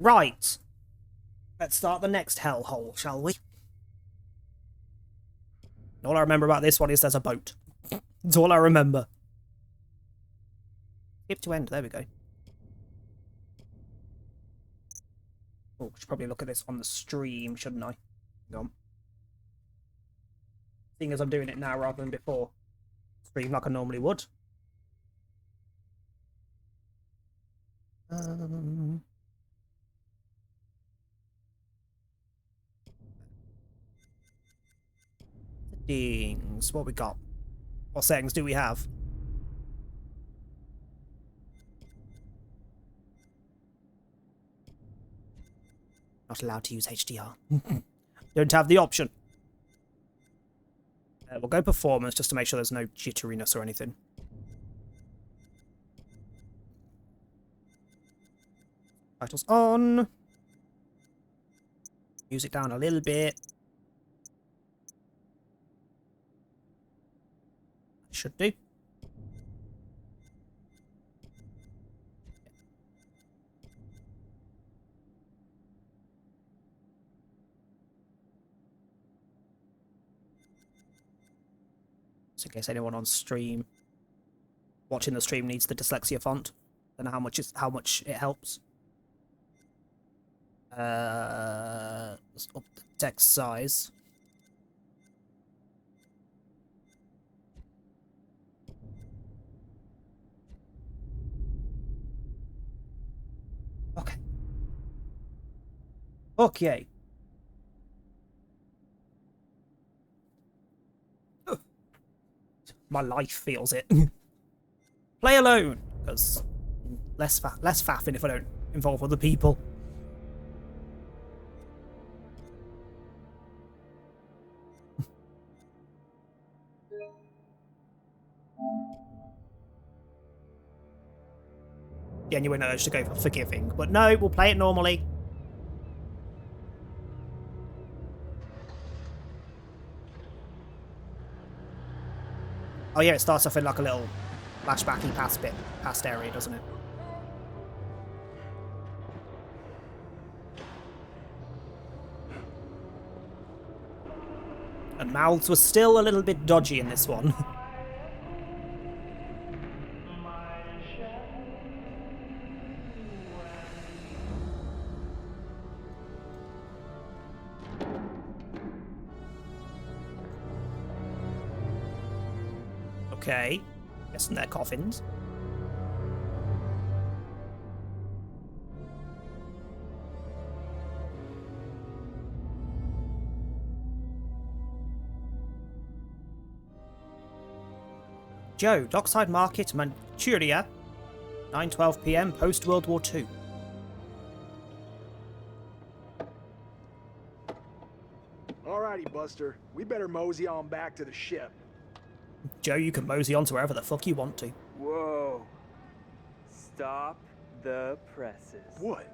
Right. Let's start the next hellhole, shall we? All I remember about this one is there's a boat. That's all I remember. Skip to end. There we go. Oh, should probably look at this on the stream, shouldn't I? Hang on. Seeing as I'm doing it now rather than before. Stream like I normally would. Settings. What we got? What settings do we have? Not allowed to use HDR. Don't have the option. We'll go performance just to make sure there's no jitteriness or anything. Titles on. Music down a little bit. Should do. Just in case anyone on stream watching the stream needs the dyslexia font. Don't know how much it helps. Let's up the text size. Okay. Okay. My life feels it. Play alone, because less faffing if I don't involve other people. Genuine urge to go for forgiving, but no, we'll play it normally. Oh yeah, it starts off in like a little flashbacky past area, doesn't it? And mouths were still a little bit dodgy in this one. Okay. Guessing they're coffins. Joe, Dockside Market, Manchuria, 9:12 PM, post-World War II. Alrighty, Buster. We better mosey on back to the ship. Joe, you can mosey on to wherever the fuck you want to. Whoa. Stop the presses. What?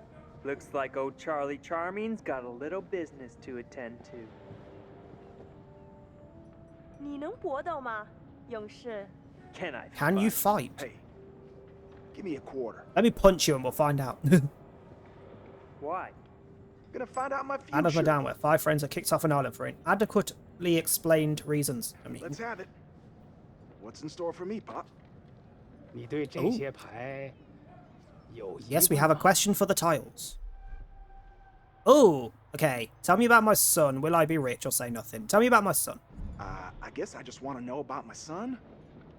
Looks like old Charlie Charming's got a little business to attend to. 你能搏斗吗，勇士？ Can I Can you fight? fight? Hey, give me a quarter. Let me punch you and we'll find out. Why? Gonna find out my future. Out of Medan, where 5 friends are kicked off an island for inadequately explained reasons. I mean, Let's have it. What's in store for me, Pop? 你对这些牌有疑 yes, we 问 have a 吗 question for the tiles. Oh, okay. Tell me about my son. Will I be rich or say nothing? Tell me about my son. I guess I just want to know about my son.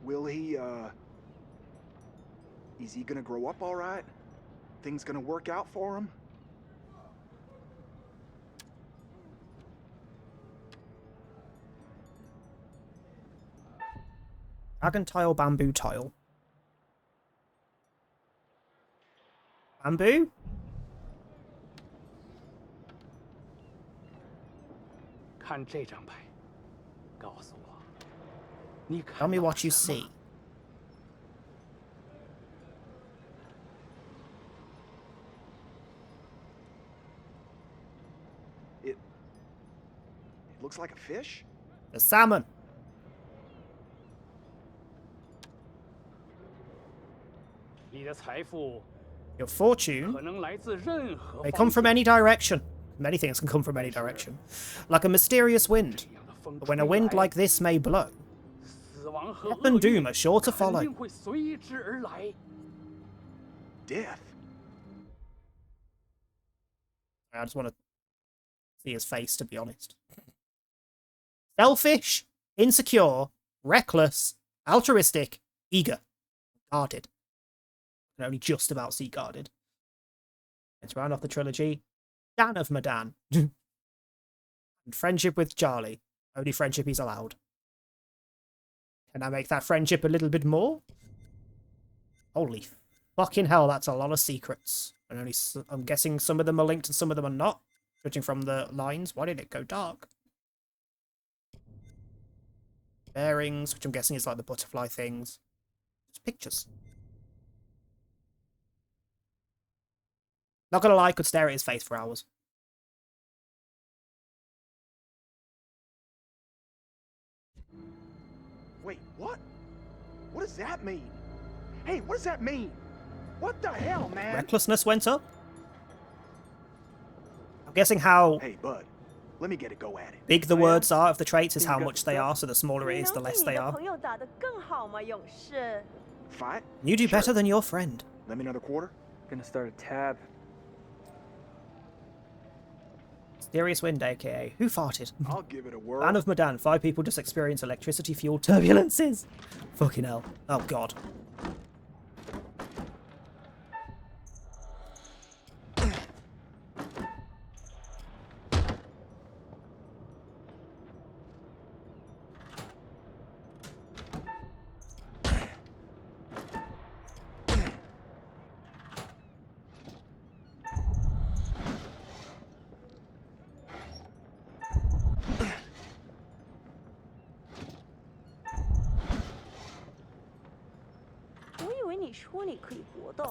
Will he, is he gonna grow up all right? Things gonna work out for him? Dragon tile, bamboo tile. Bamboo? 看这张牌，告诉我，你 Tell 看 me 到 what you 什么 see. It looks like a fish? The salmon. 你的财富 Your fortune 可能来自任何 may 方 come from 向。 any direction. Many things can come from any direction. Like a mysterious wind. 这样的风 But when 吹 a wind 来 like this may blow, 死亡和 death and 厄 doom 运 are sure to 肯 follow. 定会随之而来。 Death. I just want to see his face, to be honest. Selfish, insecure, reckless, altruistic, eager, guarded. I can only just about see guarded. Let's round off the trilogy. Dan of Medan. And friendship with Charlie. Only friendship he's allowed. Can I make that friendship a little bit more? Holy fucking hell, that's a lot of secrets. And only I'm guessing some of them are linked and some of them are not. Judging from the lines. Why did it go dark? Bearings, which I'm guessing is like the butterfly things. Just pictures. Not gonna lie, could stare at his face for hours. Wait, what? What does that mean? Hey, what does that mean? What the hell, man? Recklessness went up? I'm guessing how Hey, bud. Let me get a go at it. big the Oh, yeah? words are of the traits is Think how you got much the they stuff? are, so the smaller it 你 is, the 能比 less 你 they 的 are. 朋友打得更好吗，勇士？ Fight? You do Sure. better than your friend. Lend me another quarter? Gonna start a tab. Mysterious Wind, aka Who Farted? I'll give it a whirl. Ban of Medan, 5 people just experience electricity-fueled turbulences. Fucking hell. Oh god.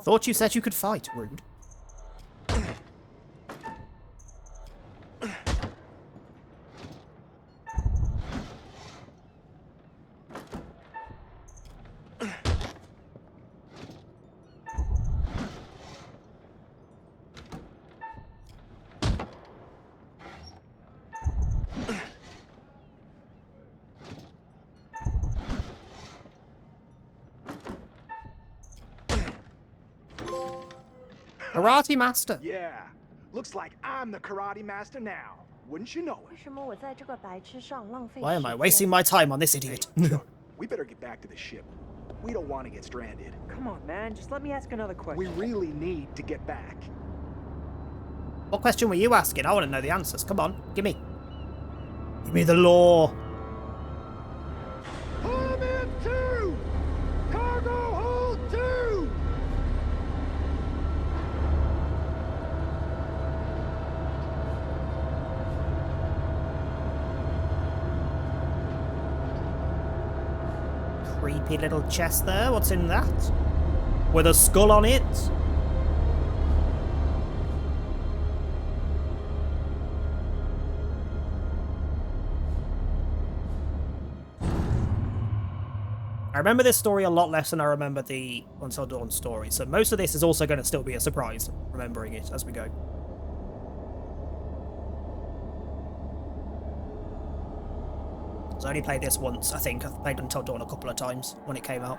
Thought you said you could fight, rude. Karate master. Yeah. Looks like I'm the karate master now. Wouldn't you know 为 it? 什么我在这个白痴上浪费 Why am I 时 wasting 间？ my time on this Hey, idiot? Chuck, we better get back to the ship. We don't want to get stranded. Come on, man. Just let me ask another question. We really need to get back. What question were you asking? I want to know the answers. Come on, give me. Give me the law. Pull in two! Cargo hold two! Creepy little chest there. What's in that? With a skull on it? I remember this story a lot less than I remember the Until Dawn story, so most of this is also going to still be a surprise, remembering it as we go. So I only played this once, I think. I've played Until Dawn a couple of times when it came out.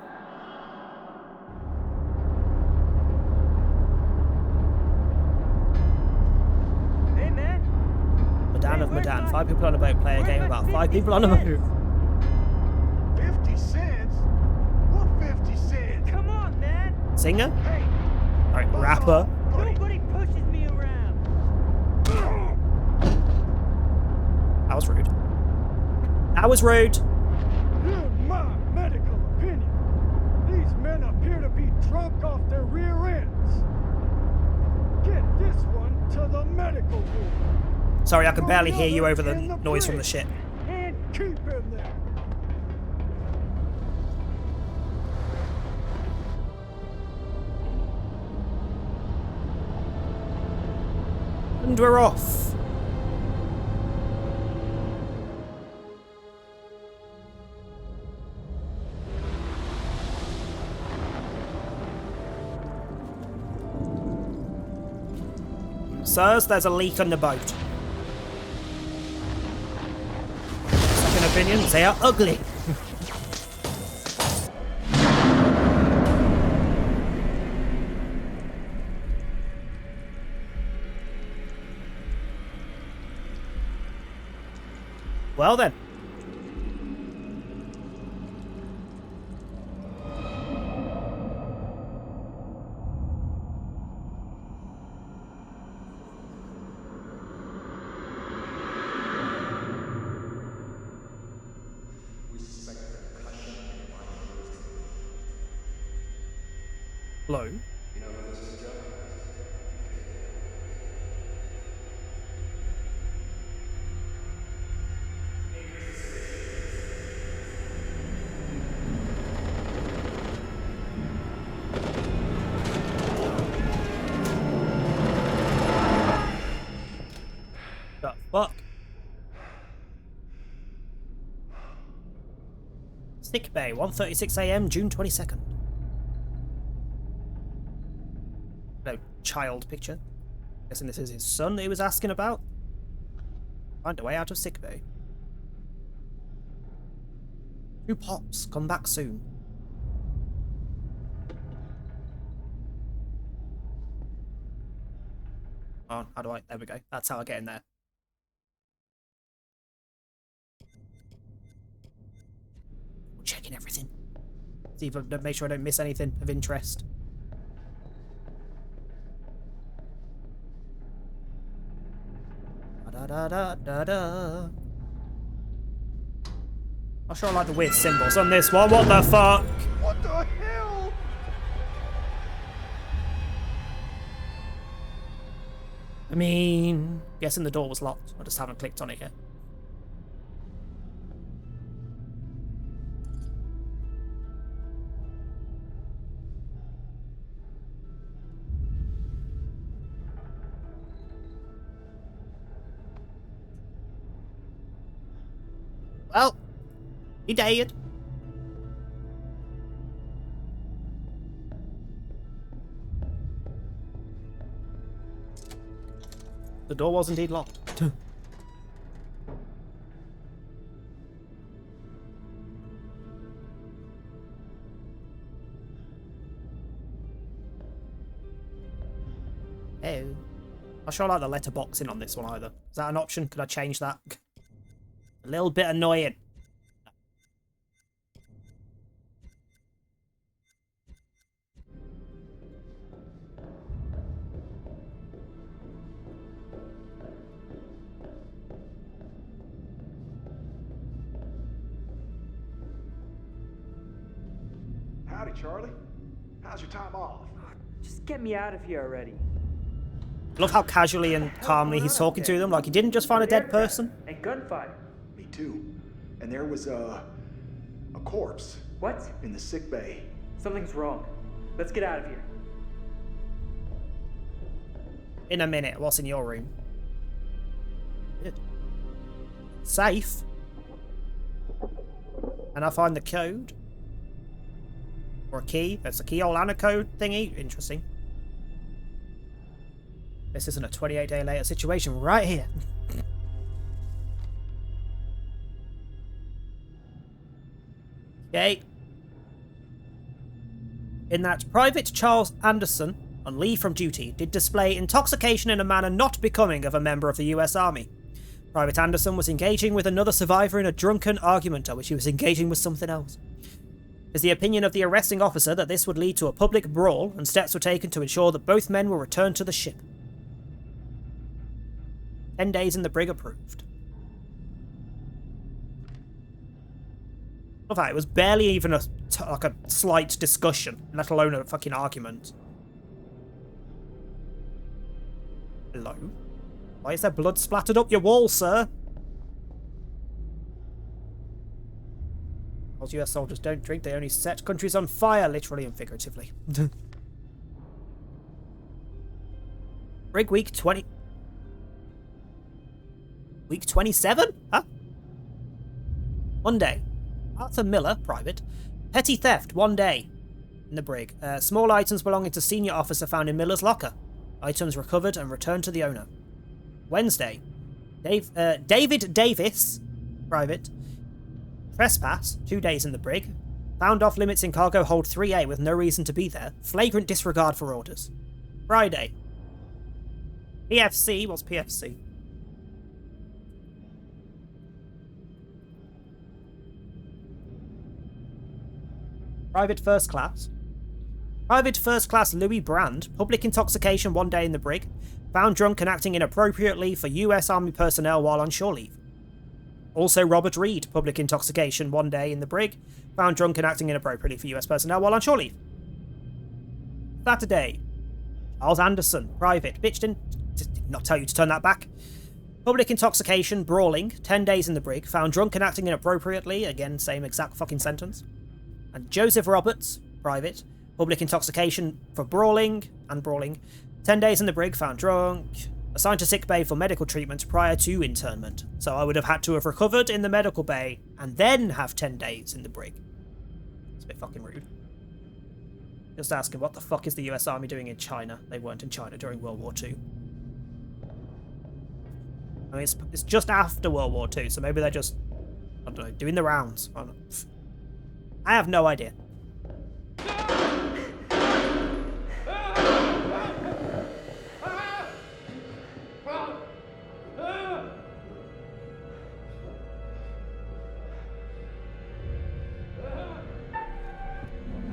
Hey, man. Medan Hey, of where's Medan. my- 5 people on a boat play a where's game my about 5 50 people on a boat. cents? 50 cents? What 50 cents? Come on, man. Singer? Hey! Alright, buzz rapper. off, buddy. Nobody pushes me around. That was rude. That was rude. In my medical opinion, these men appear to be drunk off their rear ends. Get this one to the medical ward. Sorry, I can Throw barely hear you another over the in the noise from the brig. ship. And keep him there. And we're off. Sirs, there's a leak on the boat. Second opinions, they are ugly. Well then. Hello. The fuck? Sick Bay, 1:36 AM, June 22nd. No child picture. Guessing this is his son that he was asking about. Find a way out of sick bay. 2 pops, come back soon. Oh, how do I? There we go. That's how I get in there. Checking everything. See if I make sure I don't miss anything of interest. Da da da da. I sure like the weird symbols on this one. What the fuck? What the hell? I mean, guessing the door was locked. I just haven't clicked on it yet. Well, he died. The door was indeed locked. Oh. I sure like the letterboxing on this one either. Is that an option? Could I change that? A little bit annoying. Howdy, Charlie. How's your time off? Just get me out of here already. Love how casually and calmly he's talking to them, like he didn't just find a dead person. And gunfire. Me too. And there was a corpse What? in the sick bay. Something's wrong. Let's get out of here. In a minute, what's in your room? Safe. And I find the code. Or a key. There's a keyhole and a code thingy. Interesting. This isn't a 28-day later situation right here. Okay. In that Private Charles Anderson, on leave from duty, did display intoxication in a manner not becoming of a member of the US Army. Private Anderson was engaging with another survivor in a drunken argument at which he was engaging with something else. It is the opinion of the arresting officer that this would lead to a public brawl, and steps were taken to ensure that both men were returned to the ship. 10 days in the brig approved. Love that, it was barely even a slight discussion, let alone a fucking argument. Hello? Why is there blood splattered up your wall, sir? Those US soldiers don't drink, they only set countries on fire, literally and figuratively. Brig week 20... Week 27? Huh? Monday. Arthur Miller, private. Petty theft, 1 day. In the brig. Small items belonging to senior officer found in Miller's locker. Items recovered and returned to the owner. Wednesday. David Davis, private. Trespass, 2 days in the brig. Found off limits in cargo hold 3A with no reason to be there. Flagrant disregard for orders. Friday. PFC, what's PFC? Private First Class. Private First Class Louis Brand, public intoxication 1 day in the brig. Found drunk and acting inappropriately for US Army personnel while on shore leave. Also Robert Reed, public intoxication 1 day in the brig. Found drunk and acting inappropriately for US personnel while on shore leave. Saturday. Charles Anderson, private. Bitch, did not tell you to turn that back. Public intoxication, brawling, 10 days in the brig. Found drunk and acting inappropriately. Again, same exact fucking sentence. And Joseph Roberts, private. Public intoxication for brawling, 10 days in the brig, found drunk. Assigned to sick bay for medical treatment prior to internment. So I would have had to have recovered in the medical bay and then have 10 days in the brig. It's a bit fucking rude. Just asking, what the fuck is the US Army doing in China? They weren't in China during World War II. I mean, it's just after World War II, so maybe they're just, I don't know, doing the rounds. I have no idea.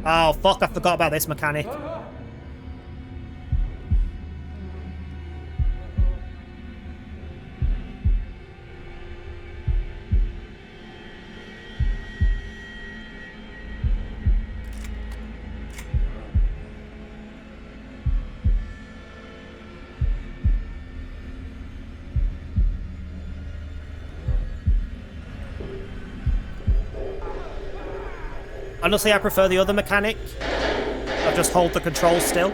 Oh, fuck, I forgot about this mechanic. Honestly, I prefer the other mechanic. I'll just hold the controls still.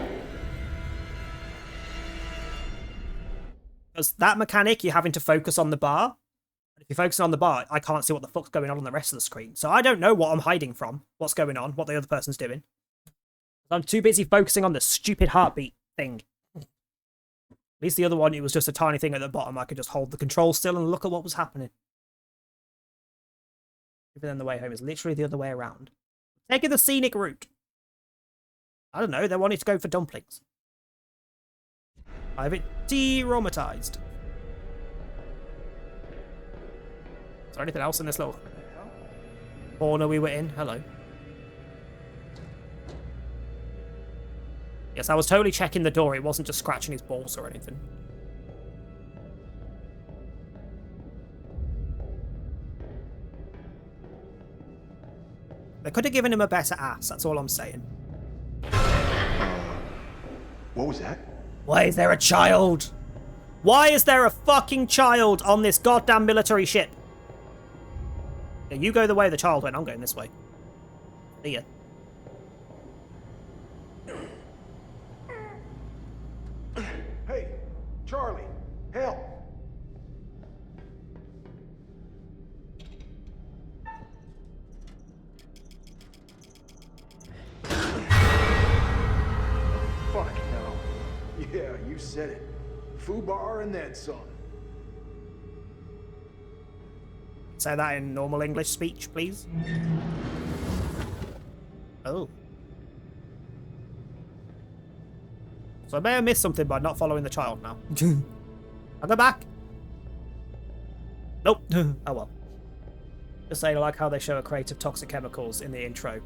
Because that mechanic, you're having to focus on the bar. If you're focusing on the bar, I can't see what the fuck's going on the rest of the screen. So I don't know what I'm hiding from, what's going on, what the other person's doing. I'm too busy focusing on the stupid heartbeat thing. At least the other one, it was just a tiny thing at the bottom. I could just hold the controls still and look at what was happening. Even then the way home is literally the other way around. Taking the scenic route. I don't know, they wanted to go for dumplings. I have it de-aromatized. Is there anything else in this little corner we were in? Hello. Yes, I was totally checking the door. It wasn't just scratching his balls or anything. They could have given him a better ass, that's all I'm saying. What was that? Why is there a child? Why is there a fucking child on this goddamn military ship? Yeah, you go the way the child went, I'm going this way. See ya. Hey, Charlie, help! Fuck no. Yeah, you said it. Foobar and then some. Say that in normal English speech, please. Oh. So I may have missed something by not following the child now. I'll go back. Nope. Oh well. Just saying, I like how they show a crate of toxic chemicals in the intro.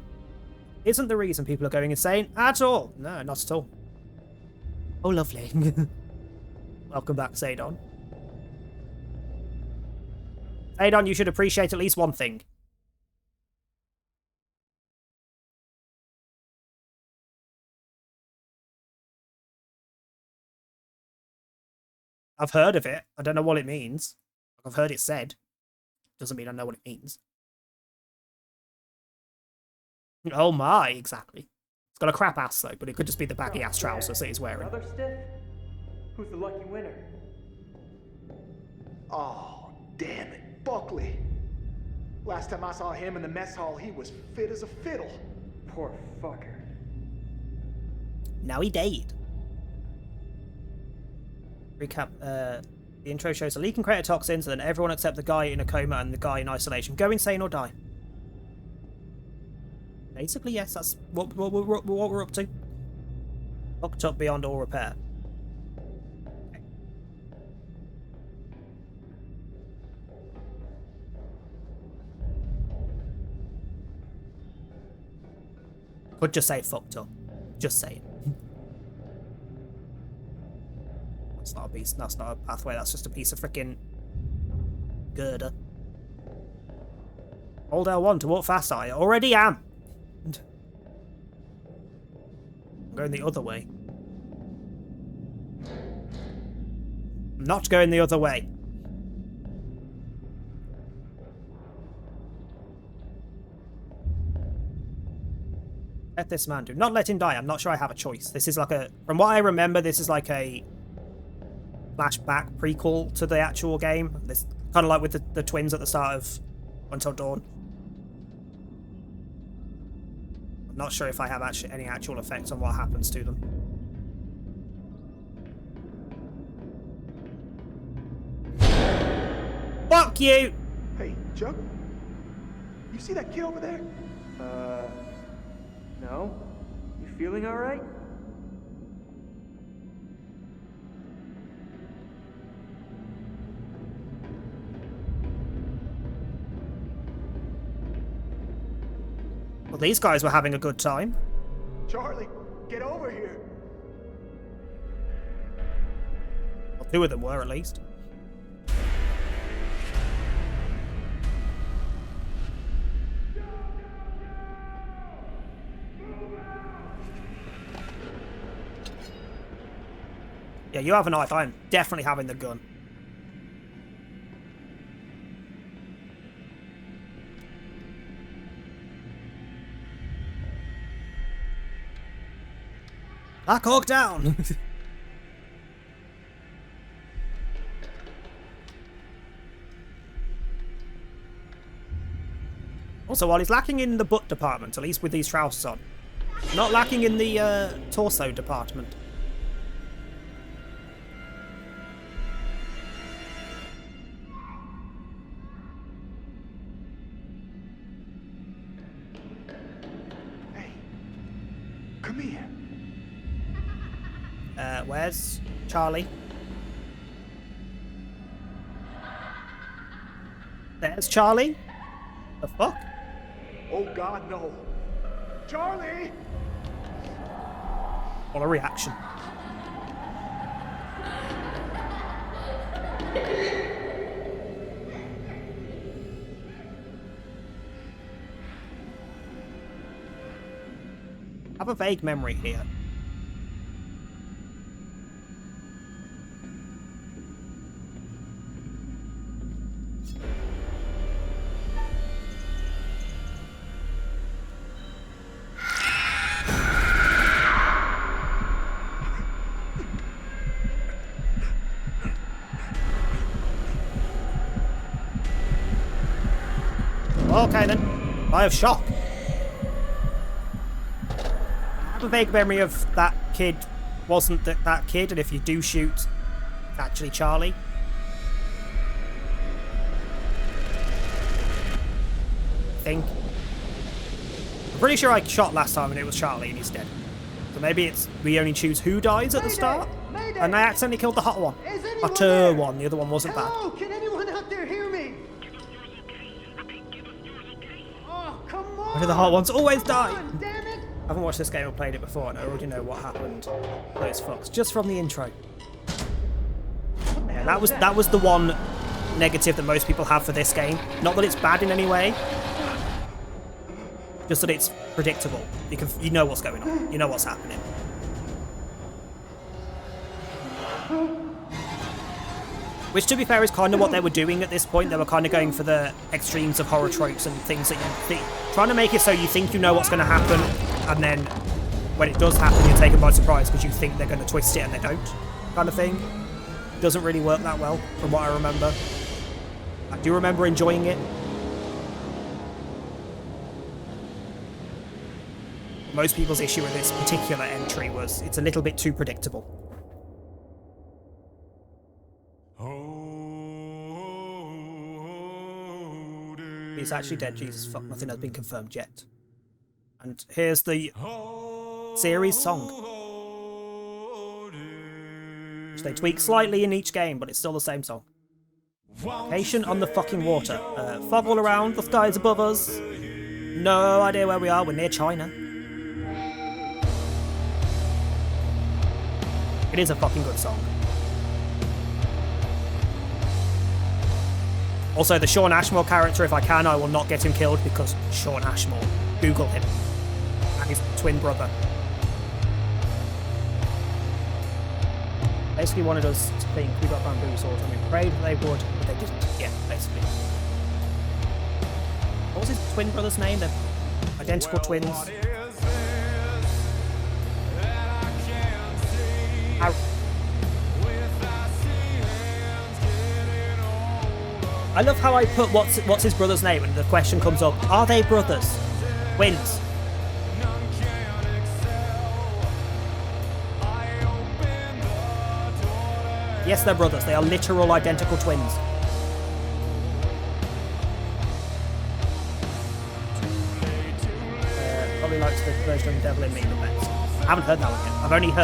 Isn't the reason people are going insane at all. No, not at all. Oh, lovely. Welcome back, Zadon. Zadon, you should appreciate at least one thing. I've heard of it. I don't know what it means. I've heard it said. Doesn't mean I know what it means. Oh my, exactly. It's got a crap ass though, but it could just be the baggy ass trousers that he's wearing. Another stiff? Who's the lucky winner? Oh, damn it, Buckley. Last time I saw him in the mess hall, he was fit as a fiddle. Poor fucker. Now he died. Recap. The intro shows a leak and create toxins, and then everyone except the guy in a coma and the guy in isolation go insane or die. Basically, yes, that's what we're up to. Fucked up beyond all repair. Okay. Could just say fucked up. Just say it. That's not a piece. That's not a pathway. That's just a piece of freaking girder. Hold L1 to walk fast. I already am. I'm going the other way. I'm not going the other way. Let this man do. Not let him die. I'm not sure I have a choice. This is like a... From what I remember, this is like a flashback prequel to the actual game. This kind of like with the twins at the start of Until Dawn. I'm not sure if I have actually any actual effects on what happens to them. Fuck you! Hey, Chuck? You see that kid over there? No? You feeling alright? Well, these guys were having a good time. Charlie, get over here. Well, two of them were, at least. Yeah, you have a knife. I'm definitely having the gun. Black Hawk down! Also, while he's lacking in the butt department, at least with these trousers on, not lacking in the torso department. Hey, come here. Where's Charlie? There's Charlie? The fuck? Oh God, no. Charlie! What a reaction. I have a vague memory here. Okay then. I have shock. I have a vague memory of that kid wasn't that kid, and if you do shoot, it's actually Charlie. I think. I'm pretty sure I shot last time and it was Charlie and he's dead. So maybe it's we only choose who dies at the start. And I accidentally killed the hot one. Hotter one. The other one wasn't bad. Hello, can anyone out there hear me? Oh, come on! Why do the hot ones always die? Come on, damn it! I haven't watched this game or played it before, and I already know what happened. Those fucks, just from the intro. Yeah, that was the one negative that most people have for this game. Not that it's bad in any way, just that it's predictable. You know what's going on. You know what's happening. Which, to be fair, is kind of what they were doing at this point. They were kind of going for the extremes of horror tropes and things that you think, trying to make it so you think you know what's going to happen, and then when it does happen, you're taken by surprise because you think they're going to twist it and they don't, kind of thing. Doesn't really work that well, from what I remember. I do remember enjoying it. Most people's issue with this particular entry was it's a little bit too predictable. He's actually dead, Jesus fuck, nothing has been confirmed yet. And here's the series song. Which they tweak slightly in each game, but it's still the same song. Location on the fucking water. Fog all around, the sky is above us. No idea where we are, we're near China. It is a fucking good song. Also, the Sean Ashmore character, if I can, I will not get him killed because Sean Ashmore. Google him. And his twin brother. Basically wanted us to think we got bamboozled and we prayed that they would, but they didn't. Yeah, basically. What was his twin brother's name? They're identical twins. I love how I put what's his brother's name and the question comes up, are they brothers? Twins. Yes, they're brothers. They are literal identical twins. Probably likes the version of The Devil in Me the best. I haven't heard that one yet.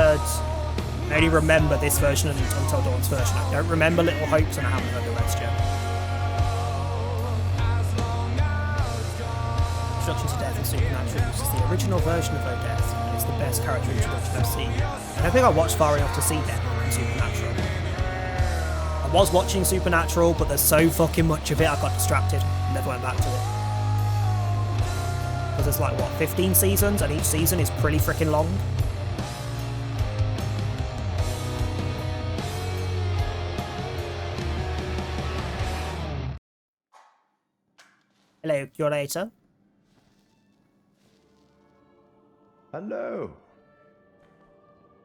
I only remember this version and Until Dawn's version. I don't remember Little Hopes and I haven't heard the rest yet. Introduction to Death and Supernatural uses the original version of Death, and it's the best character introduction I've seen. I don't think I watched far enough to see Death and Supernatural. I was watching Supernatural, but there's so fucking much of it I got distracted and never went back to it. Because there's like, what, 15 seasons, and each season is pretty freaking long. Hello, curator. Hello,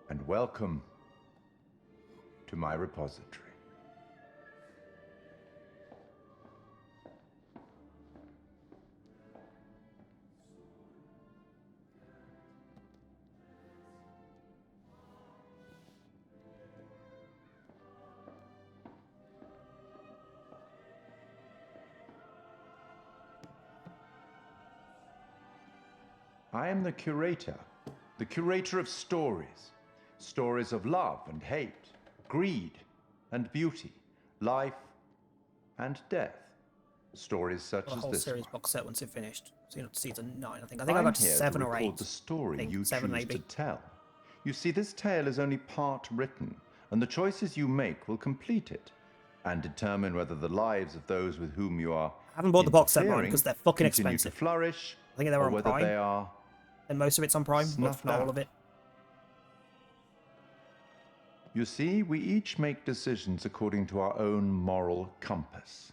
and welcome to my repository. I am the curator of stories. Stories of love and hate, greed and beauty, life and death. Stories such as this whole series one. box set once it finished. So you're season 9, I think. I think I got to 7 or 8. The story you seven, choose maybe. to tell. You see, this tale is only part written, and the choices you make will complete it, and determine whether the lives of those with whom you are I haven't bought the box set, interfering because they're fucking continue expensive. to flourish, I think they were or on whether Prime. they are And most of it's on Prime, but snuffed not all out. of it. You see, we each make decisions according to our own moral compass.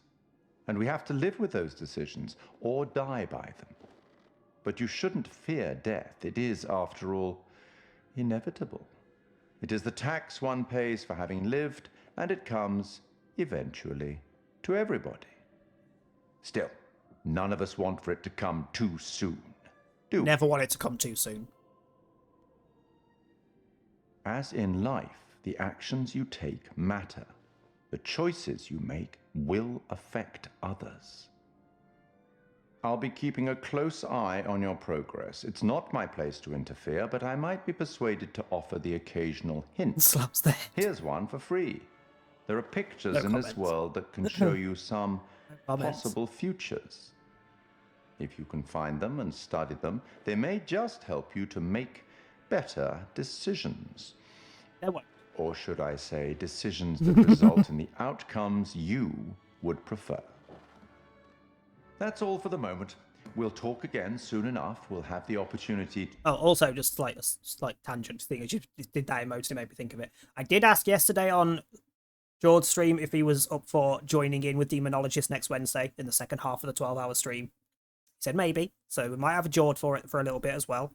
And we have to live with those decisions or die by them. But you shouldn't fear death. It is, after all, inevitable. It is the tax one pays for having lived, and it comes, eventually, to everybody. Still, none of us want for it to come too soon. Do we? Never want it to come too soon. As in life, the actions you take matter. The choices you make will affect others. I'll be keeping a close eye on your progress. It's not my place to interfere, but I might be persuaded to offer the occasional hint. Slaps there. Here's one for free. There are pictures No in comments. this world that can show you some comments. possible futures. If you can find them and study them, they may just help you to make better decisions. There won't. Or should I say, decisions that result in the outcomes you would prefer. That's all for the moment. We'll talk again soon enough. We'll have the opportunity to... Oh, also, just like a slight tangent thing, as you did that emoji to make me think of it. I did ask yesterday on George's stream if he was up for joining in with Demonologist next Wednesday in the second half of the 12-hour stream. He said maybe, so we might have a George for it for a little bit as well.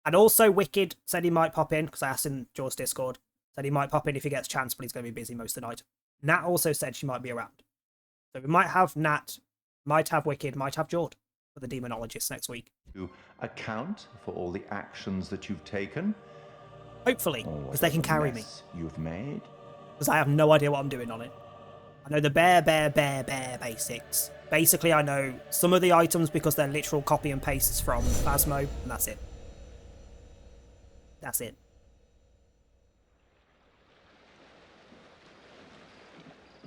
And also, Wicked said he might pop in, because I asked in George's Discord. Said he might pop in if he gets a chance, but he's going to be busy most of the night. Nat also said she might be around. So we might have Nat, might have Wicked, might have Jord for the Demonologist next week. account for all the actions that you've taken. Hopefully, or because they can whatever carry me. mess you've made. Because I have no idea what I'm doing on it. I know the bare basics. Basically, I know some of the items because they're literal copy and pastes from Phasmo, and that's it. That's it.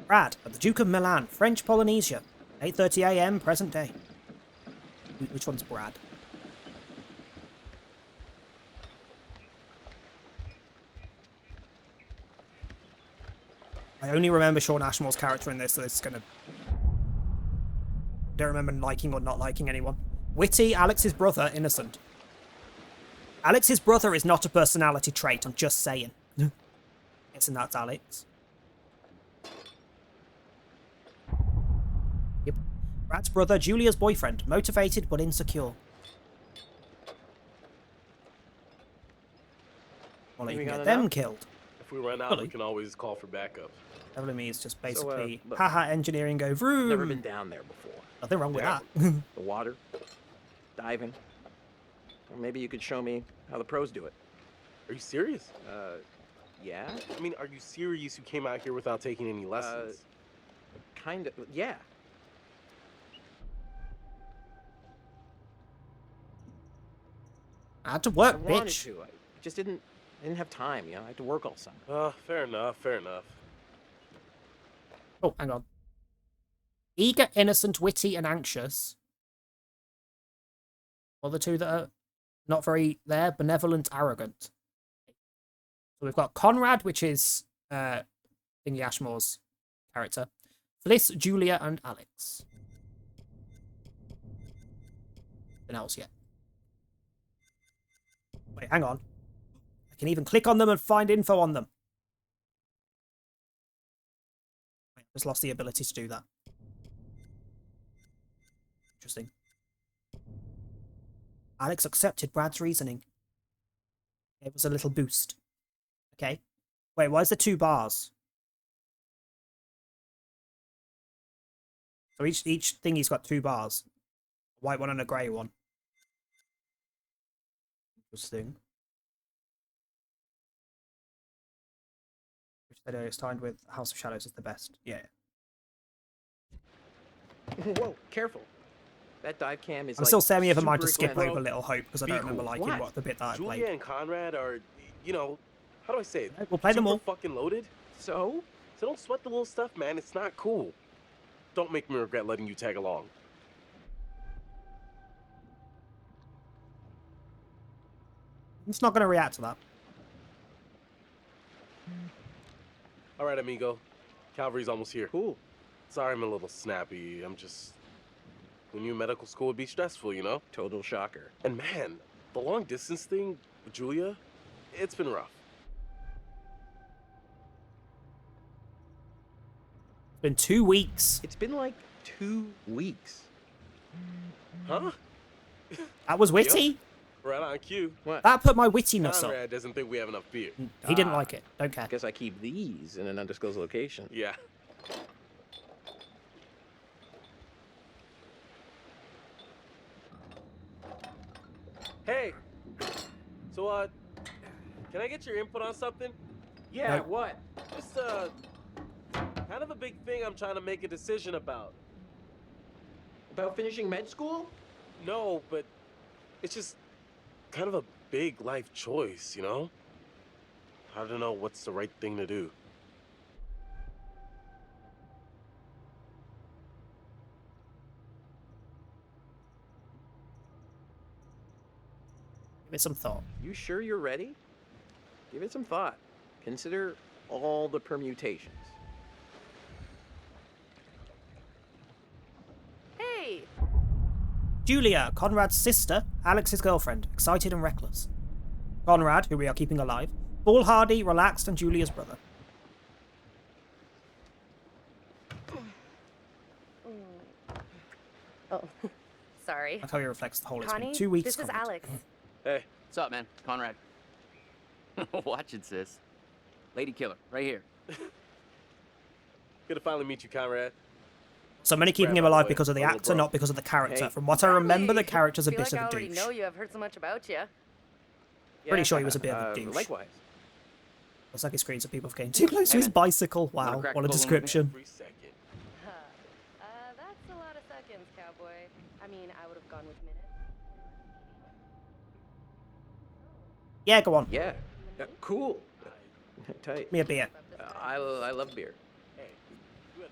Brad at the Duke of Milan, French Polynesia, 8:30 AM, present day. Which one's Brad? I only remember Sean Ashmore's character in this, so it's gonna... I don't remember liking or not liking anyone. Witty, Alex's brother, innocent. Alex's brother is not a personality trait, I'm just saying. Isn't that Alex? Yep. Brad's brother, Julia's boyfriend, motivated but insecure. Well, you can get them killed. If we run out, we can always call for backup. Telling me is just basically, haha, engineering go vroom. Never been down there before. Nothing wrong with that. The water, diving. Or maybe you could show me how the pros do it. Are you serious? Yeah? I mean, are you serious you came out here without taking any lessons? Kind of, yeah. I had to work, I wanted bitch. to. I just didn't have time, you know? I had to work all summer. Fair enough, fair enough. Oh, hang on. Eager, innocent, witty, and anxious. Well, the two that are not very there. Benevolent, arrogant. So we've got Conrad, which is Thingy Ashmore's character. Fliss, Julia, and Alex. Nothing else yet. Wait, hang on. I can even click on them and find info on them. Wait, I just lost the ability to do that. Interesting. Alex accepted Brad's reasoning. It was a little boost. Okay. Wait, why is there 2 bars? So each thingy's got 2 bars. A white one and a grey one. Interesting. Which they know is timed with House of Shadows is the best. Yeah. Whoa, careful. That dive cam is I'm still saying ever mind to super skip cool. over Little Hope because I don't remember liking the bit that I Julia played. and Conrad are, you know, how do I say it? We'll play them all. Fucking loaded. So don't sweat the little stuff, man. It's not cool. Don't make me regret letting you tag along. It's not going to react to that. All right, amigo. Calvary's almost here. Cool. Sorry I'm a little snappy. I'm just... When you medical school would be stressful, you know? Total shocker. And man, the long distance thing with Julia, it's been rough. It's been 2 weeks. It's been like 2 weeks. Huh? That was witty. Yep. Right on cue. What? That put my wittiness up. Conrad doesn't think we have enough beer. He didn't like it. Don't care. Guess I keep these in an undisclosed location. Yeah. Hey. So, can I get your input on something? Yeah, No. what? Just, kind of a big thing I'm trying to make a decision about. About finishing med school? No, but it's just kind of a big life choice, you know? I don't know what's the right thing to do. Give it some thought. You sure you're ready? Give it some thought. Consider all the permutations. Hey, Julia, Conrad's sister, Alex's girlfriend, excited and reckless. Conrad, who we are keeping alive, foolhardy, relaxed, and Julia's brother. oh, sorry. That's how he reflects the whole. It's been Connie, 2 weeks. this is Conrad. Alex. Hey. What's up, man? Conrad. Watch it, sis. Lady killer, right here. Good to finally meet you, Conrad. So many keeping him alive because of the actor, not because of the character. Hey. From what I remember, the Hey, character's a feel bit like I of a already douche. know you. I've heard so much about you. Pretty sure he was a bit of a douche. Likewise. Looks like his screens of people getting too close to his bicycle. Wow, crack what a the balloon? description. Every second. mean I would have gone with Medan? Yeah, go on. Yeah. Cool. Tight. Me a beer. I love beer.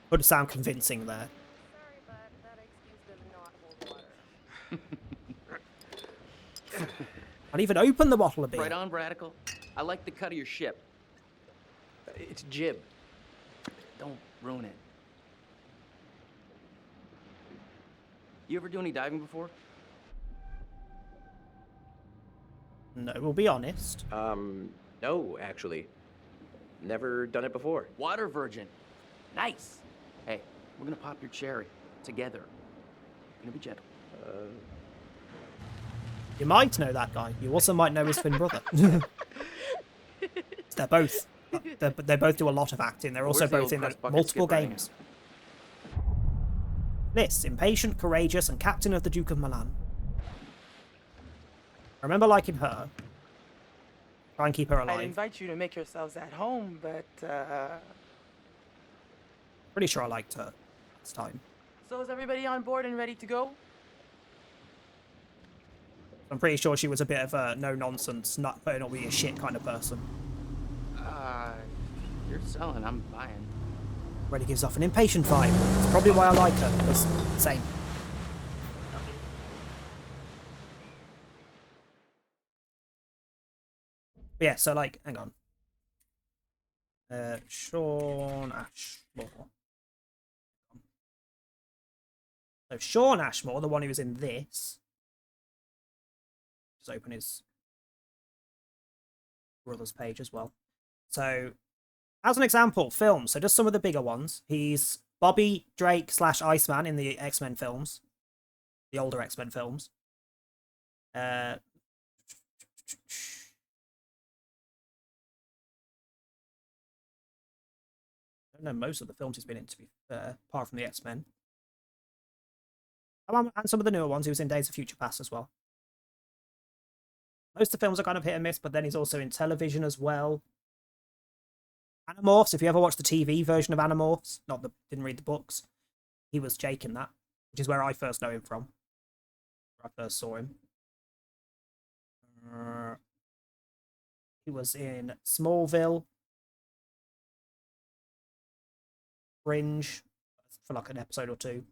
Would sound convincing there. Sorry, but that excuse does not hold water. I'd even open the bottle of beer. Right on, Radical. I like the cut of your ship. It's jib. Don't ruin it. You ever do any diving before? No, we'll be honest. No, actually. Never done it before. Water virgin. Nice. Hey, we're gonna pop your cherry. Together. Gonna be gentle. You might know that guy. You also might know his twin brother. They're both. They both do a lot of acting. They're also Where's the both old in crust bucket multiple skipper games. This, impatient, courageous, and captain of the Duke of Milan. I remember liking her. Try and keep her I'd alive. invite you to make yourselves at home, but, Pretty sure I liked her this time. So is everybody on board and ready to go? I'm pretty sure she was a bit of a no-nonsense, not putting up with your shit kind of person. You're selling, I'm buying. Reddy gives off an impatient vibe. It's probably why I like her. It's same. But yeah, so like, hang on. Sean Ashmore. So Sean Ashmore, the one who was in this. Just open his brother's page as well. So, as an example, films. So just some of the bigger ones. He's Bobby Drake / Iceman in the X-Men films. The older X-Men films. I don't know most of the films he's been in, to be fair, apart from the X-Men. And some of the newer ones, he was in Days of Future Past as well. Most of the films are kind of hit and miss, but then he's also in television as well. Animorphs, if you ever watched the TV version of Animorphs, didn't read the books, he was Jake in that, which is where I first know him from. Where I first saw him. He was in Smallville, Fringe, for like an episode or two.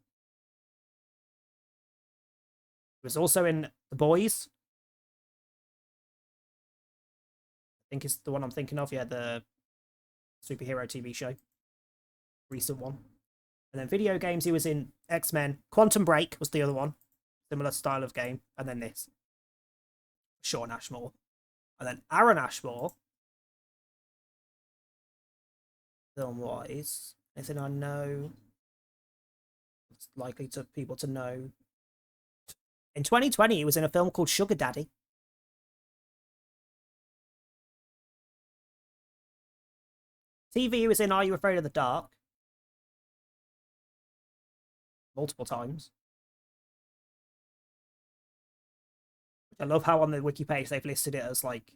He was also in The Boys. I think it's the one I'm thinking of. Yeah, the superhero TV show. Recent one. And then video games, he was in X-Men. Quantum Break was the other one. Similar style of game. And then this. Sean Ashmore. And then Aaron Ashmore. Film-wise. Anything I know. It's likely to people to know. In 2020, he was in a film called Sugar Daddy. TV, he was in Are You Afraid of the Dark? Multiple times. I love how on the wiki page they've listed it as like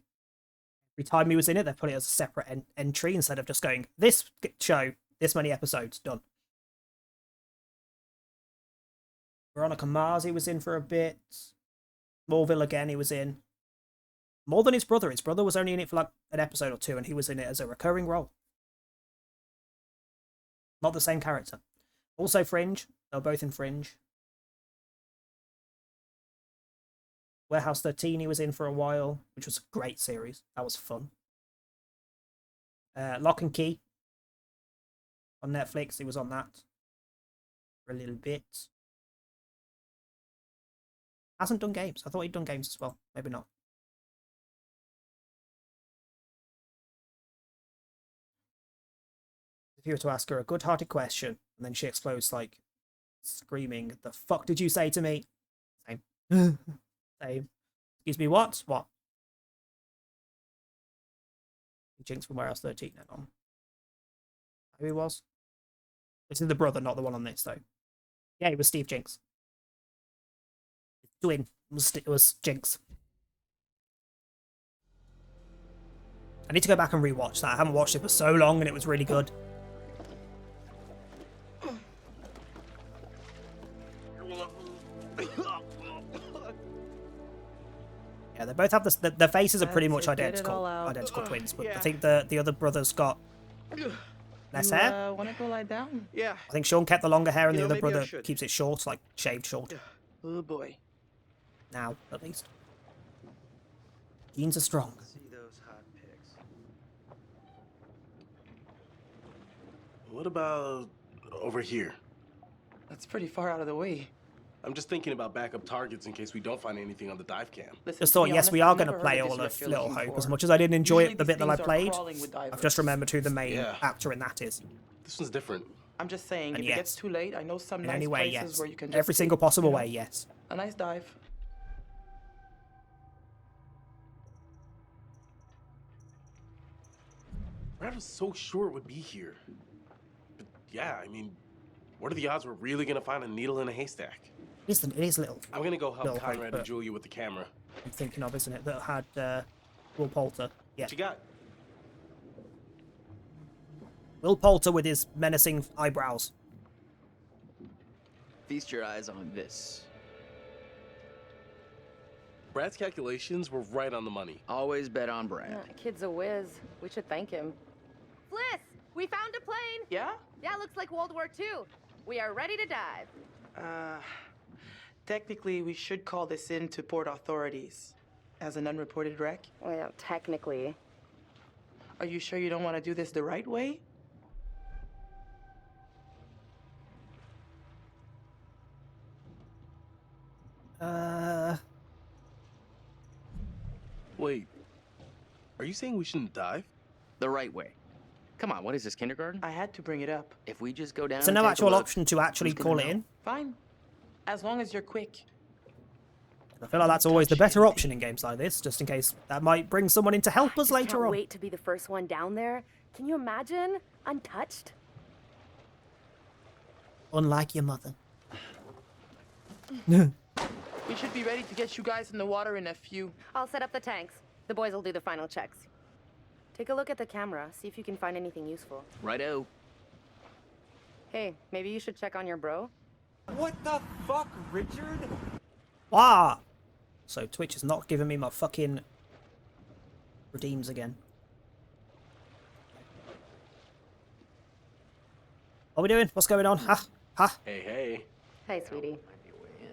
every time he was in it, they've put it as a separate entry instead of just going this show, this many episodes, done. Veronica Mars he was in for a bit. Smallville again he was in. More than his brother. His brother was only in it for like an episode or two and he was in it as a recurring role. Not the same character. Also Fringe. They were both in Fringe. Warehouse 13 he was in for a while, which was a great series. That was fun. Lock and Key. On Netflix, he was on that. For a little bit. Hasn't done games. I thought he'd done games as well. Maybe not. If you were to ask her a good-hearted question, and then she explodes, like, screaming, "The fuck did you say to me?" Same. Same. Excuse me, what? What? Jinx from Warehouse 13 then on. Who he was? This is the brother, not the one on this, though. Yeah, he was Steve Jinx. His twin was Jinx. I need to go back and rewatch that. I haven't watched it for so long and it was really good. both have this. Their faces are pretty That's much it, get it all out. identical twins. But I Yeah. think the other brother's got less hair. Wanna go lie down? Yeah. I think Sean kept the longer hair, and You the know, other maybe I brother should. keeps it short, like shaved short. Oh boy. Now, at least. Genes are strong. See those hot pics. What about over here? That's pretty far out of the way. I'm just thinking about backup targets in case we don't find anything on the dive cam. Listen, Just to thought, be yes, honest, we I've are going to never play heard all this of you're Little looking Hope. for. As much as I didn't enjoy Usually it, the these bit that I things are played, crawling with I've divers. just remembered who the main Yeah. actor in that is. This one's different. I'm just saying, And if it gets yes. too late, I know some In nice any way, places yes. where you can just Every single take, possible you know, way, yes. a nice dive. Brad was so sure it would be here. But yeah, I mean, what are the odds we're really gonna find a needle in a haystack? It is little. I'm gonna go help Little Hope, Conrad but- and Julia with the camera. I'm thinking of, isn't it? That had Will Poulter. Yeah. What you got? Will Poulter with his menacing eyebrows. Feast your eyes on this. Brad's calculations were right on the money. Always bet on Brad. Kid's a whiz. We should thank him. Fliss, we found a plane. Yeah? Yeah, looks like World War II. We are ready to dive. Technically, we should call this in to port authorities as an unreported wreck. Well, technically. Are you sure you don't want to do this the right way? Wait, are you saying we shouldn't dive? The right way. Come on, what is this, kindergarten? I had to bring it up. If we just go down So and no take a actual look, option to actually who's gonna call it know? in. Fine. As long as you're quick. I feel like that's always the better option in games like this, just in case that might bring someone in to help us Just later can't on. wait to be the first one down there. Can you imagine? Untouched. Unlike your mother. We should be ready to get you guys in the water in a few. I'll set up the tanks. The boys will do the final checks. Take a look at the camera. See if you can find anything useful. Righto. Hey, maybe you should check on your bro. What the fuck, Richard? Ah! So Twitch is not giving me my fucking redeems again. What are we doing? What's going on? Ha! Ha! Hey, hey. Hey, sweetie. Might be a way in.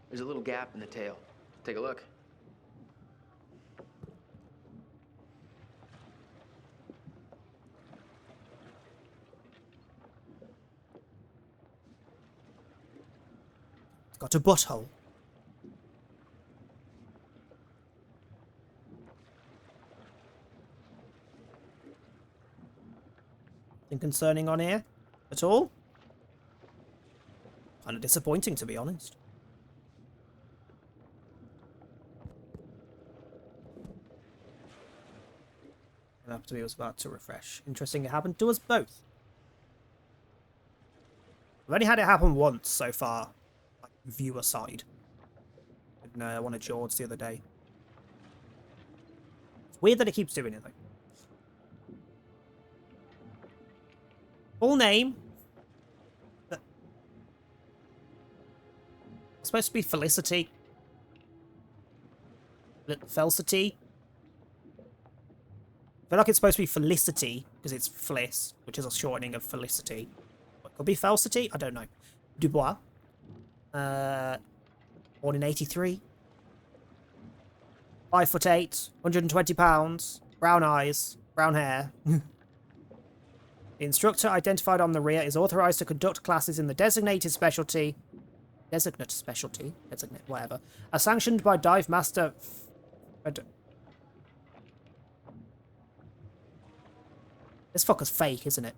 There's a little gap in the tail. Take a look. It's got a butthole. Anything concerning on here at all? Kind of disappointing, to be honest. After he was about to refresh. Interesting, it happened to us both. I've only had it happen once so far, like viewer side. In one of George's the other day. It's weird that it keeps doing it though. Full name. It's supposed to be Felicity. Felicity. I feel like it's supposed to be Felicity because it's Fliss, which is a shortening of Felicity. It could be Felicity? I don't know. Dubois. Born in 83. 5'8", 120 pounds, brown eyes, brown hair. The instructor identified on the rear is authorized to conduct classes in the designated specialty, whatever, as sanctioned by Dive Master. This fucker's fake, isn't it?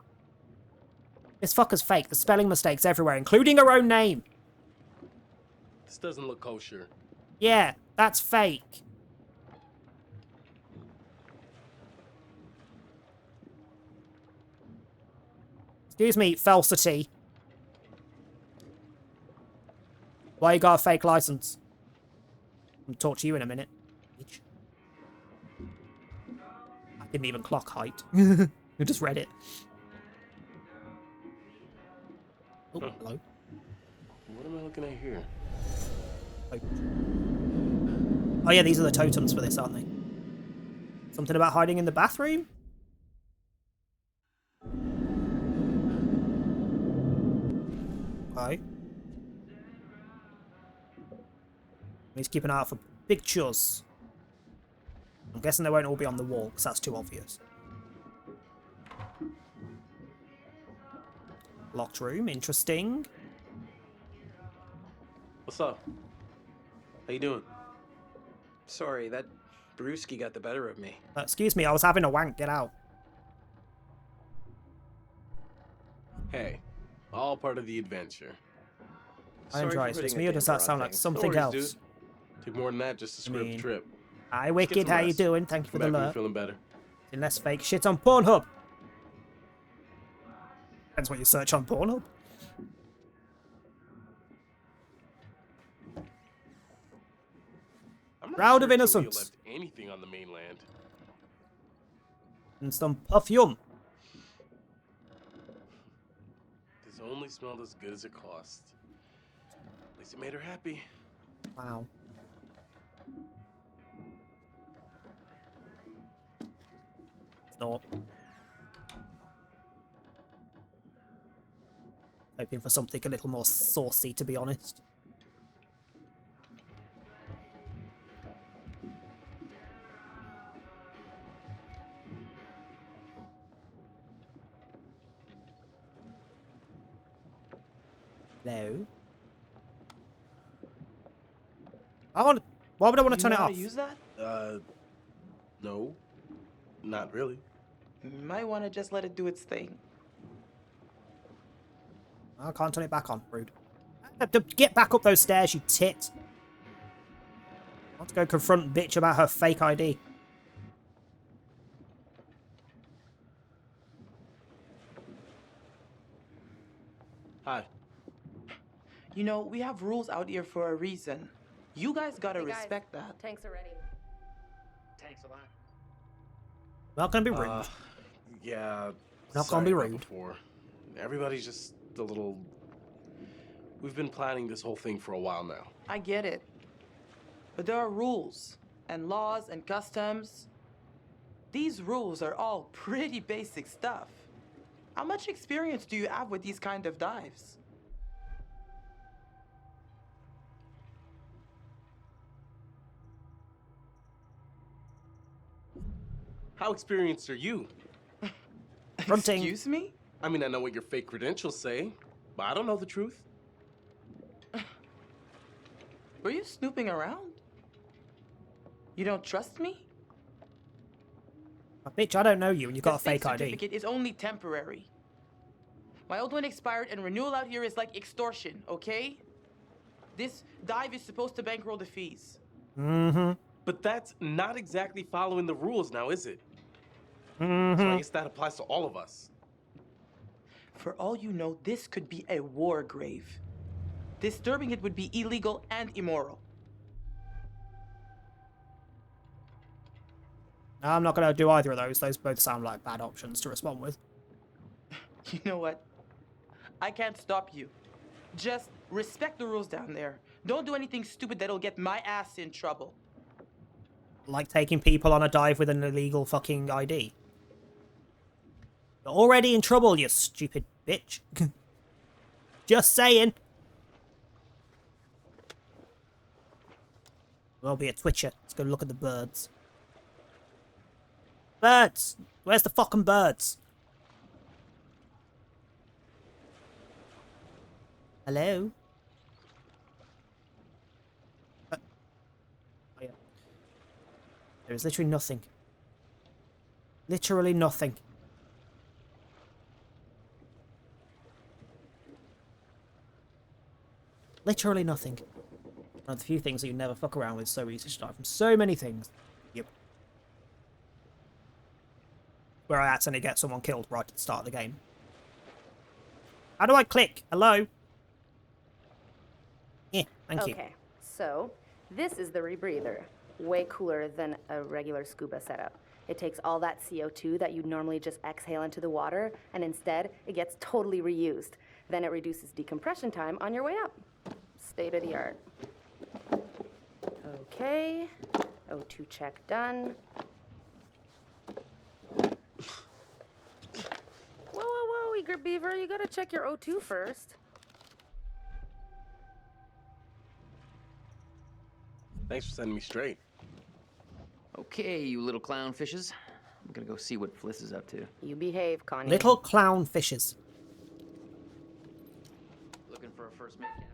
This fucker's fake. There's spelling mistakes everywhere, including her own name. This doesn't look kosher. Yeah, that's fake. Excuse me, Felicity. Why you got a fake license? I'll talk to you in a minute. Bitch. I didn't even clock height. You just read it. Oh, hello. What am I looking at here? Oh yeah, these are the totems for this, aren't they? Something about hiding in the bathroom? Okay. He's keeping an eye out for pictures. I'm guessing they won't all be on the wall, because that's too obvious. Locked room, interesting. What's up? How you doing? Sorry, that brewski got the better of me. Excuse me, I was having a wank. Get out. Hey, all part of the adventure. I enjoy it. for It's putting me, a or does damper that on sound like things. something No worries, else? dude. Took more than that just to script the trip. Hi, Let's get Wicked. some How you rest. doing? Thank you for Come the back when you're alert. feeling better. And less fake shit on Pornhub. Depends what you search on Pornhub. I'm not Proud sure of Julia innocence. left anything on the mainland. And some perfume. This only smelled as good as it cost. At least it made her happy. Wow. Not. Hoping for something a little more saucy, to be honest. Hello? Why would I want to turn it know how off? to use that? No. Not really. You might want to just let it do its thing. I can't turn it back on. Rude. Get back up those stairs, you tit. I want to go confront bitch about her fake ID. Hi. You know, we have rules out here for a reason. You guys gotta Hey, guys, respect that. Tanks are ready. Tanks a lot. Not gonna be rude. Yeah. Not sorry gonna be about rude. Before. Everybody's just a little... We've been planning this whole thing for a while now. I get it. But there are rules, and laws, and customs. These rules are all pretty basic stuff. How much experience do you have with these kind of dives? How experienced are you? Fronting. Excuse me? I mean, I know what your fake credentials say, but I don't know the truth. Were you snooping around? You don't trust me? Bitch, I don't know you and you got a The fake ID. certificate is only temporary. My old one expired and renewal out here is like extortion, okay? This dive is supposed to bankroll the fees. Mm-hmm. But that's not exactly following the rules now, is it? Mm-hmm. So I guess that applies to all of us. For all you know, this could be a war grave. Disturbing it would be illegal and immoral. I'm not going to do either of those. Those both sound like bad options to respond with. You know what? I can't stop you. Just respect the rules down there. Don't do anything stupid that'll get my ass in trouble. Like taking people on a dive with an illegal fucking ID. You're already in trouble, you stupid bitch. Just saying. There'll be a twitcher. Let's go look at the birds. Birds! Where's the fucking birds? Hello? Oh yeah. There is literally nothing. Literally nothing. Literally nothing. One of the few things that you never fuck around with, so easy to die from so many things. Yep. Where I accidentally get someone killed right at the start of the game. How do I click? Hello? Yeah, thank you. Okay, so this is the rebreather. Way cooler than a regular scuba setup. It takes all that CO2 that you'd normally just exhale into the water, and instead, it gets totally reused. Then it reduces decompression time on your way up. State of the art. Okay. O2 check done. Whoa, Eager Beaver, you gotta check your O2 first. Thanks for setting me straight. Okay, you little clownfishes. I'm gonna go see what Fliss is up to. You behave, Connie. Little clown fishes. Looking for a first mate, Captain.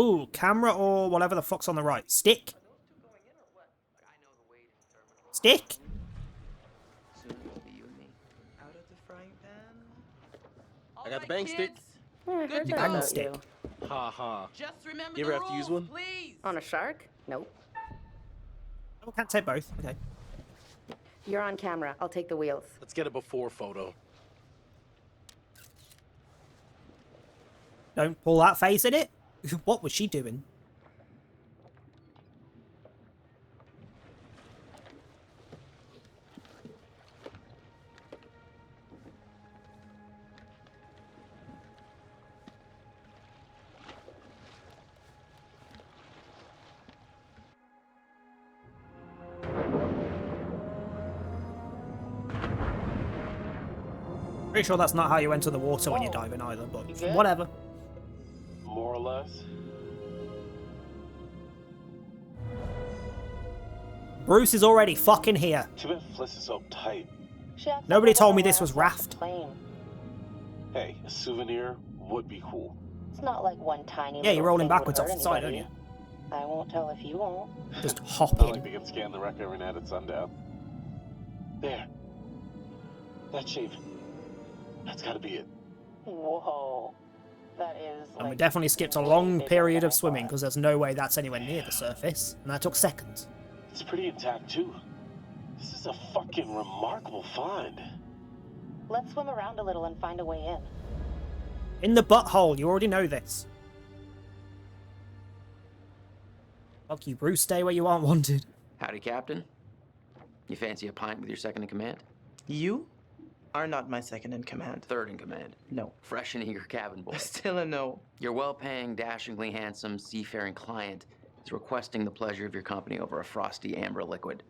Ooh, camera or whatever the fuck's on the right. Stick. Stick. Soon it'll be you and me. Out of the frying pan. I got the bang stick. Yeah, I Good heard to that go. about Stick. you. Ha ha. Just remember You the ever have to use rules, one? please. On a shark? Nope. Oh, can't take both. Okay. You're on camera. I'll take the wheels. Let's get a before photo. Don't pull that face in it. What was she doing? Pretty sure that's not how you enter the water when you're diving either, but whatever. More or less. Bruce is already fucking here. Too bad Fliss is so tight. Nobody told me this was Raft. Hey, a souvenir would be cool. It's not like one tiny. Yeah, you're little rolling thing would backwards off hurt the side, aren't anybody. you? I won't tell if you won't. Just hop Not like in. we can scan the wreck every night at sundown. There. That shape. That's gotta be it. Whoa. That is. And we like, definitely skipped a way long bigger period than of I swimming thought. because there's no way that's anywhere near the surface, and that took seconds. It's pretty intact too. This is a fucking remarkable find. Let's swim around a little and find a way in. In the butthole, you already know this. Fuck you, Bruce, stay where you aren't wanted. Howdy, Captain. You fancy a pint with your second in command? You are not my second in command. Third in command. No. Fresh and eager cabin boy. Still a no. Your well-paying, dashingly handsome, seafaring client is requesting the pleasure of your company over a frosty amber liquid.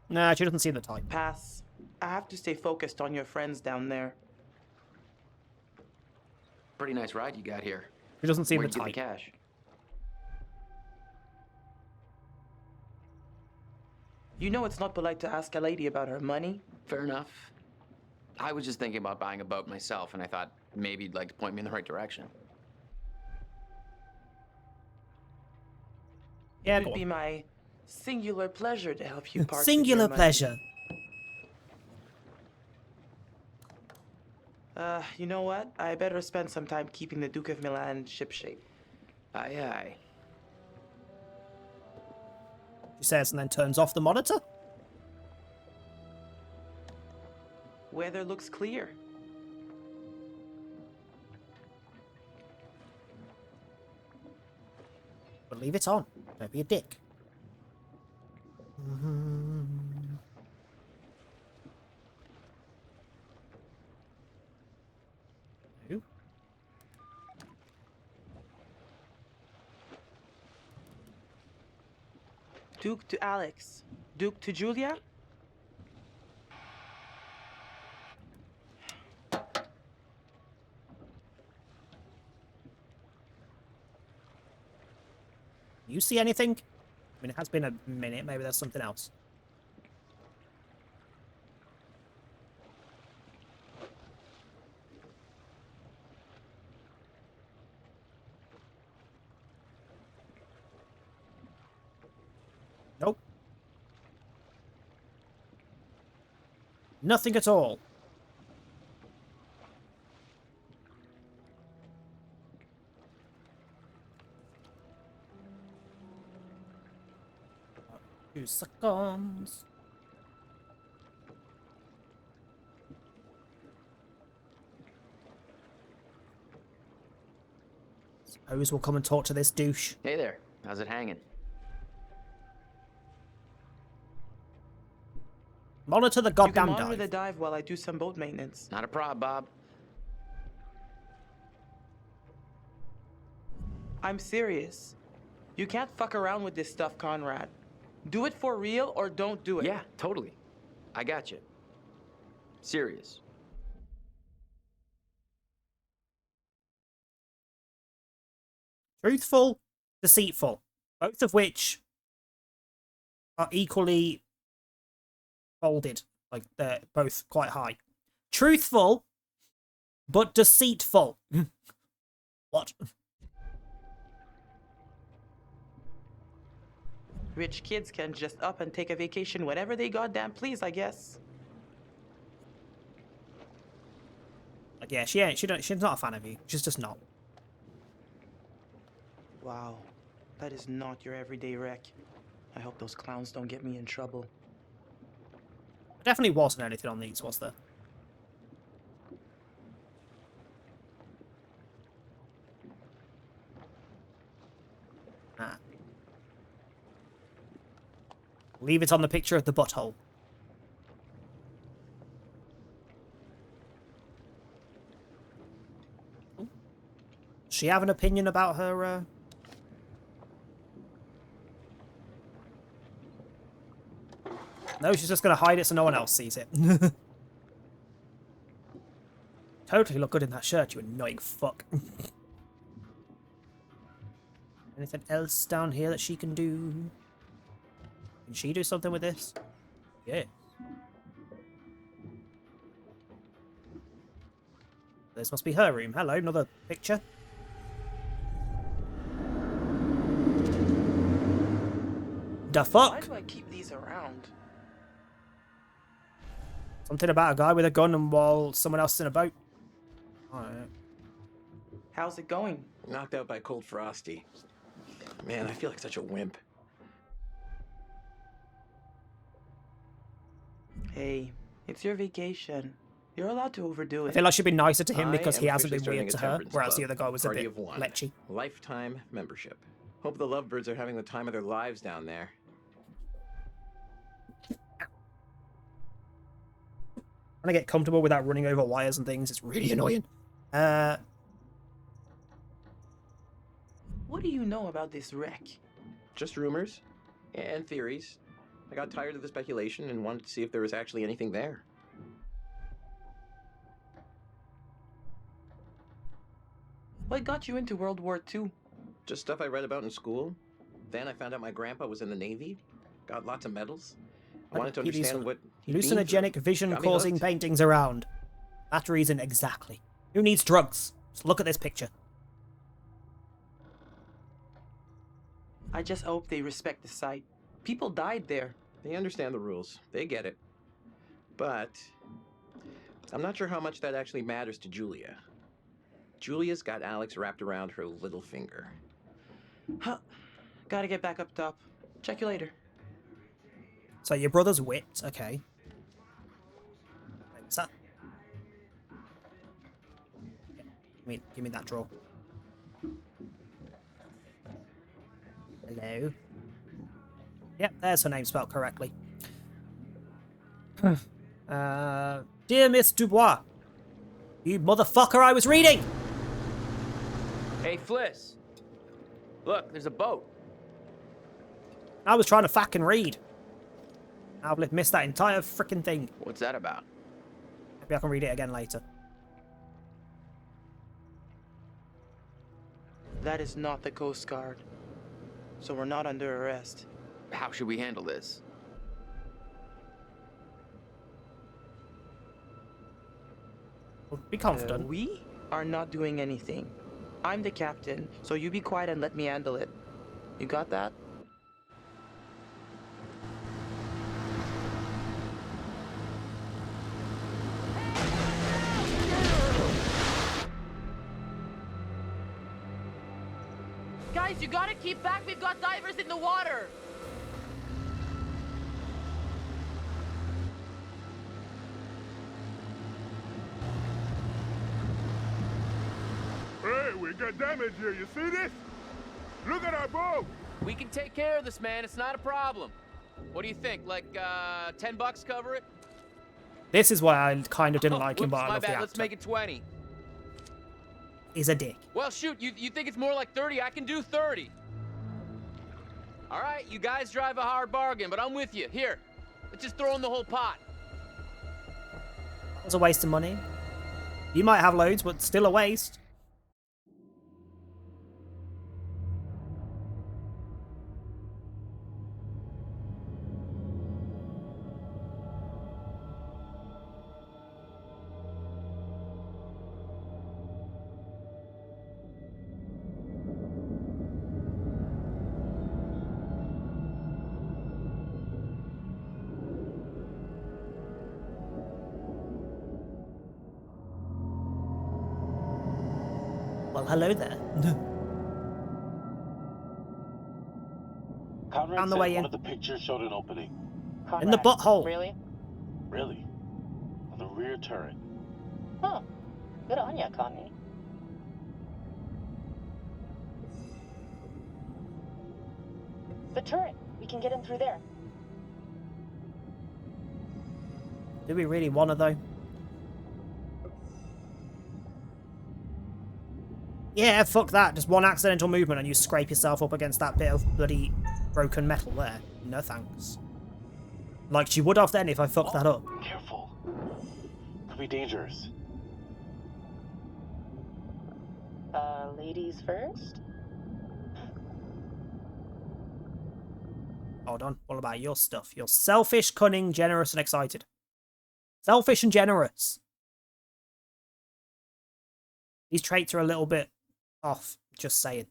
Nah, she doesn't seem the type. Pass. I have to stay focused on your friends down there. Pretty nice ride you got here. She doesn't seem Where'd the you get the type. cash? You know it's not polite to ask a lady about her money. Fair enough. I was just thinking about buying a boat myself, and I thought maybe you'd like to point me in the right direction. Yeah, It go would be on. my singular pleasure to help you part with Singular your money. pleasure. You know what? I better spend some time keeping the Duke of Milan shipshape. Aye, aye. She says and then turns off the monitor. Weather looks clear. But leave it on. Don't be a dick. Who? Duke to Alex. Duke to Julia? You see anything? I mean, it has been a minute. Maybe there's something else. Nope. Nothing at all. Two seconds. Suppose we'll come and talk to this douche. Hey there. How's it hanging? Monitor the You goddamn come on with a dive. dive while I do some boat maintenance. Not a prob, Bob. I'm serious. You can't fuck around with this stuff, Conrad. Do it for real or don't do it. Yeah, totally. I got you. Serious. Truthful, deceitful. Both of which are equally folded. Like, they're both quite high. Truthful, but deceitful. What? Rich kids can just up and take a vacation whenever they goddamn please, I guess. Like, yeah, she's not a fan of you. She's just not. Wow, that is not your everyday wreck. I hope those clowns don't get me in trouble. There definitely wasn't anything on these, was there? Ah. Leave it on the picture of the butthole. Does she have an opinion about her, No, she's just going to hide it so no one else sees it. Totally look good in that shirt, you annoying fuck. Anything else down here that she can do? Can she do something with this? Yeah. This must be her room. Hello, another picture. The fuck? Why do I keep these around? Something about a guy with a gun and while someone else is in a boat. Alright. How's it going? Knocked out by Cold Frosty. Man, I feel like such a wimp. Hey, it's your vacation. You're allowed to overdo it. I feel like she'd be nicer to him because he I am hasn't been officially weird to starting a her, temperance whereas the club. other guy was a Party bit of one. lechy. Lifetime membership. Hope the lovebirds are having the time of their lives down there. When I get comfortable without running over wires and things, it's really annoying. What do you know about this wreck? Just rumors and theories. I got tired of the speculation and wanted to see if there was actually anything there. What got you into World War II? Just stuff I read about in school. Then I found out my grandpa was in the Navy. Got lots of medals. I wanted to understand what he'd been through. Hallucinogenic vision-causing hooked. paintings around. That reason exactly. Who needs drugs? Just look at this picture. I just hope they respect the site. People died there. They understand the rules. They get it. But I'm not sure how much that actually matters to Julia. Julia's got Alex wrapped around her little finger. Huh. Gotta get back up top. Check you later. So your brother's whipped, okay. What's that? Give me that drawer. Hello. Yep, there's her name spelled correctly. Dear Miss Dubois, you motherfucker, I was reading! Hey, Fliss. Look, there's a boat. I was trying to fucking read. I've missed that entire freaking thing. What's that about? Maybe I can read it again later. That is not the Coast Guard. So we're not under arrest. How should we handle this? Be confident. We are not doing anything. I'm the captain, so you be quiet and let me handle it. You got that? Guys, you gotta keep back. We've got divers in the water. Hey, we got damage here. You see this? Look at our boat. We can take care of this, man. It's not a problem. What do you think? Like, $10 cover it? This is why I kind of didn't like him, but I my love the bad. actor. Let's make it 20. is a dick. Well, shoot, you think it's more like 30? I can do 30. All right, you guys drive a hard bargain, but I'm with you. Here, let's just throw in the whole pot. That was a waste of money. You might have loads, but still a waste. Well, hello there. Conrad On the said way one in. of the pictures showed an opening. In the butthole. Really? Really? On the rear turret. Huh. Good on ya, Connie. The turret. We can get in through there. Do we really want to, though? Yeah, fuck that. Just one accidental movement and you scrape yourself up against that bit of bloody broken metal there. No thanks. Like she would have then if I fucked that up. Careful. Could be dangerous. Ladies first? Hold on. All about your stuff. You're selfish, cunning, generous, and excited. Selfish and generous. These traits are a little bit off. Just saying.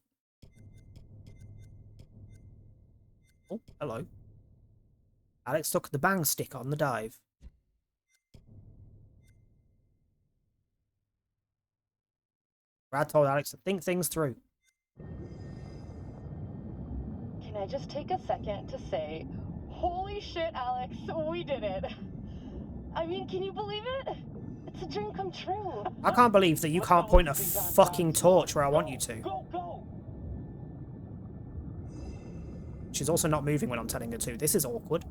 Oh, hello. Alex took the bang stick on the dive. Brad told Alex to think things through. Can I just take a second to say, holy shit, Alex, we did it. I mean, can you believe it? It's a dream come true. I can't believe that you can't point a fucking torch where I want you to. Go, go. She's also not moving when I'm telling her to. This is awkward.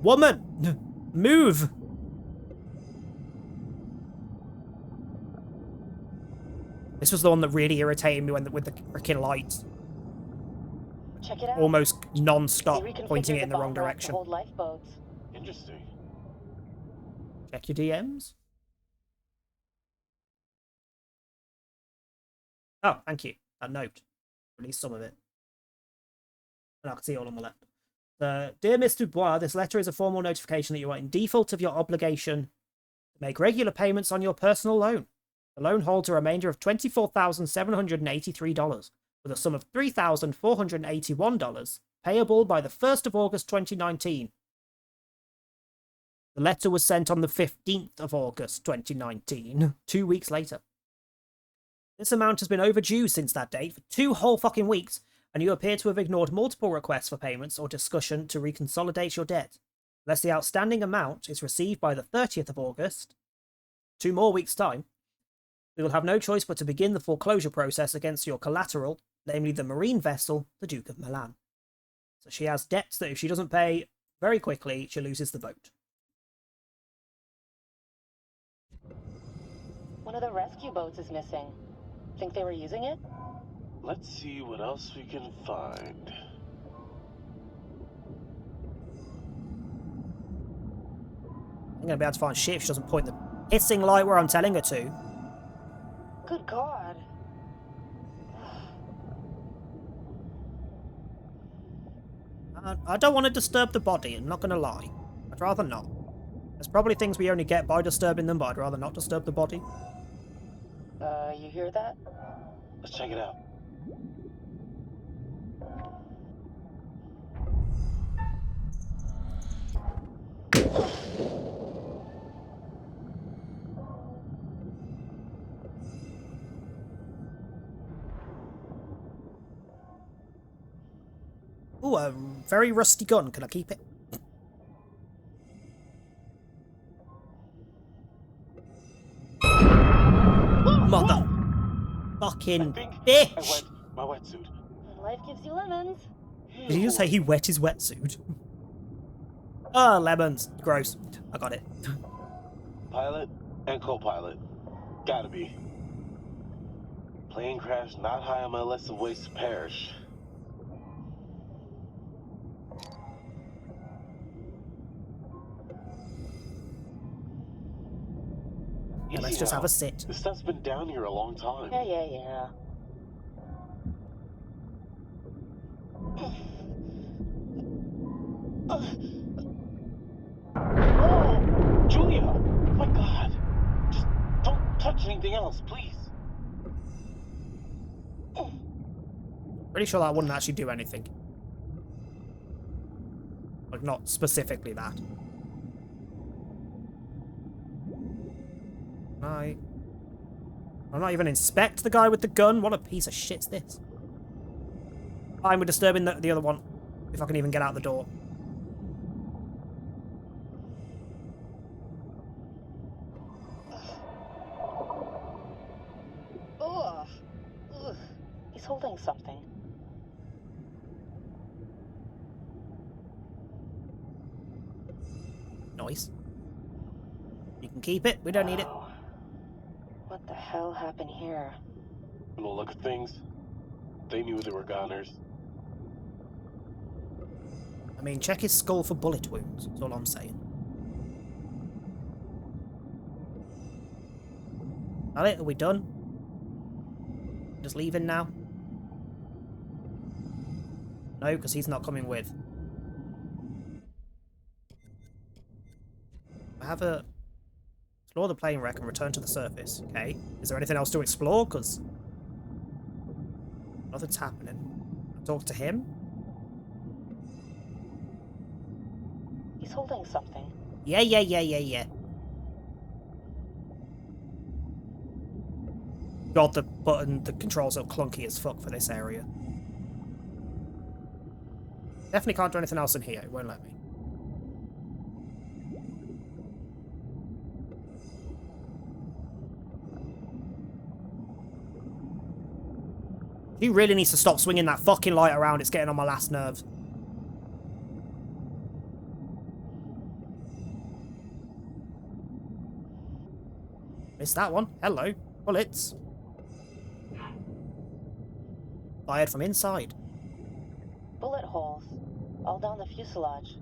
Woman! Move! This was the one that really irritated me with the freaking lights. Check it out. Almost non-stop They pointing it reconfigured in the wrong bomb rack to direction. hold lifeboats. Interesting. Check your DMs. Oh, thank you. That note. At least some of it. And I can see it all on the left. Dear Mr. Dubois, this letter is a formal notification that you are in default of your obligation to make regular payments on your personal loan. The loan holds a remainder of $24,783, with a sum of $3,481 payable by the 1st of August 2019. The letter was sent on the 15th of August 2019, 2 weeks later. This amount has been overdue since that date for 2 whole fucking weeks, and you appear to have ignored multiple requests for payments or discussion to reconsolidate your debt. Unless the outstanding amount is received by the 30th of August, 2 more weeks' time, we will have no choice but to begin the foreclosure process against your collateral, namely the marine vessel, the Duke of Milan. So she has debts that if she doesn't pay very quickly, she loses the boat. One of the rescue boats is missing. Think they were using it? Let's see what else we can find. I'm going to be able to find shit if she doesn't point the hissing light where I'm telling her to. Good God. I don't want to disturb the body, I'm not going to lie. I'd rather not. There's probably things we only get by disturbing them, but I'd rather not disturb the body. You hear that? Let's check it out. Ooh, a very rusty gun. Can I keep it? Mother fucking bitch! My wetsuit. Life gives you lemons. Did you just say he wet his wetsuit? Oh, lemons. Gross. I got it. Pilot and co-pilot. Gotta be. Plane crash not high on my list of ways to perish. Yeah, let's Easy just now. have a sit. This stuff's been down here a long time. Yeah. Oh, Julia! Oh my God! Just don't touch anything else, please. Pretty sure that wouldn't actually do anything. Like, not specifically that. I'll not even inspect the guy with the gun. What a piece of shit's this. Fine, we're disturbing the other one. If I can even get out the door. Ugh. He's holding something. Nice. You can keep it. We don't need it. What the hell happened here? From the look of things, they knew they were goners. I mean, check his skull for bullet wounds. That's all I'm saying. That it? Are we done? Just leaving now? No, because he's not coming with. I have a... Explore the plane wreck and return to the surface. Okay. Is there anything else to explore? Because... nothing's happening. Talk to him? He's holding something. Yeah. God, the controls are clunky as fuck for this area. Definitely can't do anything else in here. It won't let me. He really needs to stop swinging that fucking light around. It's getting on my last nerves. Missed that one. Hello. Bullets. Fired from inside. Bullet holes. All down the fuselage.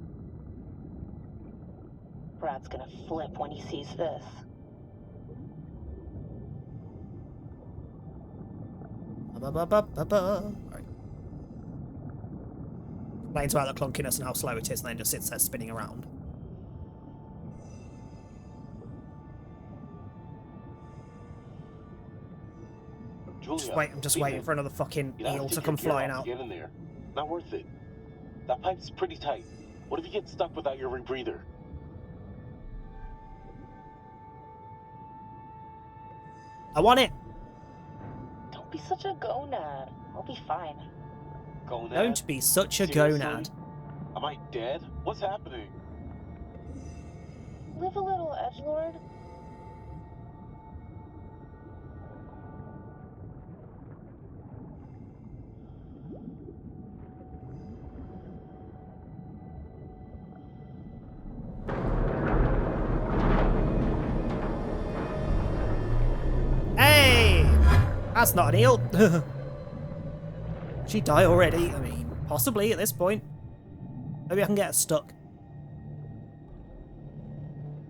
Brad's gonna flip when he sees this. Right. Complains about the clunkiness and how slow it is, and then just sits there spinning around. Julia, I'm just waiting for another fucking eel to come flying out. Get in there. Not worth it. That pipe's pretty tight. What if you get stuck without your rebreather? I want it. Don't be such a gonad. I'll be fine. Gonad? Don't be such a Seriously? gonad. Am I dead? What's happening? Live a little, edgelord. Hey! That's not an eel. She die already? I mean, possibly at this point. Maybe I can get her stuck.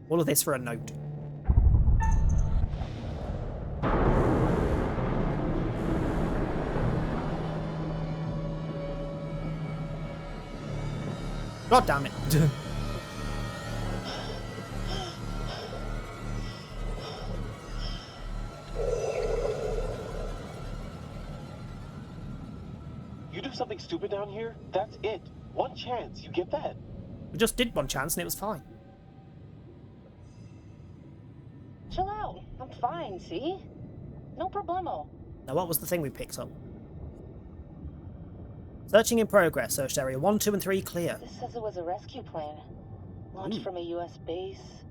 All of this for a note. God damn it. You do something stupid down here, that's it. One chance, you get that? We just did one chance and it was fine. Chill out. I'm fine, see? No problemo. Now what was the thing we picked up? Searching in progress. Searched area 1, 2 and 3 clear. This says it was a rescue plane. Launched from a US base.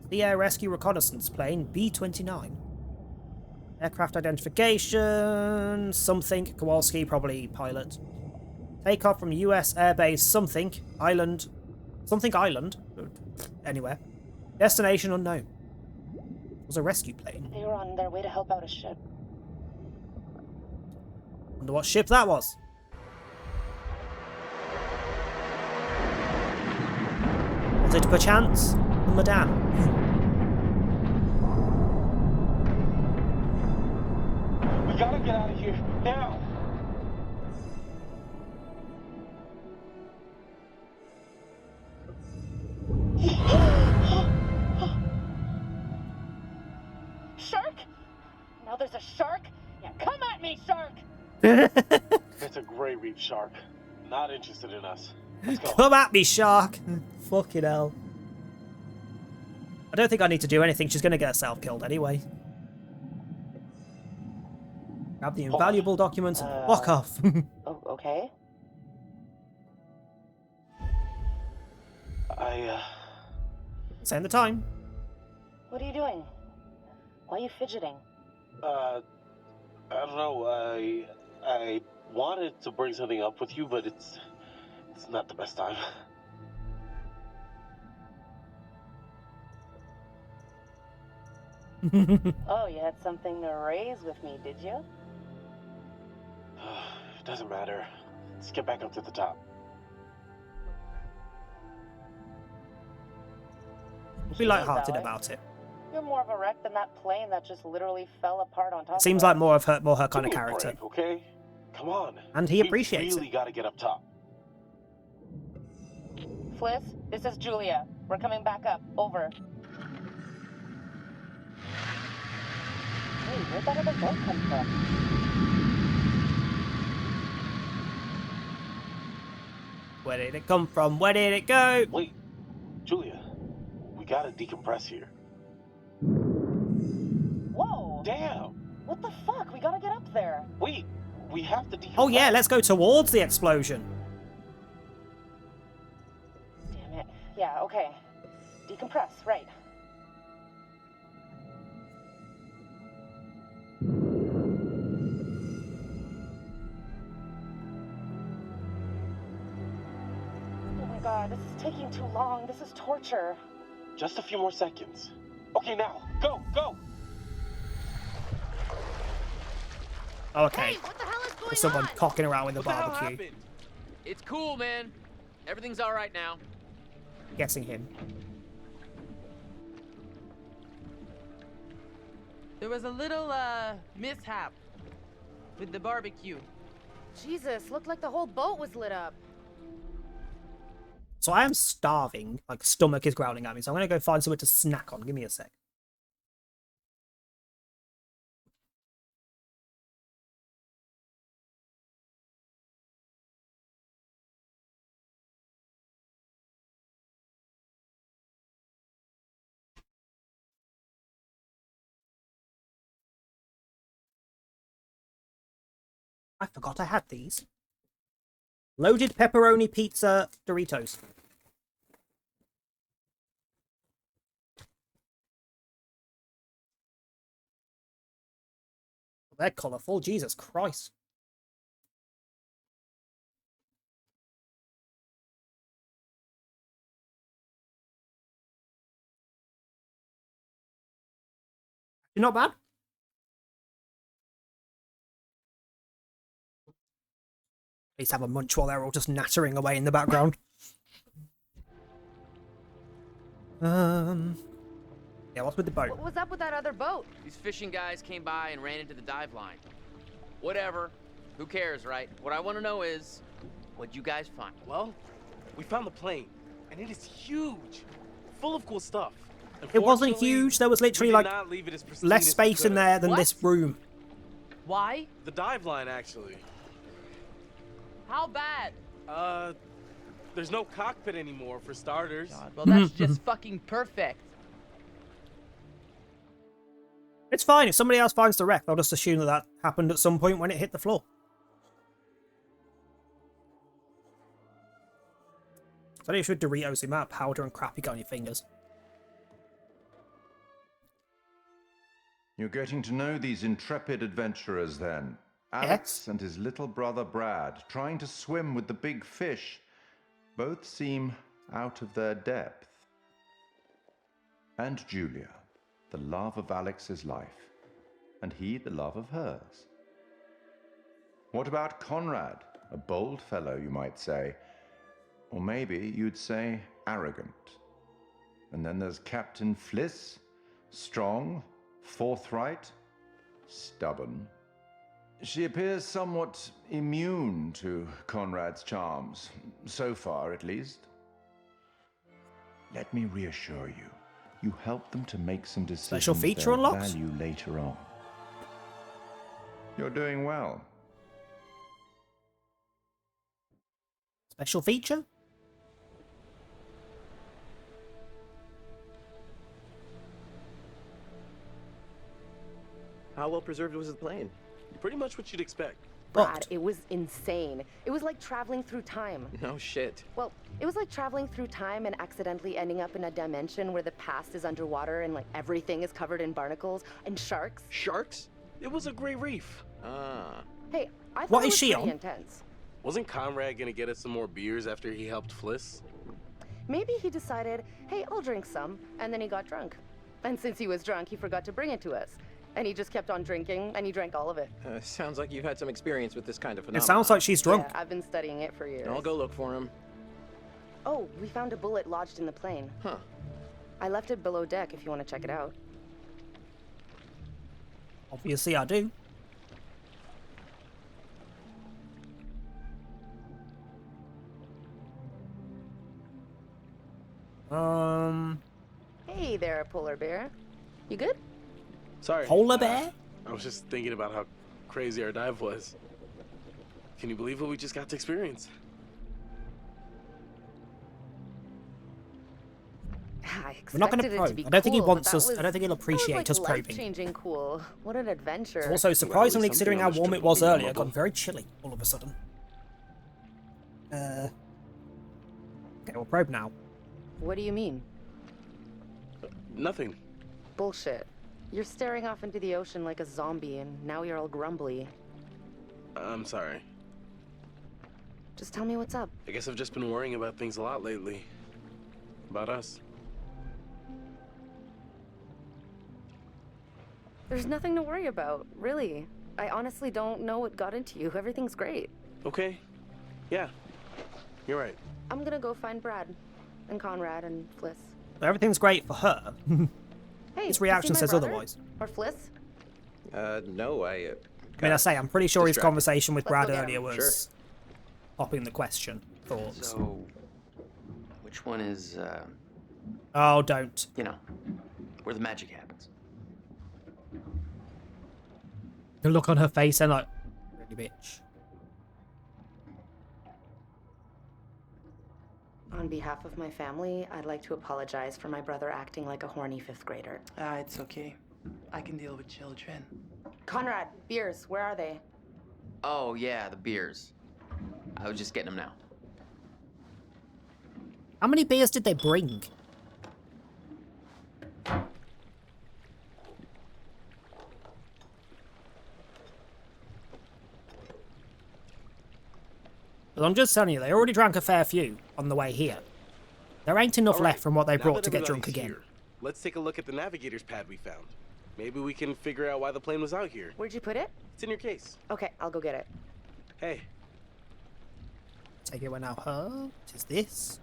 The Air Rescue Reconnaissance Plane B-29. Aircraft identification, something, Kowalski, probably pilot. Takeoff from US airbase something, island, anywhere. Destination unknown. It was a rescue plane. They were on their way to help out a ship. Wonder what ship that was. Was it perchance the Medan? We gotta get out of here now. Shark? Now there's a shark? Yeah, come at me, shark! It's a gray reef shark. Not interested in us. Let's go. Come at me, shark! Fucking hell. I don't think I need to do anything. She's going to get herself killed anyway. Grab the invaluable documents and walk off. Oh, okay. Saying the time. What are you doing? Why are you fidgeting? I don't know. I wanted to bring something up with you, but it's not the best time. Oh, you had something to raise with me, did you? It doesn't matter. Let's get back up to the top. Be lighthearted about it. You're more of a wreck than that plane that just literally fell apart on top of Seems us. like more her kind of Give me a character. break, okay? Come on. And he appreciates We really gotta get up top. Fliss, this is Julia. We're coming back up. Over. Hey, where'd that other boat come from? Where did it come from? Where did it go? Wait, Julia, we gotta decompress here. Whoa! Damn! What the fuck? We gotta get up there. Wait, we have to decompress. Oh yeah, let's go towards the explosion. Damn it. Yeah, okay. Decompress, right. Oh my god, this is taking too long. This is torture. Just a few more seconds. Okay, now, go, go! Oh, okay. Hey, what the hell is going There's someone on? cocking around with the What the hell barbecue. happened? It's cool, man. Everything's all right now. Guessing him. There was a little, mishap with the barbecue. Jesus, looked like the whole boat was lit up. So I am starving. Like, stomach is growling at me. So I'm going to go find somewhere to snack on. Give me a sec. I forgot I had these. Loaded pepperoni pizza Doritos. They're colourful, Jesus Christ. You're not bad. At least have a munch while they're all just nattering away in the background. Yeah, what's with the boat? What was up with that other boat? These fishing guys came by and ran into the dive line. Whatever. Who cares, right? What I want to know is, what'd you guys find? Well, we found the plane, and it is huge, full of cool stuff. It wasn't Unfortunately, huge. There was literally we did like not leave it as pristine less as we space in could. there than What? this room. Why? The dive line, actually. How bad? There's no cockpit anymore, for starters. God, well, that's just fucking perfect. It's fine. If somebody else finds the wreck, they'll just assume that that happened at some point when it hit the floor. So you should Doritos the amount of powder and crap you got on your fingers. You're getting to know these intrepid adventurers then. Alex and his little brother Brad, trying to swim with the big fish, both seem out of their depth. And Julia, the love of Alex's life, and he the love of hers. What about Conrad? A bold fellow, you might say. Or maybe you'd say arrogant. And then there's Captain Fliss. Strong, forthright, stubborn. She appears somewhat immune to Conrad's charms, so far at least. Let me reassure you, you help them to make some decisions Special feature they'll unlocked? value later on. You're doing well. Special feature? How well preserved was the plane? Pretty much what you'd expect. Brad, it was insane. It was like traveling through time. No shit. Well, it was like traveling through time and accidentally ending up in a dimension where the past is underwater and like everything is covered in barnacles and sharks. Sharks? It was a great reef. Ah. Hey, I thought What it is was she pretty on? intense. Wasn't Conrad gonna get us some more beers after he helped Fliss? Maybe he decided, hey, I'll drink some, and then he got drunk. And since he was drunk, he forgot to bring it to us. And he just kept on drinking, and he drank all of it. Sounds like you've had some experience with this kind of phenomenon. It sounds like she's drunk. Yeah, I've been studying it for years. I'll go look for him. Oh, we found a bullet lodged in the plane. Huh. I left it below deck if you want to check it out. Obviously I do. Hey there, polar bear. You good? Sorry. Polar bear? I was just thinking about how crazy our dive was. Can you believe what we just got to experience? I We're not going to expected it probe. to be I don't think he cool, but wants that us. was- I don't think he'll appreciate that us was, probing. Life-changing cool. What an adventure. It's also surprisingly, something considering how on this warm trip it will was be earlier, memorable. gone very chilly all of a sudden. Okay, we'll probe now. What do you mean? Nothing. Bullshit. You're staring off into the ocean like a zombie, and now you're all grumbly. I'm sorry. Just tell me what's up. I guess I've just been worrying about things a lot lately. About us. There's nothing to worry about, really. I honestly don't know what got into you. Everything's great. Okay. Yeah. You're right. I'm gonna go find Brad, and Conrad, and Fliss. Everything's great for her. Hey, His you reaction see my says brother? otherwise. Or Fliss? No, I I mean, I say, I'm pretty sure his distracted. conversation with Let's Brad go get earlier him. was popping the question. Thoughts? So, which one is, Oh, don't. you know, where the magic happens? The look on her face and like, really bitch. On behalf of my family, I'd like to apologize for my brother acting like a horny fifth grader. It's okay. I can deal with children. Conrad, beers, where are they? Oh, yeah, the beers. I was just getting them now. How many beers did they bring? But I'm just telling you, they already drank a fair few on the way here. There ain't enough All right, left from what they now brought that to get drunk everybody's again. here, let's take a look at the navigator's pad we found. Maybe we can figure out why the plane was out here. Where'd you put it? It's in your case. Okay, I'll go get it. Hey, Take it when now, huh? What is this?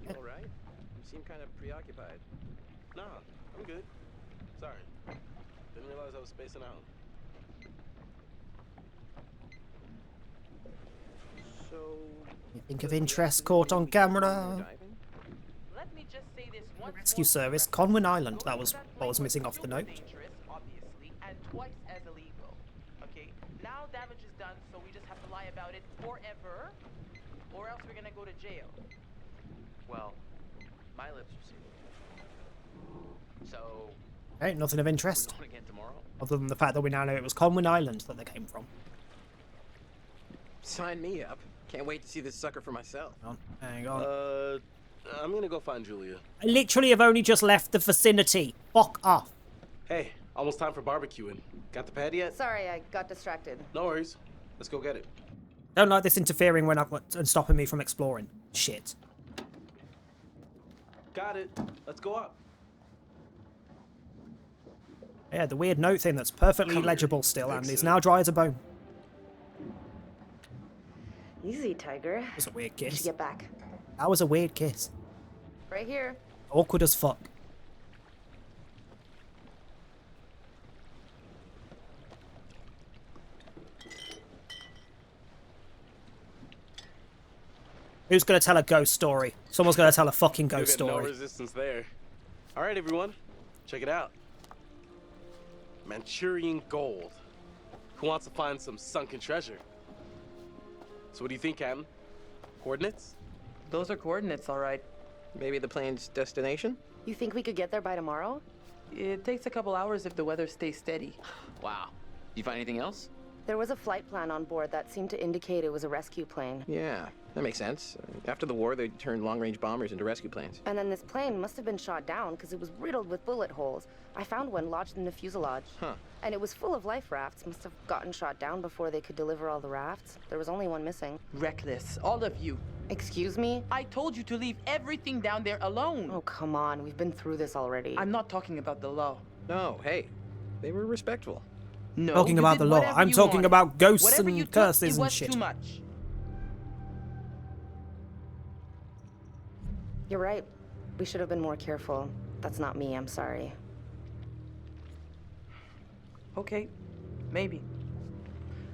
All right. You seem kind of preoccupied. nah, I'm good. Sorry. Didn't realize I was spacing out. So. Anything of interest caught on camera? Let me just say this once Rescue service, Conwyn Island. That was what was missing off the note. dangerous, obviously, and twice as illegal. Okay, now damage is done, so we just have to lie about it forever, or else we're gonna go to jail. Well, my lips are sealed. So, Hey, nothing of we're interest. going again tomorrow? Other than the fact that we now know it was Conwyn Island that they came from. Sign me up. Can't wait to see this sucker for myself. Hang on. I'm gonna go find Julia. I literally have only just left the vicinity. Fuck off. Hey, almost time for barbecuing. Got the pad yet? Sorry, I got distracted. No worries. Let's go get it. Don't like this interfering when and stopping me from exploring. Shit. Got it. Let's go up. Yeah, the weird note thing that's perfectly Come here, legible still and fix is it. now dry as a bone. Easy, Tiger. That was a weird We should kiss. get back. That was a weird kiss. Right here. Awkward as fuck. Who's gonna tell a ghost story? Someone's gonna tell a fucking You'll ghost get no story. resistance there. All right, everyone, check it out. Manchurian gold. Who wants to find some sunken treasure? So what do you think, Captain? Coordinates? Those are coordinates, all right. Maybe the plane's destination? You think we could get there by tomorrow? It takes a couple hours if the weather stays steady. Wow. You find anything else? There was a flight plan on board that seemed to indicate it was a rescue plane. Yeah, that makes sense. After the war, they turned long-range bombers into rescue planes. And then this plane must have been shot down because it was riddled with bullet holes. I found one lodged in the fuselage. Huh. And it was full of life rafts. Must have gotten shot down before they could deliver all the rafts. There was only one missing. Reckless, all of you. Excuse me? I told you to leave everything down there alone. Oh, come on. We've been through this already. I'm not talking about the law. No, hey, they were respectful. No, Talking you about did the law. whatever I'm you talking wanted. about ghosts Whatever you and took, curses it and was shit. too much. You're right. We should have been more careful. That's not me. I'm sorry. Okay, maybe.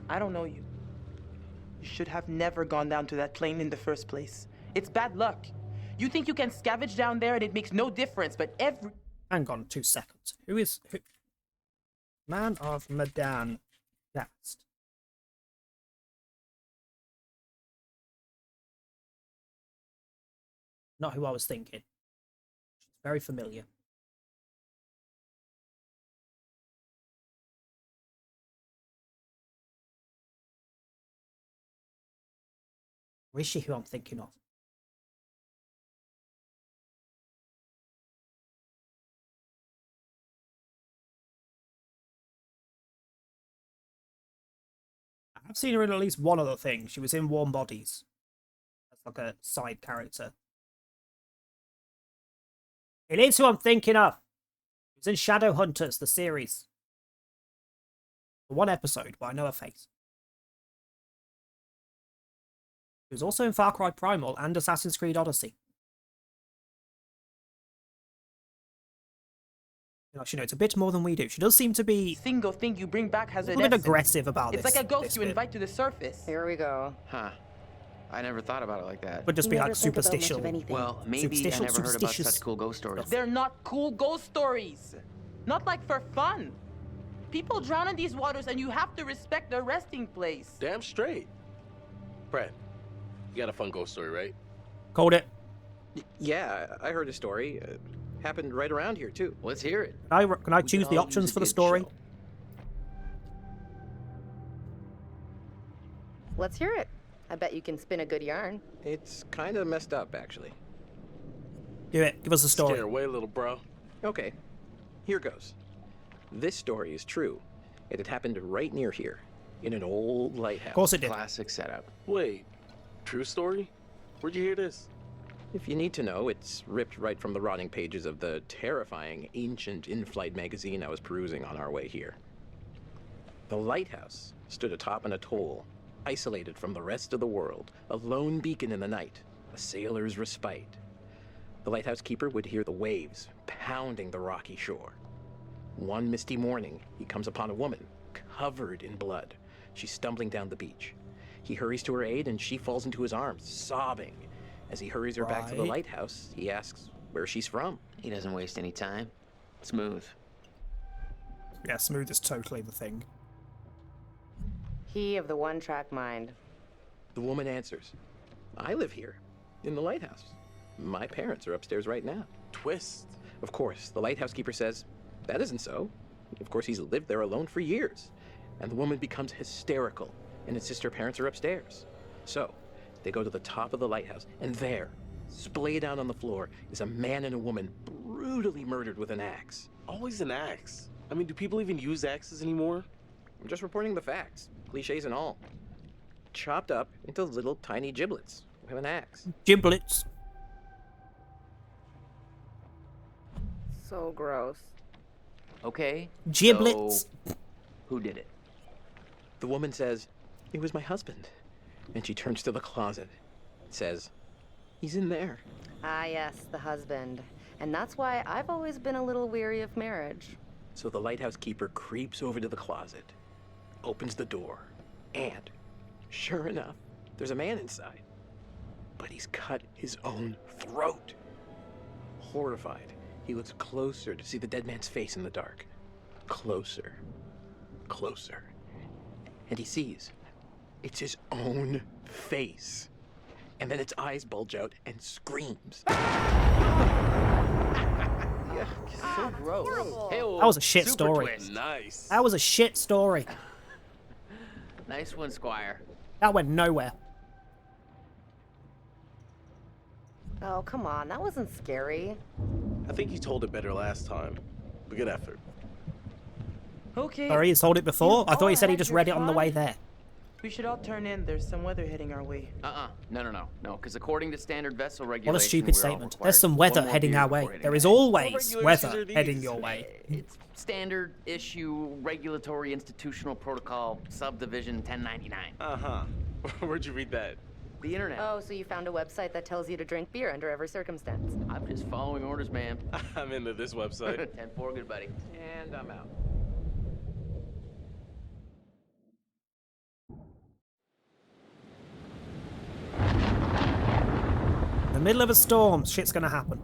I don't know you. You should have never gone down to that plane in the first place. It's bad luck. You think you can scavenge down there and it makes no difference, but every... Hang on 2 seconds. Who? Man of Medan. Cast. Not who I was thinking. She's very familiar. Or is she who I'm thinking of? I've seen her in at least one other thing. She was in Warm Bodies. That's like a side character. It is who I'm thinking of. She was in Shadowhunters, the series. For one episode, but I know her face. She was also in Far Cry Primal and Assassin's Creed Odyssey. She knows a bit more than we do. She does seem to be single thing you bring back has a little bit aggressive about this. It's like a ghost you invite to the surface. Here we go. Huh. I never thought about it like that. Would just be like superstitious. Well, maybe I never heard about such cool ghost stories. They're not cool ghost stories. Not like for fun. People drown in these waters and you have to respect their resting place. Damn straight. Brad, you got a fun ghost story, right? Called it. Yeah, I heard a story. Happened right around here, too. Let's hear it. Can I choose the options for the story? Let's hear it. I bet you can spin a good yarn. It's kind of messed up, actually. Do it. Give us a story. Scare away, little bro. Okay, here goes. This story is true. It had happened right near here, in an old lighthouse. Of course it did. Classic setup. Wait, true story? Where'd you hear this? If you need to know, it's ripped right from the rotting pages of the terrifying, ancient in-flight magazine I was perusing on our way here. The lighthouse stood atop an atoll, isolated from the rest of the world, a lone beacon in the night, a sailor's respite. The lighthouse keeper would hear the waves pounding the rocky shore. One misty morning, he comes upon a woman, covered in blood. She's stumbling down the beach. He hurries to her aid, and she falls into his arms, sobbing. As he hurries her back to the lighthouse, he asks where she's from. He doesn't waste any time. Smooth. Yeah, smooth is totally the thing. He of the one-track mind. The woman answers, I live here, in the lighthouse. My parents are upstairs right now. Twist. Of course, the lighthouse keeper says, that isn't so. Of course, he's lived there alone for years. And the woman becomes hysterical and insists her parents are upstairs. So, they go to the top of the lighthouse, and there, splayed out on the floor, is a man and a woman brutally murdered with an axe. Always an axe. I mean, do people even use axes anymore? I'm just reporting the facts, cliches and all. Chopped up into little tiny giblets with an axe. Giblets. So gross. Okay. Giblets. So, who did it? The woman says, it was my husband. And she turns to the closet and says, "He's in there." Ah, yes, the husband. And that's why I've always been a little weary of marriage. So the lighthouse keeper creeps over to the closet, opens the door, and sure enough, there's a man inside. But he's cut his own throat. Horrified, he looks closer to see the dead man's face in the dark. Closer, closer. And he sees it's his own face. And then its eyes bulge out and screams. So gross. That was a shit story. Nice. That was a shit story. Nice one, Squire. That went nowhere. Oh, come on, that wasn't scary. I think you told it better last time. But good effort. Okay. Sorry, he's told it before? I thought he said he had just your read it on the fun. way there. We should all turn in. There's some weather heading our way. No, because according to standard vessel What a regulations, stupid we're all statement. required There's some one weather more heading beer our way. before heading There is out. always What weather regulations are heading these? your way. It's standard issue regulatory institutional protocol subdivision 1099. Uh-huh. Where'd you read that? The internet. Oh, so you found a website that tells you to drink beer under every circumstance. I'm just following orders, man. I'm into this website. 10-4, good buddy. And I'm out. In the middle of a storm, shit's gonna happen.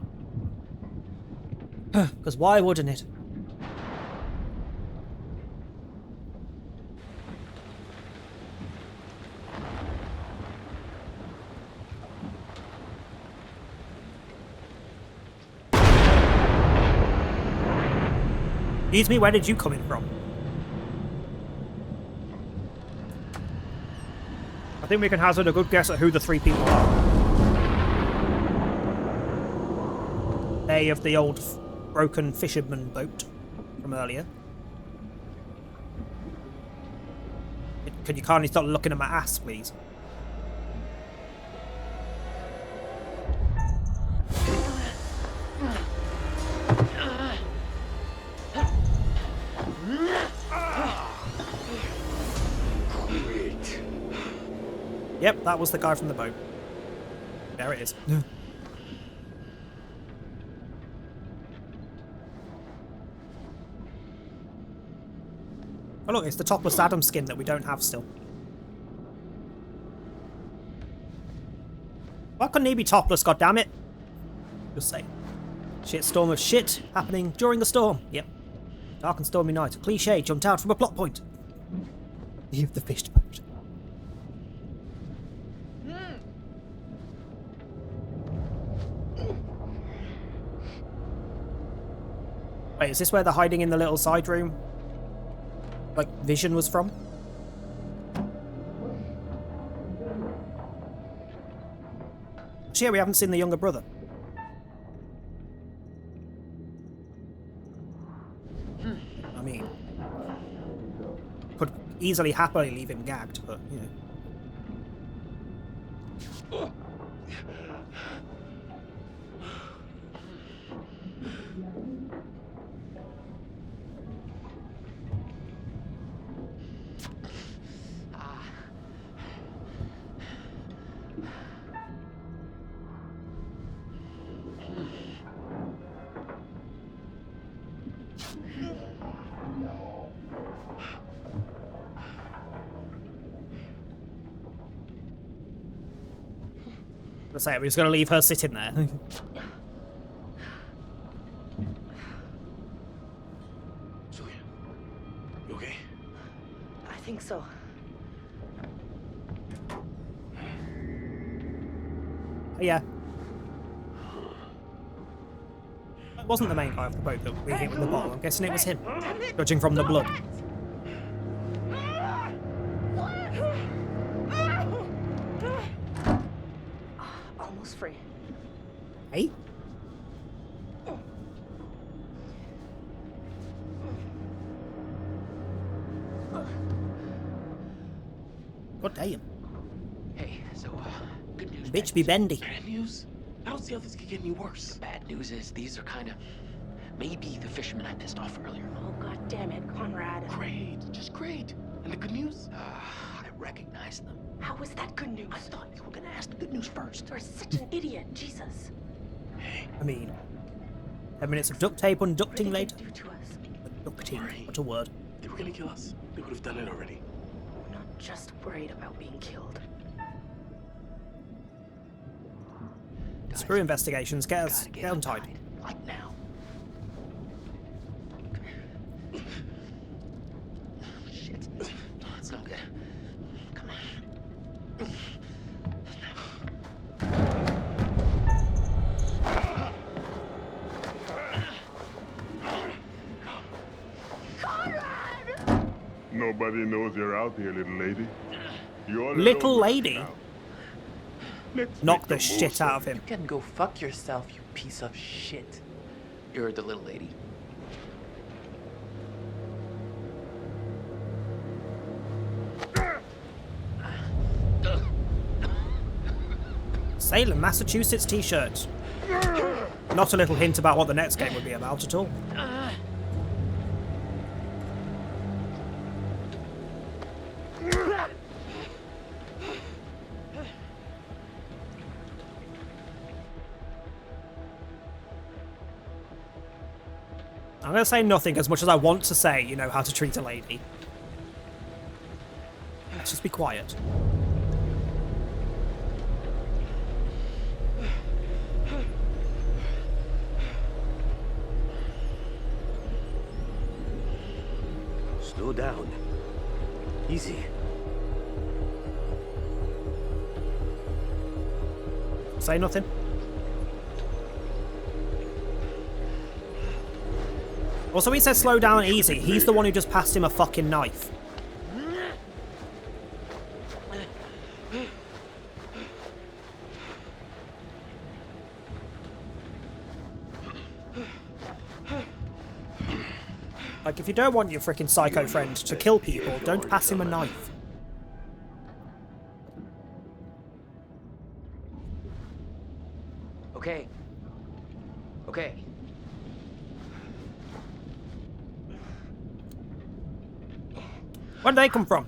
Because why wouldn't it? Excuse me, where did you come in from? I think we can hazard a good guess at who the three people are. They of the old broken fisherman boat from earlier. Can you kindly stop looking at my ass, please? Yep, that was the guy from the boat. There it is. Oh look, it's the topless Adam skin that we don't have still. Why couldn't he be topless, goddammit? Just saying. Shit storm of shit happening during the storm. Yep. Dark and stormy night. A cliche jumped out from a plot point. Leave the fish boat. Wait, is this where they're hiding in the little side room? Like, Vision was from? Actually, yeah, we haven't seen the younger brother. I mean, could easily happily leave him gagged, but, you know. Let's say we're just gonna leave her sitting there. Julia, you okay? I think so. Yeah. It wasn't the main guy of the boat that we hit with the bottle. I'm guessing it was him, judging from the blood. Almost free. Hey? God damn. Hey, so, good news. Bitch be bendy. Bad news? I don't see how this could get any worse. The bad news is these are kind of maybe the fishermen I pissed off earlier. Oh, god damn it, Conrad. Great, just great. And the good news? I recognize them. How is that good news? I thought you were gonna ask the good news first. You're such an idiot, Jesus. I mean, 10 minutes of duct tape unducting What are they later. gonna do to us? Ducting, what a word. They were gonna kill us. They would have done it already. I'm not just worried about being killed. Screw investigations, get on tight. Like now. Shit. It's not good. Come on. Nobody knows you're out here, little lady. You're Little lady? Knock the shit out of him. You can go fuck yourself, you piece of shit. You're the little lady. Salem, Massachusetts t-shirt. Not a little hint about what the next game would be about at all. I'm going to say nothing as much as I want to say, you know, how to treat a lady. Let's just be quiet. Slow down. Easy. Say nothing. Also, he said slow down easy. He's the one who just passed him a fucking knife. Like, if you don't want your freaking psycho friend to kill people, don't pass him a knife. Okay. Okay. Where did they come from?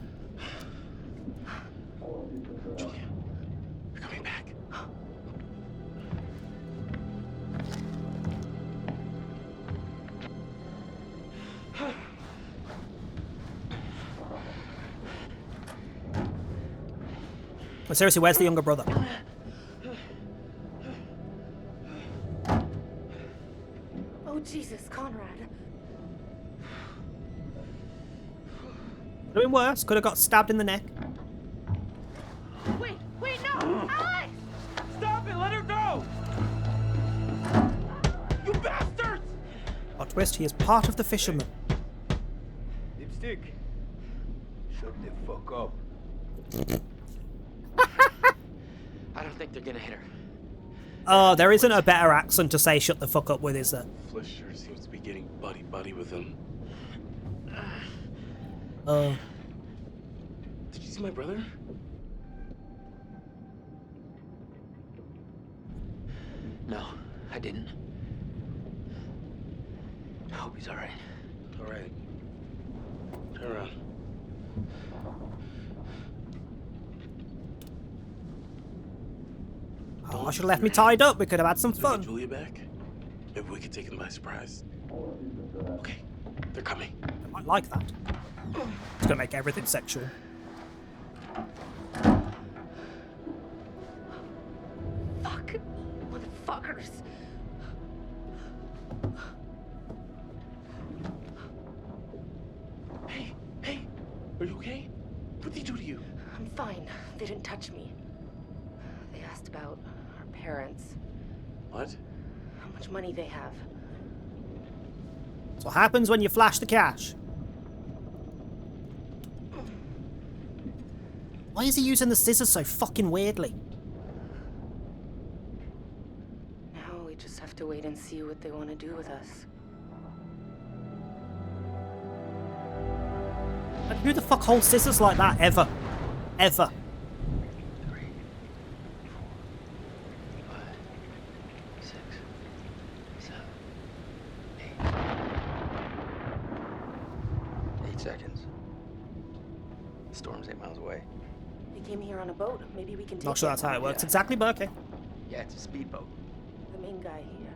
Julia, you're coming back. But seriously, where's the younger brother? Oh, Jesus, Conrad. Could have been worse. Could have got stabbed in the neck. Wait, no! Alex! Stop it! Let her go! You bastards! Plot twist, he is part of the fishermen. Lipstick. Shut the fuck up. I don't think they're gonna hit her. Oh, there isn't a better accent to say shut the fuck up with, is there? Flesh sure seems to be getting buddy-buddy with him. Did you see my brother? No, I didn't. I hope he's alright. Alright. Turn around. Oh, I should have left me tied up. We could have had some Get fun. Julia back? Maybe we could take them by surprise. Okay, they're coming. I might like that. It's gonna make everything sexual. Fuck. Motherfuckers. Hey, are you okay? What did he do to you? I'm fine. They didn't touch me. They asked about our parents. What? How much money they have. That's what happens when you flash the cash. Why is he using the scissors so fucking weirdly? Now we just have to wait and see what they want to do with us. Like, who the fuck holds scissors like that ever? Ever. 3, 4, 5, 6, 7, 8. 8 seconds. Storm's 8 miles away. They came here on a boat. Maybe we can take Not sure them. that's how it works exactly, but okay. Yeah, it's a speedboat. The main guy here.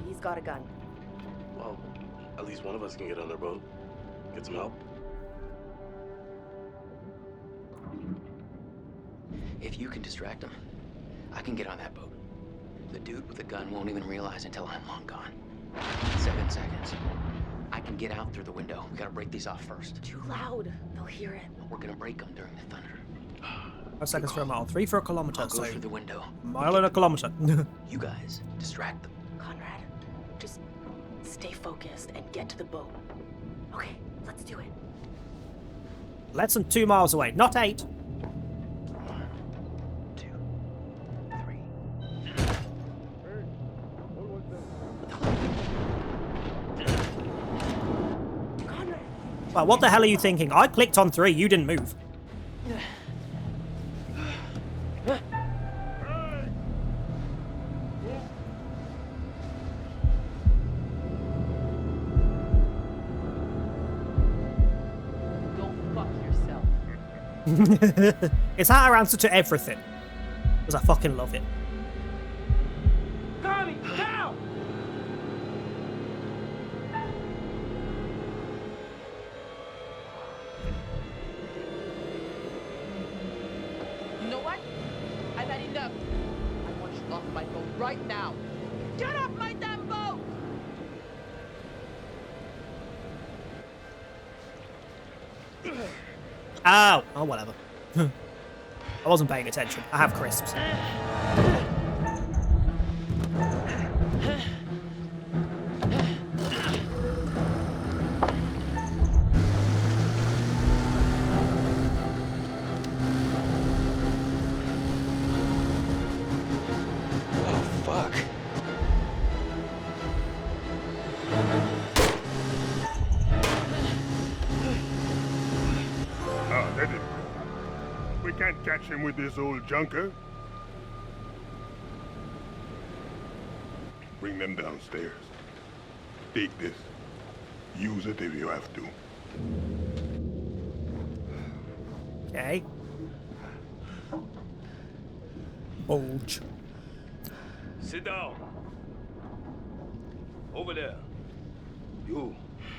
He's got a gun. Well, at least one of us can get on their boat. Get some help. If you can distract them, I can get on that boat. The dude with the gun won't even realize until I'm long gone. 7 seconds. I can get out through the window. We gotta break these off first. Too loud. They'll hear it. We're gonna break them during the thunder. 5 seconds for a mile, 3 for a kilometer. I'll go So through the window. mile and a kilometer. You guys distract them. Conrad, just stay focused and get to the boat. Okay, let's do it. Less than 2 miles away, not 8. 1, 2, 3. Conrad! Well, what the hell are you thinking? I clicked on 3, you didn't move. Go fuck yourself. It's our answer to everything. Because I fucking love it. Connie, now! You know what? I've had enough. I want you off my boat right now. Get off my damn boat! Ow! Oh, whatever. I wasn't paying attention. I have crisps. Oh, fuck. Ah, let him go. We can't catch him with this old junker. Bring them downstairs. Take this. Use it if you have to. Okay. Bulge. Sit down. Over there. You,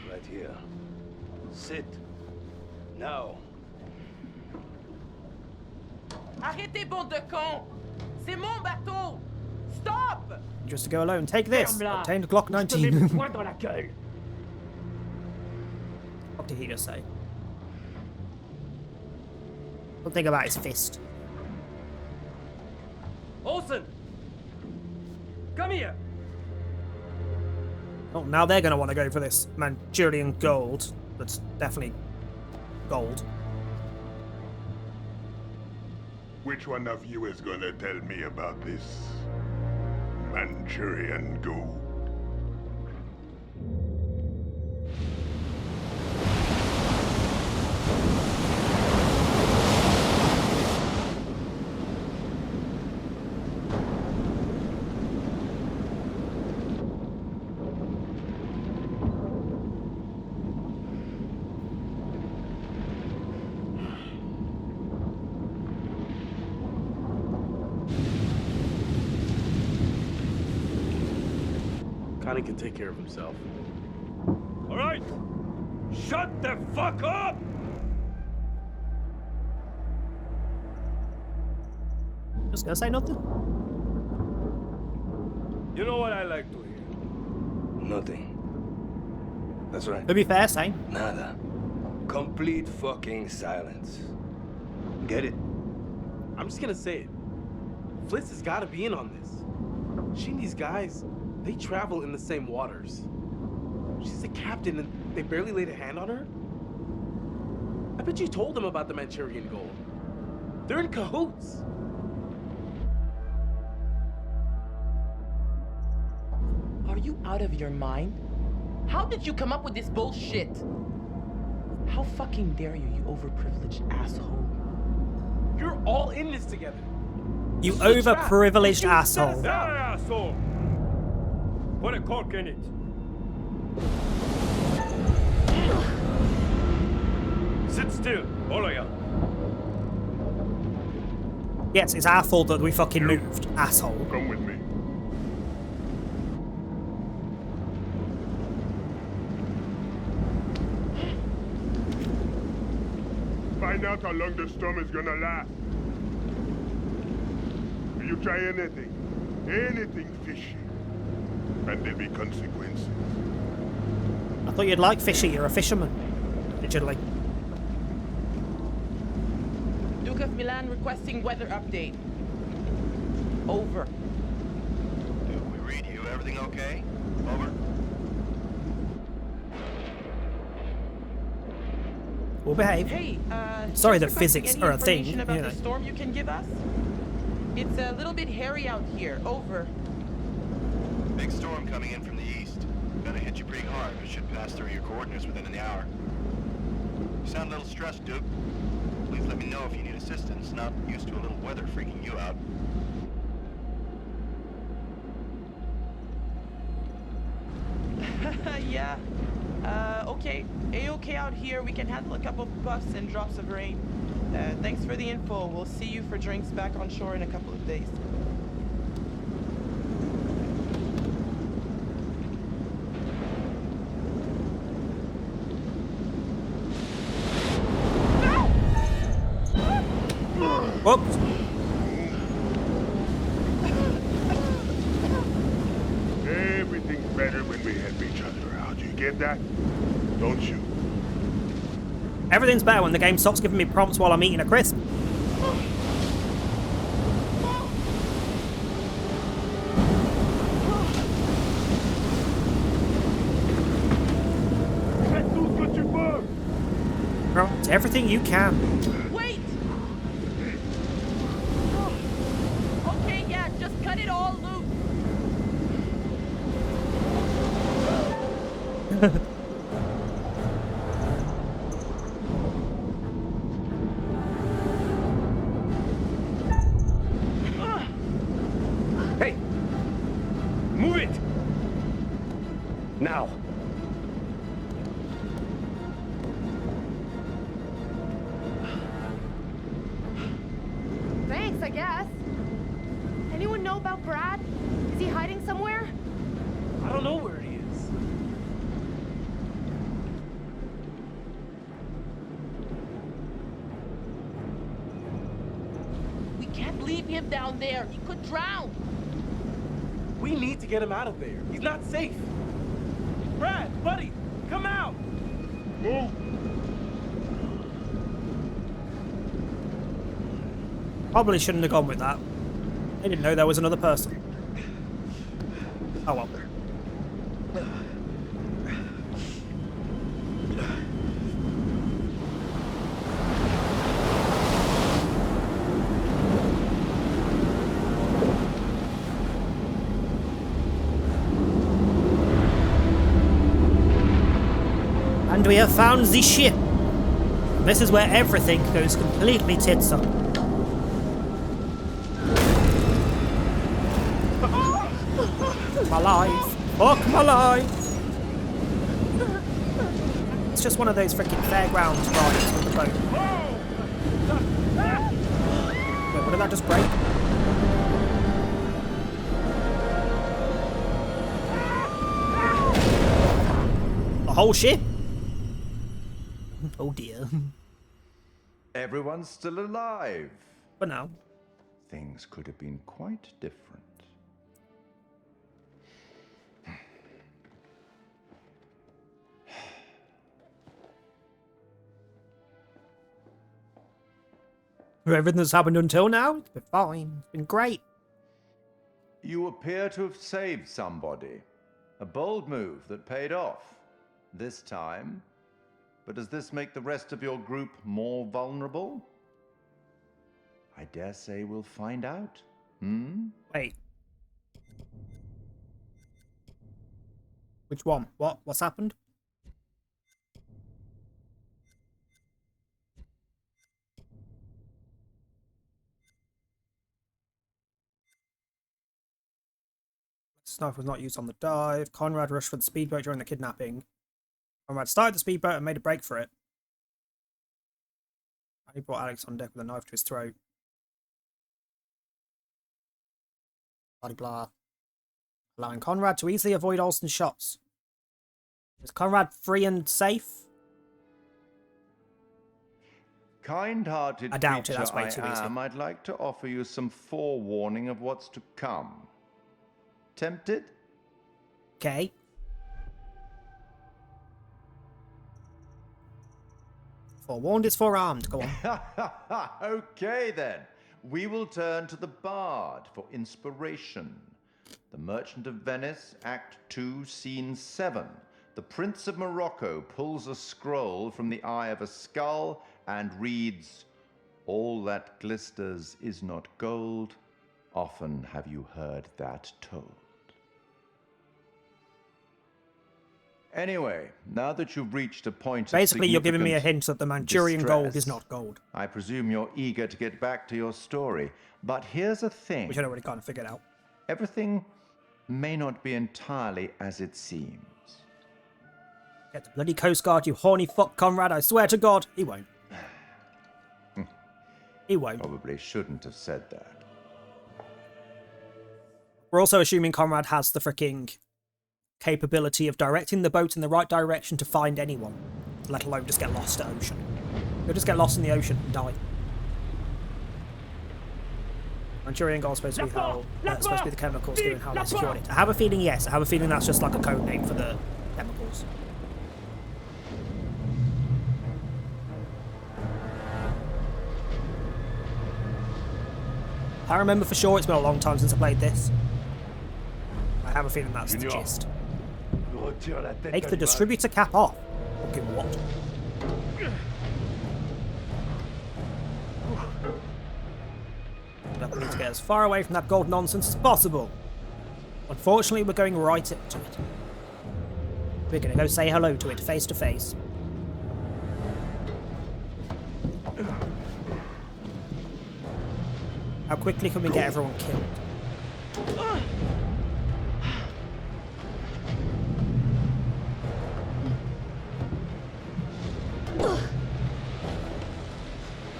right here. Sit. Now. Arrêtez, bande de cons! C'est mon bateau! Stop! Just to go alone. Take this. Ferme-la. Obtained Glock Je te mets le 19. poing dans la gueule. What did he just say? Something about his fist. Olsen! Come here! Oh, now they're going to want to go for this Manchurian gold. That's definitely gold. Which one of you is gonna tell me about this Manchurian gold? Connie can take care of himself. All right. Shut the fuck up! Just gonna say nothing. You know what I like to hear? Nothing. That's right. To be fair, same. Nada. Complete fucking silence. Get it? I'm just gonna say it. Fliss has gotta be in on this. She and these guys, they travel in the same waters. She's a captain and they barely laid a hand on her? I bet you told them about the Manchurian gold. They're in cahoots. Are you out of your mind? How did you come up with this bullshit? How fucking dare you, you overprivileged asshole? You're all in this together. You overprivileged asshole. That asshole! Put a cork in it. Sit still, all of you. Yes, it's our fault that we fucking moved, asshole. Come with me. Find out how long the storm is gonna last. You try anything fishy, and there'll be consequences. I thought you'd like fishy. You're a fisherman. Originally. Duke of Milan requesting weather update. Over. Duke, we read you. Everything okay? Over. We'll behave. Hey, sorry just that physics requesting are any a thing. information about You know. the storm you can give us? It's a little bit hairy out here. Over. Big storm coming in from the east. Gonna hit you pretty hard, but should pass through your coordinates within an hour. You sound a little stressed, Duke. Please let me know if you need assistance. Not used to a little weather freaking you out. Yeah. Okay. A-okay out here. We can handle a couple of puffs and drops of rain. Thanks for the info. We'll see you for drinks back on shore in a couple of days. Whoops. Everything's better when we help each other out. You get that? Don't you? Everything's better when the game stops giving me prompts while I'm eating a crisp. Right, everything you can. Wait! Okay, yeah, just cut it all loose. Hey! Move it! Now! Thanks, I guess. Anyone know about Brad? Is he hiding somewhere? I don't know where he is. We can't leave him down there. He could drown. We need to get him out of there. He's not safe. Brad, buddy, come out! Move! Probably shouldn't have gone with that. I didn't know there was another person. Oh well. And we have found the ship. This is where everything goes completely tits up. My life. Fuck my life. It's just one of those freaking fairgrounds rides with the boat. Wait, what did that just break? The whole ship? Oh dear. Everyone's still alive. But now. Things could have been quite different. Everything that's happened until now, it's been fine. It's been great. You appear to have saved somebody. A bold move that paid off. This time. But does this make the rest of your group more vulnerable? I dare say we'll find out. Hmm? Wait. Which one? What's happened? Snuff was not used on the dive. Conrad rushed for the speedboat during the kidnapping. Conrad started the speedboat and made a break for it. He brought Alex on deck with a knife to his throat. Blah, blah. Allowing Conrad to easily avoid Olsen's shots. Is Conrad free and safe? Kind-hearted I doubt it, creature that's way too easy. I'd like to offer you some forewarning of what's to come. Tempted? Okay. Forewarned is forearmed. Go on. Okay then. We will turn to the Bard for inspiration. The Merchant of Venice, Act 2, Scene 7. The Prince of Morocco pulls a scroll from the eye of a skull and reads, "All that glisters is not gold. Often have you heard that told." Anyway, now that you've reached a point Basically, of you're giving me a significant hint that the Manchurian gold is distress, not gold. I presume you're eager to get back to your story. But here's a thing. Which I already kind of figured out. Everything may not be entirely as it seems. Get the bloody Coast Guard, you horny fuck, Conrad. I swear to God. He won't. He won't. Probably shouldn't have said that. We're also assuming Conrad has the freaking capability of directing the boat in the right direction to find anyone, let alone just get lost at ocean. He'll just get lost in the ocean and die. Manchurian gold is supposed to be how supposed to be the chemicals given how they secured it. I have a feeling yes. I have a feeling that's just like a code name for the chemicals. I remember for sure. It's been a long time since I played this. I have a feeling that's the gist. Take the distributor cap off. Fucking what? We need to get as far away from that gold nonsense as possible. Unfortunately, we're going right into it. We're going to go say hello to it face to face. How quickly can we get everyone killed?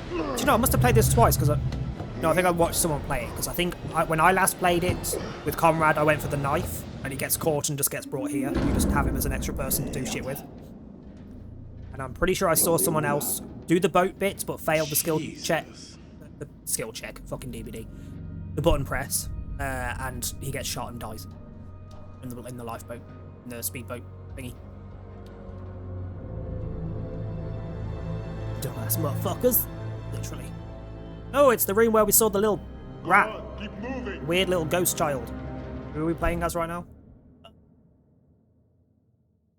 Do you know, I must have played this twice because I think I watched someone play it because I think when I last played it with Conrad, I went for the knife and he gets caught and just gets brought here. You just have him as an extra person to do shit with. And I'm pretty sure I saw someone else do the boat bits but failed the skill check. The skill check, fucking DVD. The button press, and he gets shot and dies in the lifeboat, in the speedboat thingy. Dumbass motherfuckers, literally. Oh, it's the room where we saw the little rat, weird little ghost child. Who are we playing as right now?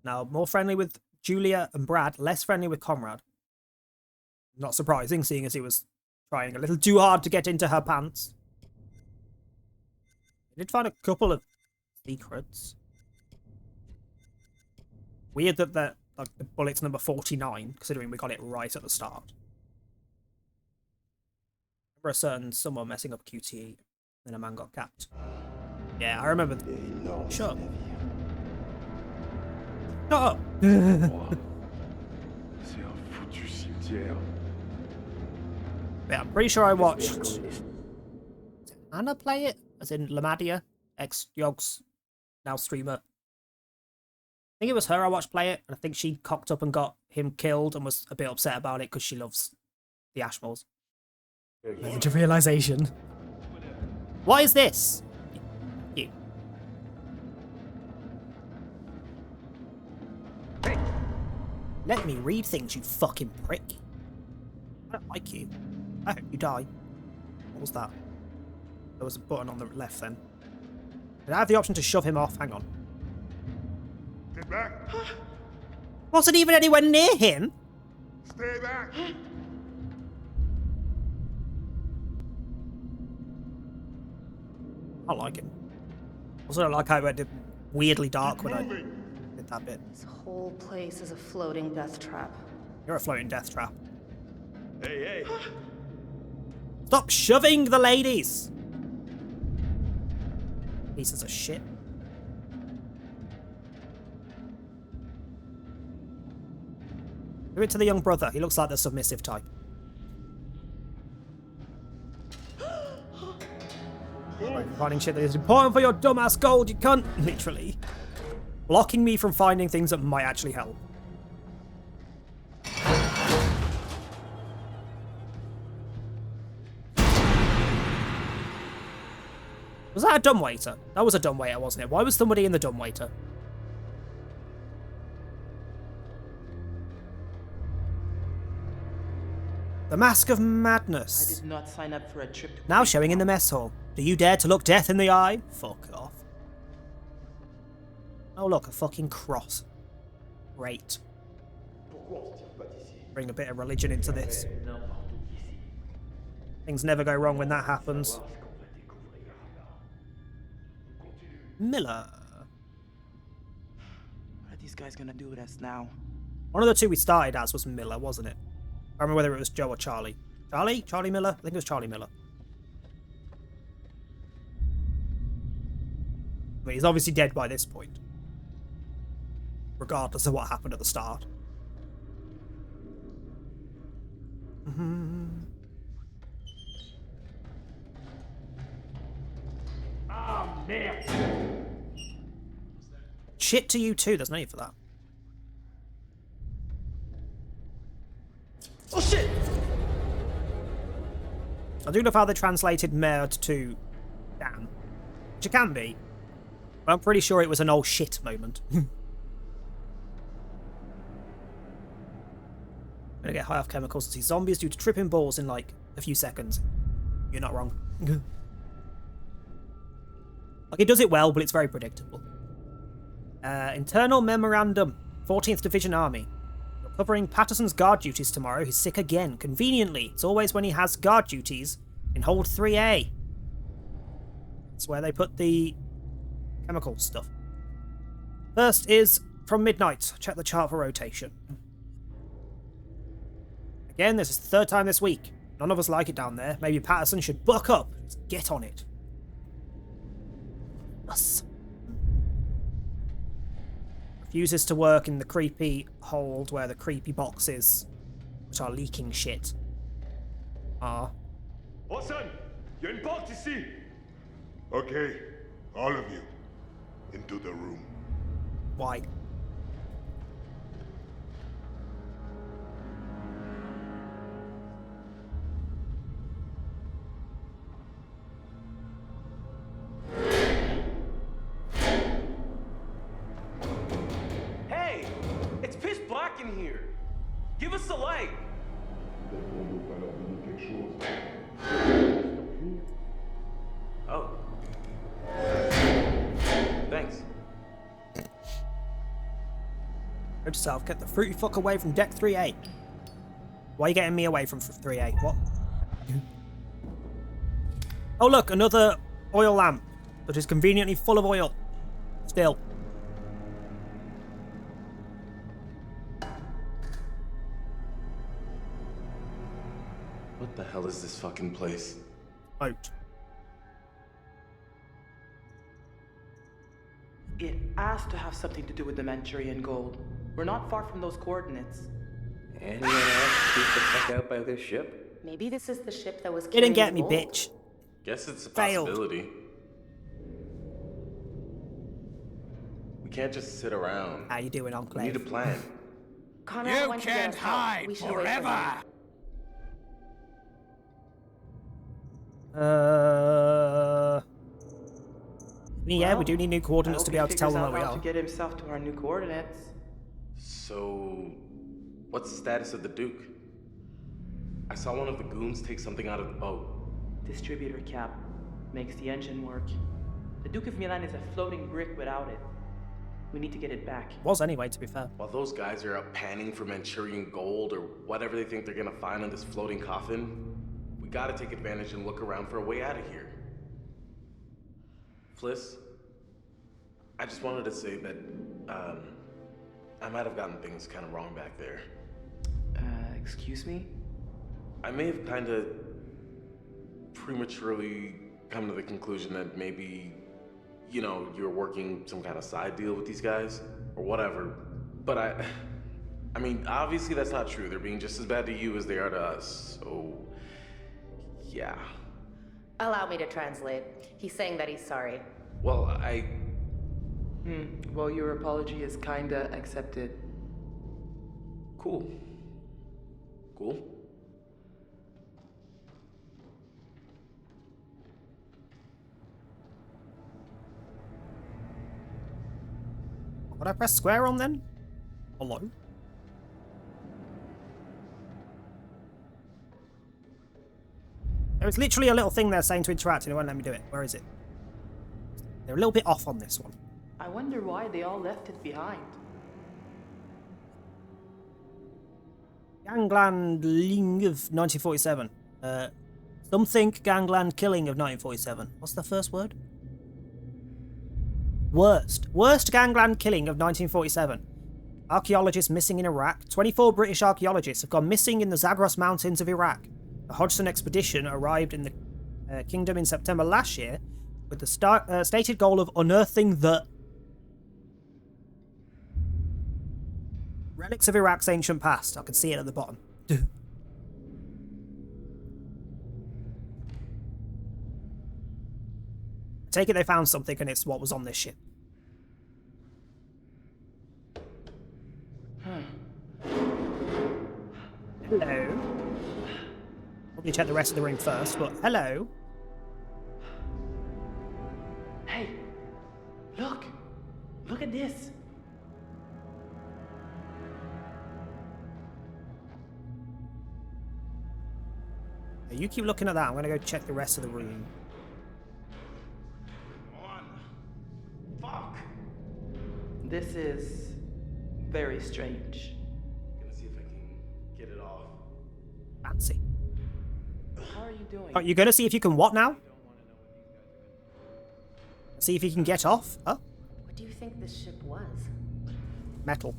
Now, more friendly with Julia and Brad, less friendly with Conrad. Not surprising, seeing as he was trying a little too hard to get into her pants. I did find a couple of secrets. Weird that the bullet's number 49, considering we got it right at the start. Remember a certain someone messing up QTE, then a man got capped. Yeah, I remember. Shut up. Shut up! Yeah, I'm pretty sure I watched Anna play it, as in Lamadia, ex-Yogs, now streamer. I think it was her I watched play it, and I think she cocked up and got him killed and was a bit upset about it because she loves the Ashmoles. Into realization. What is this? You. Let me read things, you fucking prick. I don't like you. I hope you die. What was that? There was a button on the left then. Did I have the option to shove him off? Hang on. Get back. Wasn't even anywhere near him. Stay back. I like him. Also, I like how it went weirdly dark when I did that bit. This whole place is a floating death trap. You're a floating death trap. Hey, hey. Stop shoving the ladies! Pieces of shit. Give it to the young brother. He looks like the submissive type. Finding shit that is important for your dumbass gold, you cunt. Literally. Blocking me from finding things that might actually help. Was that a dumbwaiter? That was a dumbwaiter, wasn't it? Why was somebody in the dumbwaiter? The Mask of Madness. I did not sign up for a trip to Now showing in the mess hall. Do you dare to look death in the eye? Fuck off. Oh look, a fucking cross. Great. Bring a bit of religion into this. Things never go wrong when that happens. Miller. What are these guys gonna do with us now? One of the two we started as was Miller, wasn't it? I don't remember whether it was Joe or Charlie. Charlie? Charlie Miller? I think it was Charlie Miller. I mean, he's obviously dead by this point. Regardless of what happened at the start. Ah, merde! Shit to you too, there's no need for that. Oh shit! I do love how they translated merde to damn. Which it can be. But I'm pretty sure it was an old shit moment. Gonna get high off chemicals and see zombies due to tripping balls in like a few seconds. You're not wrong. Like, it does it well, but it's very predictable. Internal memorandum. 14th Division Army. You're covering Patterson's guard duties tomorrow. He's sick again. Conveniently, it's always when he has guard duties in Hold 3A. That's where they put the chemical stuff. First is from midnight. Check the chart for rotation. Again, this is the third time this week. None of us like it down there. Maybe Patterson should buck up. Just get on it. Us. Refuses to work in the creepy hold where the creepy boxes, which are leaking shit, are. Watson, y a une porte ici. Okay, all of you, into the room. Why? Hey! It's pitch black in here! Give us a light! Oh. Thanks. Go to self, get the fruity fuck away from deck 3A. Why are you getting me away from 3A? What? Oh look, another oil lamp that is conveniently full of oil. Still. What the hell is this fucking place? Boat. It has to have something to do with the Manchurian gold. We're not far from those coordinates. Anyone else keep the fuck out by this ship? Maybe this is the ship that was You didn't carrying get me, gold. bitch. Guess it's a Failed. possibility. We can't just sit around. How you doing, We Enclave? need a plan. Conrad went to get us help. We should wait for him. Yeah, we do need new coordinates I to hope be able he to tell them figures where we out how are. to get himself to our new coordinates. So, what's the status of the Duke? I saw one of the goons take something out of the boat. Distributor cap. Makes the engine work. The Duke of Milan is a floating brick without it. We need to get it back. Was anyway, to be fair. While those guys are out panning for Manchurian gold or whatever they think they're gonna find on this floating coffin, we gotta take advantage and look around for a way out of here. Fliss, I just wanted to say that, I might have gotten things kind of wrong back there. Excuse me? I may have kind of prematurely come to the conclusion that maybe, you know, you're working some kind of side deal with these guys, or whatever. But I mean, obviously that's not true. They're being just as bad to you as they are to us, so, yeah. Allow me to translate. He's saying that he's sorry. Well, Well, your apology is kinda accepted. Cool. Cool. Would I press square on then? Hello? There was literally a little thing there saying to interact and it won't let me do it. Where is it? They're a little bit off on this one. I wonder why they all left it behind. Gangland Ling of 1947. Something Gangland Killing of 1947. What's the first word? Worst gangland killing of 1947. Archaeologists missing in Iraq. 24 British archaeologists have gone missing in the Zagros Mountains of Iraq. The Hodgson expedition arrived in the kingdom in September last year with the stated goal of unearthing the relics of Iraq's ancient past. I can see it at the bottom. Take it they found something and it's what was on this ship. Hello. Probably check the rest of the room first, but hello. Hey, look! Look at this! You keep looking at that. I'm going to go check the rest of the room. Fuck! This is very strange. Gonna see if I can get it off. Fancy. How are you doing? Oh, you're going to see if you can what now? See if you can get off? Oh, What do you think this ship was? metal.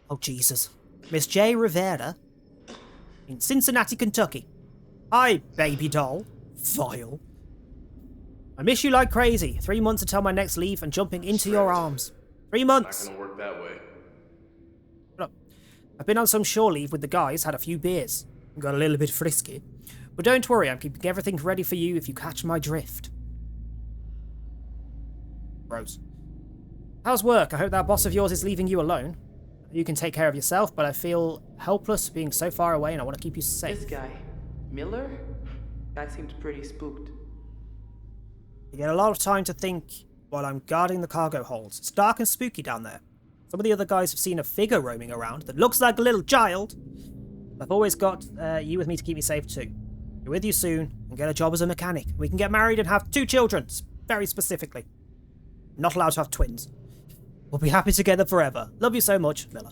Oh, Jesus. Miss J. Rivera in Cincinnati, Kentucky. Hi, baby doll. Vile. I miss you like crazy. 3 months until my next leave and jumping into your arms. 3 months. Not gonna work that way. Look, I've been on some shore leave with the guys, had a few beers. Got a little bit frisky. But don't worry, I'm keeping everything ready for you if you catch my drift. Rose. How's work? I hope that boss of yours is leaving you alone. You can take care of yourself, but I feel helpless being so far away and I want to keep you safe. This guy, Miller? That seems pretty spooked. You get a lot of time to think while I'm guarding the cargo holds. It's dark and spooky down there. Some of the other guys have seen a figure roaming around that looks like a little child. I've always got you with me to keep me safe too. Be with you soon and get a job as a mechanic. We can get married and have 2 children, very specifically. Not allowed to have twins. We'll be happy together forever. Love you so much, Miller.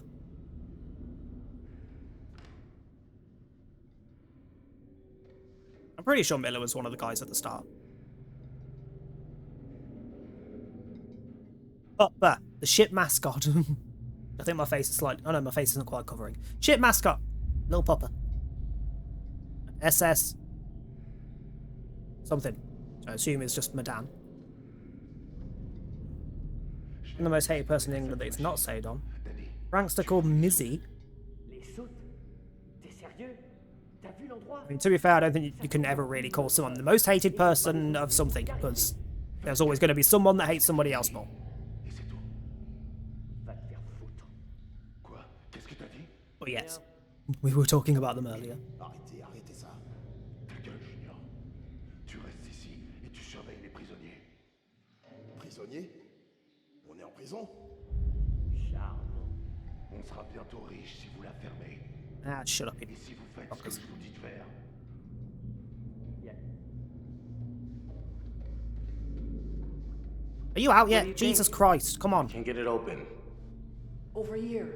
I'm pretty sure Miller was one of the guys at the start. Oh, there. The ship mascot. I think my face is slightly... Oh no, my face isn't quite covering. Ship mascot. Little Pupper. SS. Something. I assume it's just Medan. I'm the most hated person in England that it's not saved on. Prankster called Mizzy. I mean, to be fair, I don't think you can ever really call someone the most hated person of something, because there's always going to be someone that hates somebody else more. But yes, we were talking about them earlier. Arrêtez ça. Ta gueule, Junior. Tu restes ici et tu surveilles les prisonniers. Prisonniers? On est en prison? Charles. On sera bientôt riche si vous la fermez. Ah, shut up. Et si vous faites ce que je vous dis de faire. Are you out yet? you Jesus think? Christ, come on. Can't get it open. Over here.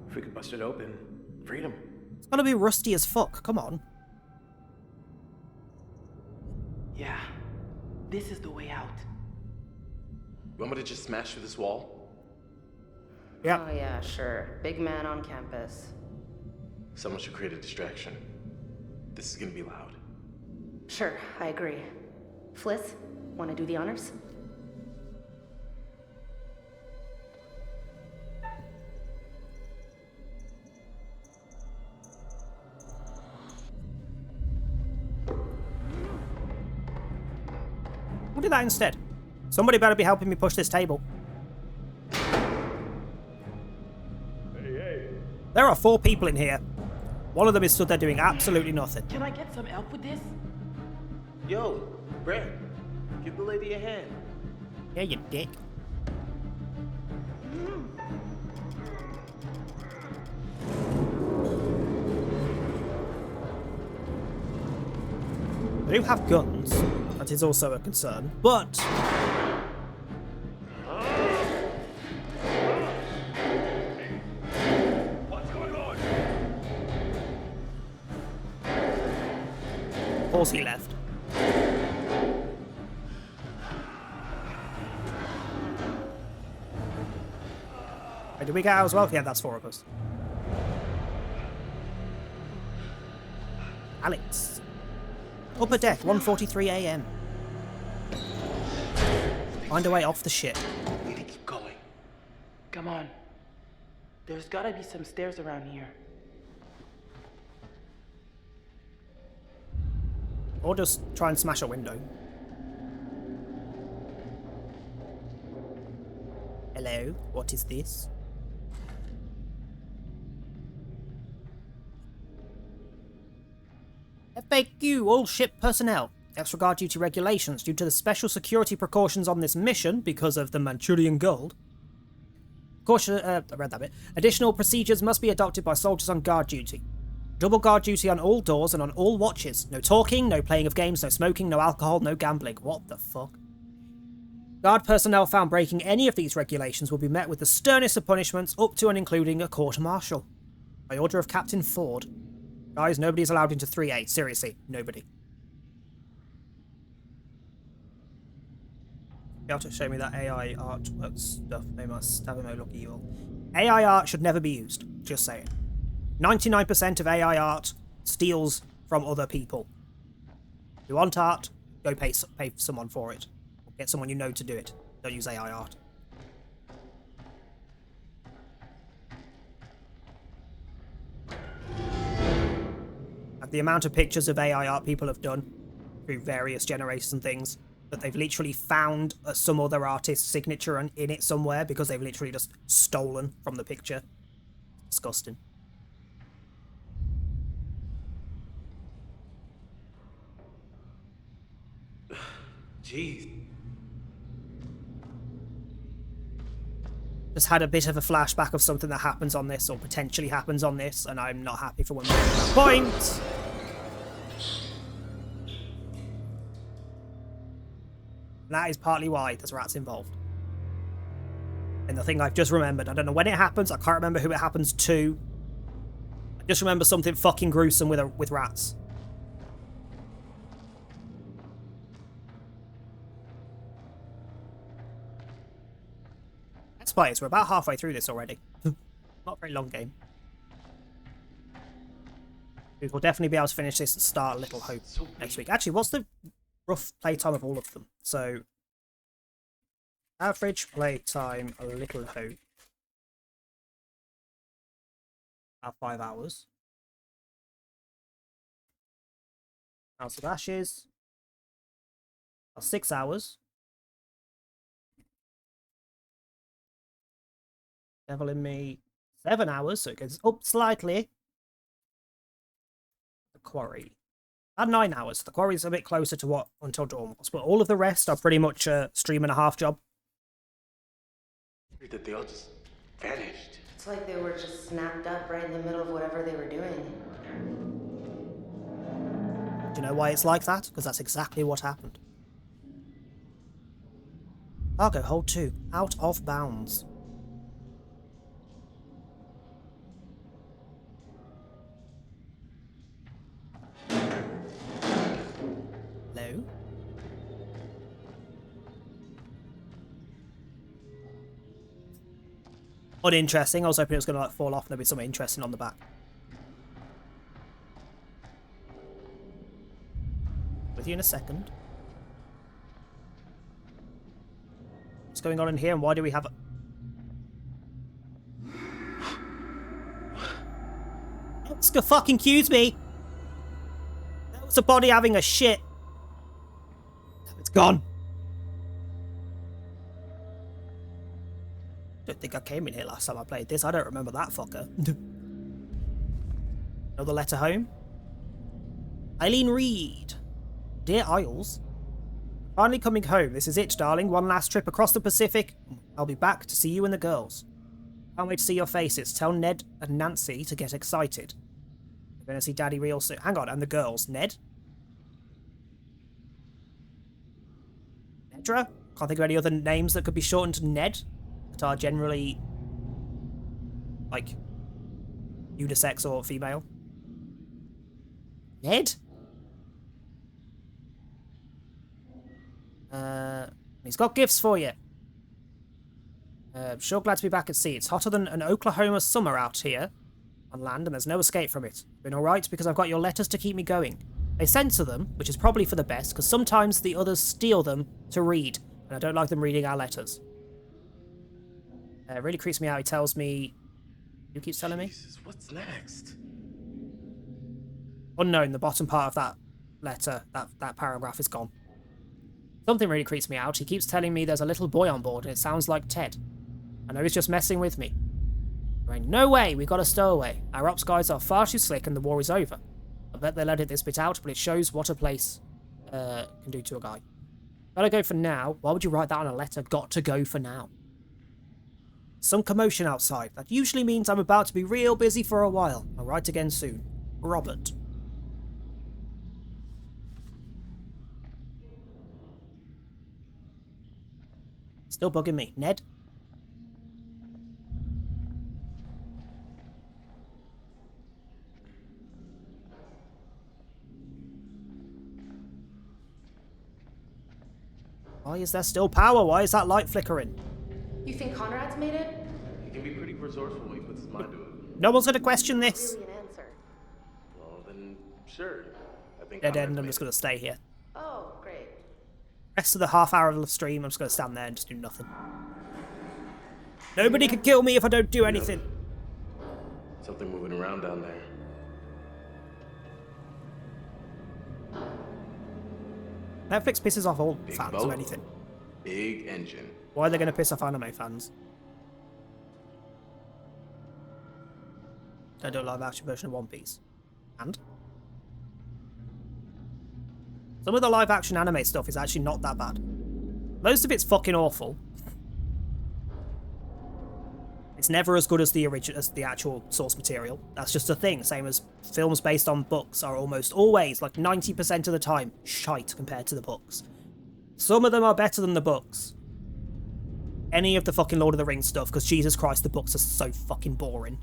If we could bust it open, freedom. It's gonna be rusty as fuck, come on. Yeah, this is the way out. You want me to just smash through this wall? Yeah. Oh yeah, sure. Big man on campus. Someone should create a distraction. This is gonna be loud. Sure, I agree. Fliss, Want to do the honors? We'll do that instead. Somebody better be helping me push this table. There are 4 people in here. One of them is stood there doing absolutely nothing. Can I get some help with this? Yo, Brett, give the lady a hand. Yeah, you dick. They do have guns. That is also a concern, but What's going on? of course he left. Wait, did we get out as well? Yeah, that's 4 of us. Alex. Upper deck, 1:43 a.m. Find a way off the ship. We need to keep going. Come on. There's gotta be some stairs around here. Or just try and smash a window. Hello, what is this? FAQ, all ship personnel. Disregard duty regulations due to the special security precautions on this mission because of the Manchurian gold. Caution, I read that bit. Additional procedures must be adopted by soldiers on guard duty. Double guard duty on all doors and on all watches. No talking, no playing of games, no smoking, no alcohol, no gambling. What the fuck? Guard personnel found breaking any of these regulations will be met with the sternest of punishments, up to and including a court-martial. By order of Captain Ford. Guys, nobody's allowed into 3A. Seriously, nobody. You have to show me that AI artwork stuff. They must have a look at you all. AI art should never be used. Just saying. 99% of AI art steals from other people. If you want art, go pay someone for it. Or get someone you know to do it. Don't use AI art. Like the amount of pictures of AI art people have done through various generations and things that they've literally found some other artist's signature in it somewhere because they've literally just stolen from the picture. Disgusting. Jeez. Just had a bit of a flashback of something that happens on this, or potentially happens on this, and I'm not happy for when we get to that point. And that is partly why there's rats involved. And the thing I've just remembered, I don't know when it happens, I can't remember who it happens to. I just remember something fucking gruesome with rats. Spiders, we're about halfway through this already. Not a very long game. We will definitely be able to finish this and start Little Hope next week. Actually, what's the rough playtime of all of them? So, average playtime, A Little Hope. About 5 hours. House of Ashes. About 6 hours. Devil in Me, 7 hours, so it goes up slightly. The Quarry. At 9 hours. The Quarry's a bit closer to what Until Dawn was, but all of the rest are pretty much a stream and a half job. That they all just vanished. It's like they were just snapped up right in the middle of whatever they were doing. Do you know why it's like that? Because that's exactly what happened. Cargo hold 2. Out of bounds. Hello? Uninteresting. I was hoping it was going to like fall off and there'd be something interesting on the back. With you in a second. What's going on in here, and why do we have a... fucking accuse me! That was a body having a shit. It's gone. Don't think I came in here last time I played this. I don't remember that fucker. Another letter home. Eileen Reed. Dear Isles. Finally coming home. This is it, darling. One last trip across the Pacific. I'll be back to see you and the girls. Can't wait to see your faces. Tell Ned and Nancy to get excited. We're going to see Daddy real soon. Hang on, and the girls. Ned? Nedra? Can't think of any other names that could be shortened to Ned that are generally, like, unisex or female. Ned? He's got gifts for you. Sure glad to be back at sea. It's hotter than an Oklahoma summer out here on land, and there's no escape from it. Been alright because I've got your letters to keep me going. They censor them, which is probably for the best, because sometimes the others steal them to read, and I don't like them reading our letters. It really creeps me out. He tells me... Who keeps telling me? Jesus, what's next? Unknown, the bottom part of that letter, that paragraph is gone. Something really creeps me out. He keeps telling me there's a little boy on board, and it sounds like Ted. I know he's just messing with me. There ain't no way we got a stowaway. Our ops guys are far too slick and the war is over. I bet they'll edit this bit out, but it shows what a place can do to a guy. Gotta go for now. Why would you write that on a letter? Got to go for now. Some commotion outside. That usually means I'm about to be real busy for a while. I'll write again soon. Robert. Still bugging me. Ned? Why is there still power? Why is that light flickering? You think Conrad's made it? He can be pretty resourceful when he puts his mind to it. No one's gonna question this. Really an answer. Well, then, sure. I think Dead end, I'm just gonna stay here. Oh, great. Rest of the half hour of the stream, I'm just gonna stand there and just do nothing. Nobody can kill me if I don't do anything. Something moving around down there. Netflix pisses off all Big fans boat. of anything. Big engine. Why are they going to piss off anime fans? Don't do a live action version of One Piece. And? Some of the live action anime stuff is actually not that bad. Most of it's fucking awful. It's never as good as the actual source material. That's just a thing. Same as films based on books are almost always, like 90% of the time, shite compared to the books. Some of them are better than the books. Any of the fucking Lord of the Rings stuff, because Jesus Christ, the books are so fucking boring.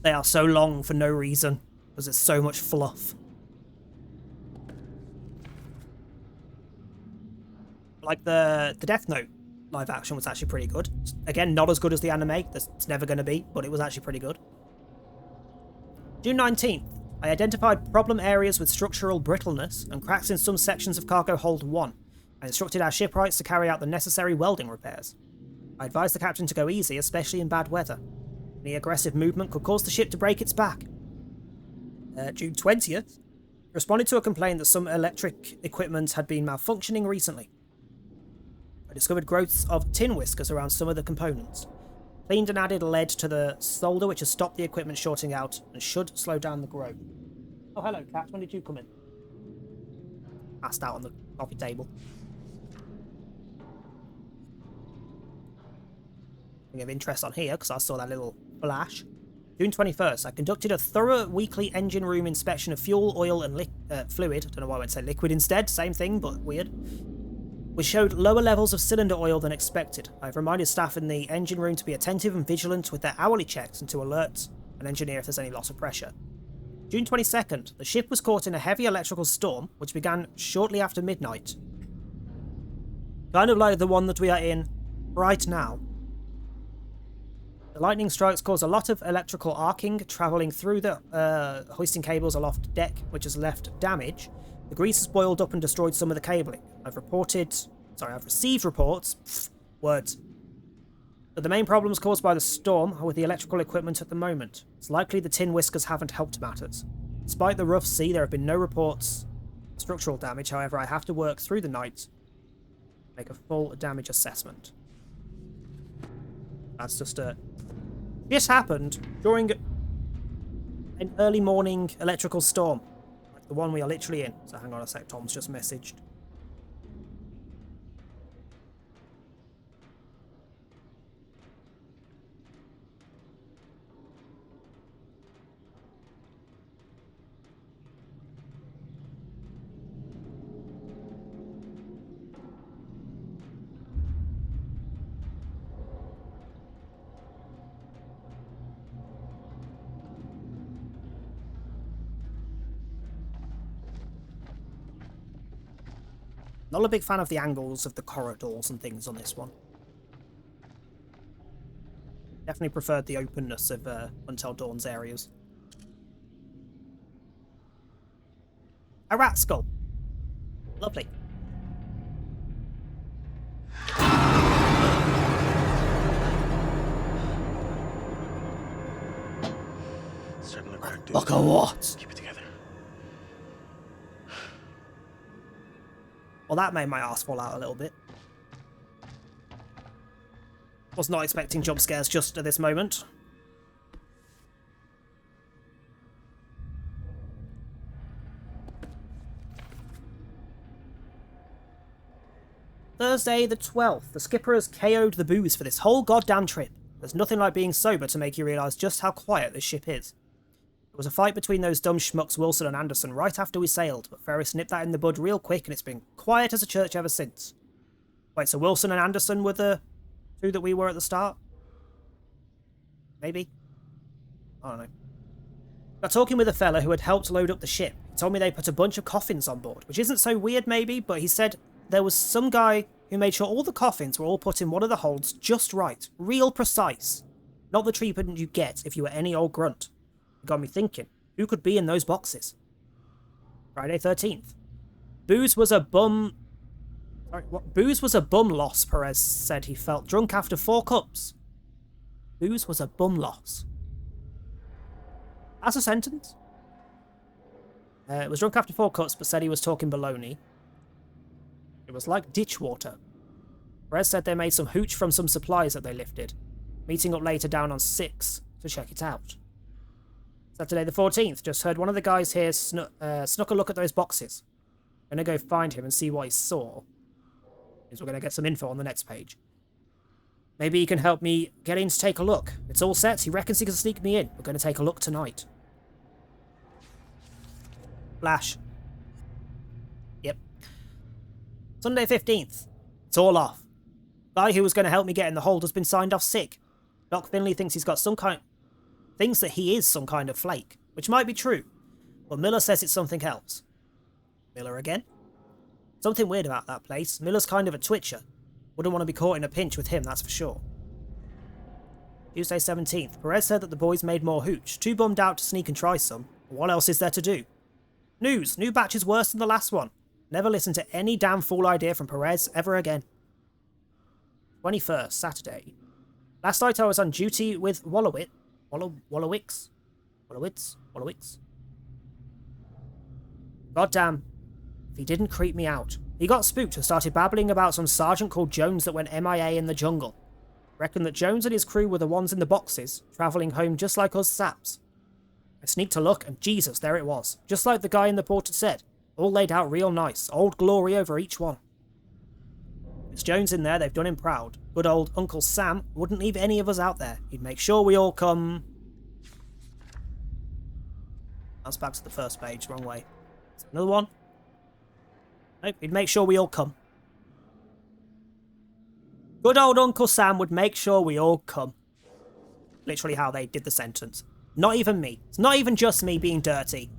They are so long for no reason, because there's so much fluff. Like the Death Note live action was actually pretty good. Again, not as good as the anime. It's never going to be, but it was actually pretty good. June 19th. I identified problem areas with structural brittleness and cracks in some sections of cargo hold 1. I instructed our shipwrights to carry out the necessary welding repairs. I advised the captain to go easy, especially in bad weather. Any aggressive movement could cause the ship to break its back. June 20th. Responded to a complaint that some electric equipment had been malfunctioning recently. I discovered growths of tin whiskers around some of the components. Cleaned and added lead to the solder, which has stopped the equipment shorting out and should slow down the growth. Oh, hello, Cat. When did you come in? Passed out on the coffee table. Thing of interest on here, because I saw that little flash. June 21st, I conducted a thorough weekly engine room inspection of fuel, oil, and fluid. I don't know why I went to say liquid instead. Same thing, but weird. Which showed lower levels of cylinder oil than expected. I've reminded staff in the engine room to be attentive and vigilant with their hourly checks and to alert an engineer if there's any loss of pressure. June 22nd, the ship was caught in a heavy electrical storm, which began shortly after midnight. Kind of like the one that we are in right now. The lightning strikes caused a lot of electrical arcing, travelling through the hoisting cables aloft deck, which has left damage. The grease has boiled up and destroyed some of the cabling. I've received reports Words. But the main problems caused by the storm are with the electrical equipment at the moment. It's likely the tin whiskers haven't helped matters. Despite the rough sea, there have been no reports of structural damage. However, I have to work through the night to make a full damage assessment. That's just a... This happened during an early morning electrical storm. Like the one we are literally in. So hang on a sec, Tom's just messaged. Not a big fan of the angles of the corridors and things on this one. Definitely preferred the openness of Until Dawn's areas. A rat skull. Lovely. Starting to crack, dude. Look at what? Keep it together. Well, that made my ass fall out a little bit. Was not expecting jump scares just at this moment. Thursday the 12th. The skipper has KO'd the booze for this whole goddamn trip. There's nothing like being sober to make you realise just how quiet this ship is. There was a fight between those dumb schmucks Wilson and Anderson right after we sailed, but Ferris nipped that in the bud real quick and it's been quiet as a church ever since. Wait, so Wilson and Anderson were the two that we were at the start? Maybe? I don't know. Got talking with a fella who had helped load up the ship. He told me they put a bunch of coffins on board, which isn't so weird maybe, but he said there was some guy who made sure all the coffins were all put in one of the holds just right, real precise. Not the treatment you get if you were any old grunt. It got me thinking, who could be in those boxes? Friday 13th. Booze was a bum... Sorry, what? Booze was a bum loss, Perez said he felt drunk after 4 cups. Booze was a bum loss. That's a sentence. Was drunk after 4 cups, but said he was talking baloney. It was like ditch water. Perez said they made some hooch from some supplies that they lifted. Meeting up later down on 6 to check it out. Saturday the 14th, just heard one of the guys here snuck a look at those boxes. Gonna go find him and see what he saw. Means we're gonna get some info on the next page. Maybe he can help me get in to take a look. It's all set, he reckons he can sneak me in. We're gonna take a look tonight. Flash. Yep. Sunday 15th. It's all off. Guy who was gonna help me get in the hold has been signed off sick. Doc Finley thinks he's got some kind... thinks that he is some kind of flake, which might be true, but Miller says it's something else. Miller again? Something weird about that place. Miller's kind of a twitcher. Wouldn't want to be caught in a pinch with him, that's for sure. Tuesday 17th. Perez said that the boys made more hooch. Too bummed out to sneak and try some. What else is there to do? News. New batch is worse than the last one. Never listen to any damn fool idea from Perez ever again. 21st. Saturday. Last night I was on duty with Wallowitz. Goddamn, if he didn't creep me out. He got spooked and started babbling about some sergeant called Jones that went MIA in the jungle. Reckon that Jones and his crew were the ones in the boxes, travelling home just like us saps. I sneaked a look and Jesus, there it was. Just like the guy in the port had said. All laid out real nice, old glory over each one. It's Jones in there, they've done him proud. Good old Uncle Sam wouldn't leave any of us out there. He'd make sure we all come... That's back to the first page, wrong way. Another one. Nope, he'd make sure we all come. Good old Uncle Sam would make sure we all come. Literally how they did the sentence. Not even me. It's not even just me being dirty.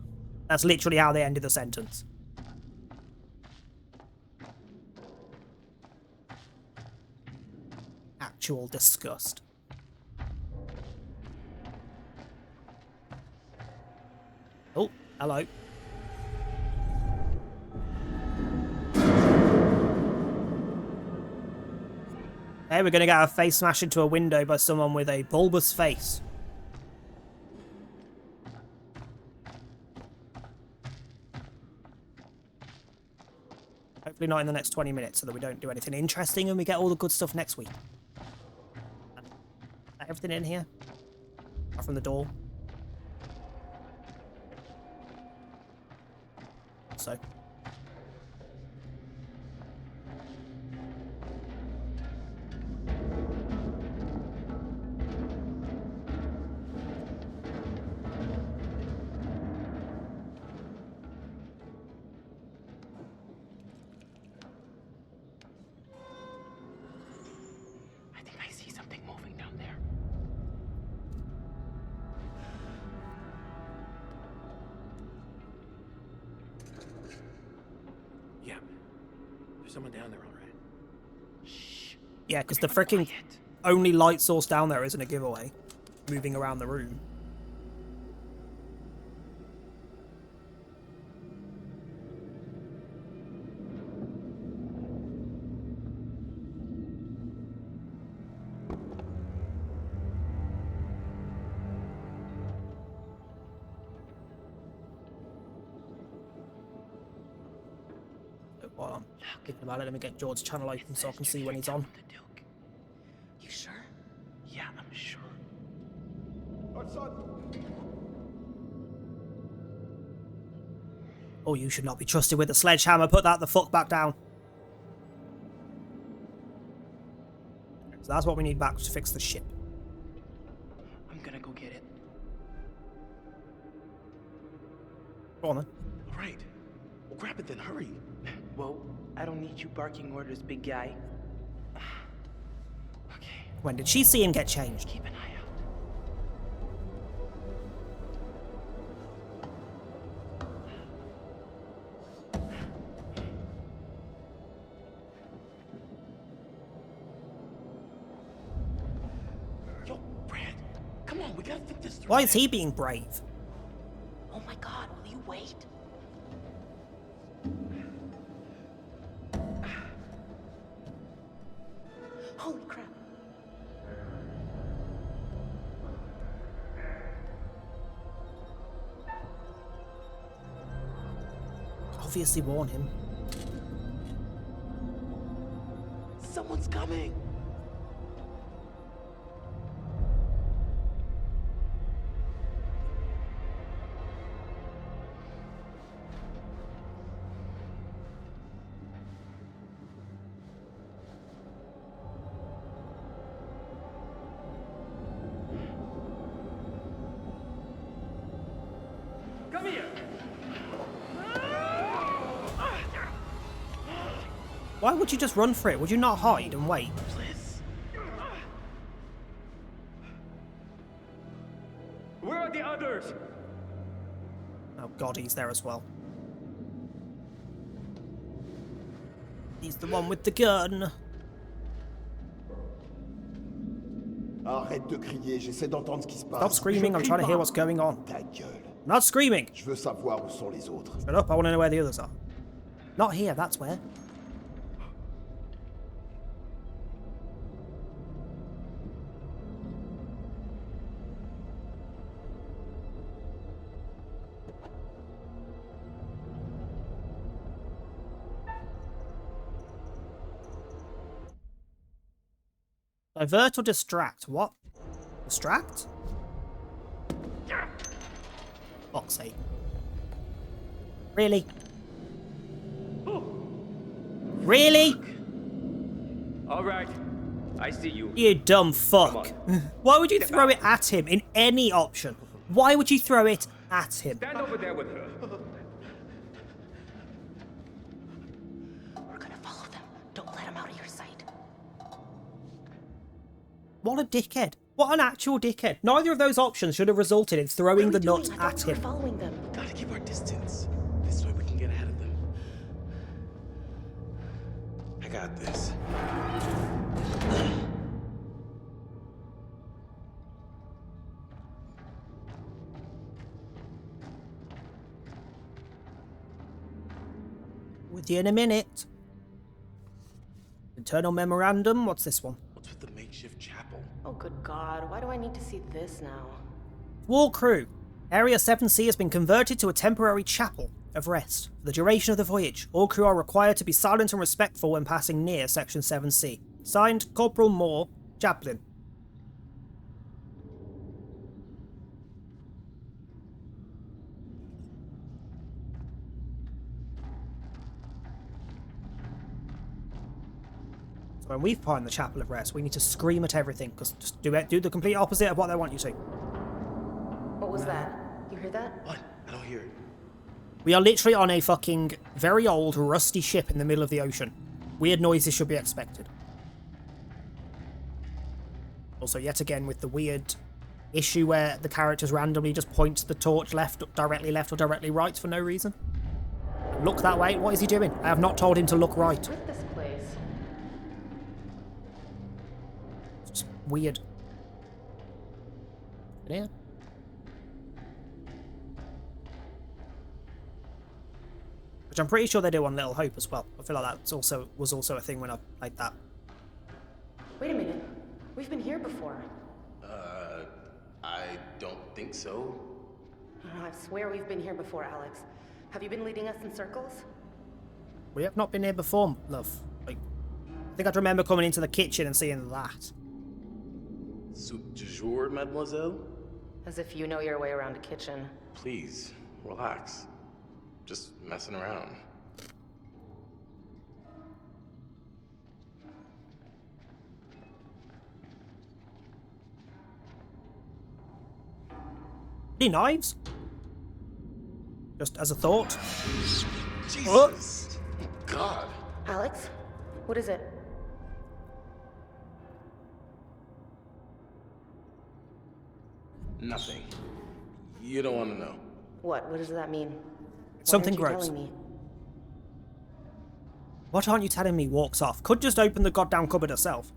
That's literally how they ended the sentence. Actual disgust. Oh, hello. Hey, we're going to get our face smashed into a window by someone with a bulbous face. Hopefully not in the next 20 minutes so that we don't do anything interesting and we get all the good stuff next week. Everything in here? Apart from the door. So. I think I see something moving down there. Yeah. There's someone down there, all right. Yeah, because the freaking only light source down there isn't a giveaway. Moving around the room. While I'm thinking about it, let me get George's channel open so I can see when he's on. You sure? Yeah, I'm sure. Oh, you should not be trusted with a sledgehammer. Put that the fuck back down. So that's what we need back to fix the ship. I'm gonna go get it. Go on then. All right. Well, grab it then. Hurry. Well, I don't need you barking orders, big guy. When did she see him get changed? Keep an eye out. Yo, Brad. Come on, we gotta think this through. Why is he being brave? Oh my God, will you wait? Holy crap. Obviously warn him. Someone's coming. Come here. Why would you just run for it? Would you not hide and wait? Where are the others? Oh god, he's there as well. He's the one with the gun. Arrête de crier, j'essaie d'entendre ce qui se passe. Stop screaming, I'm trying to hear what's going on. Ta gueule. I'm not screaming! Je veux savoir où sont les autres. Shut up, I want to know where the others are. Not here, that's where. Divert or distract? What? Distract? Fuck's sake. Really? Really? All right. I see you. You dumb fuck. Why would you throw it at him in any option? Why would you throw it at him? Stand over there with her. We're gonna follow them. Don't let them out of your sight. What a dickhead. What an actual dickhead. Neither of those options should have resulted in throwing the nut at him. Following them. Gotta keep our distance. This way we can get ahead of them. I got this. With you in a minute. Internal memorandum. What's this one? What's Oh, good God. Why do I need to see this now? War crew. Area 7C has been converted to a temporary chapel of rest. For the duration of the voyage, all crew are required to be silent and respectful when passing near Section 7C. Signed, Corporal Moore, Chaplain. So when we find the Chapel of Rest, we need to scream at everything, because just do the complete opposite of what they want you to. What was that? You heard that? What? I don't hear it. We are literally on a fucking very old, rusty ship in the middle of the ocean. Weird noises should be expected. Also, yet again, with the weird issue where the characters randomly just point the torch left or directly right for no reason. Look that way. What is he doing? I have not told him to look right. What's this place? It's just weird. Yeah. Which I'm pretty sure they do on Little Hope as well. I feel like that was also a thing when I played that. Wait a minute. We've been here before. I don't think so. I swear we've been here before, Alex. Have you been leading us in circles? We have not been here before, love. Like, I think I'd remember coming into the kitchen and seeing that. Soup du jour, mademoiselle? As if you know your way around a kitchen. Please, relax. Just messing around. Any knives? Just as a thought. Jesus! Oh. God! Alex? What is it? Nothing. You don't want to know. What? What does that mean? Something Why aren't gross. you telling me? What aren't you telling me? Walks off. Could just open the goddamn cupboard herself.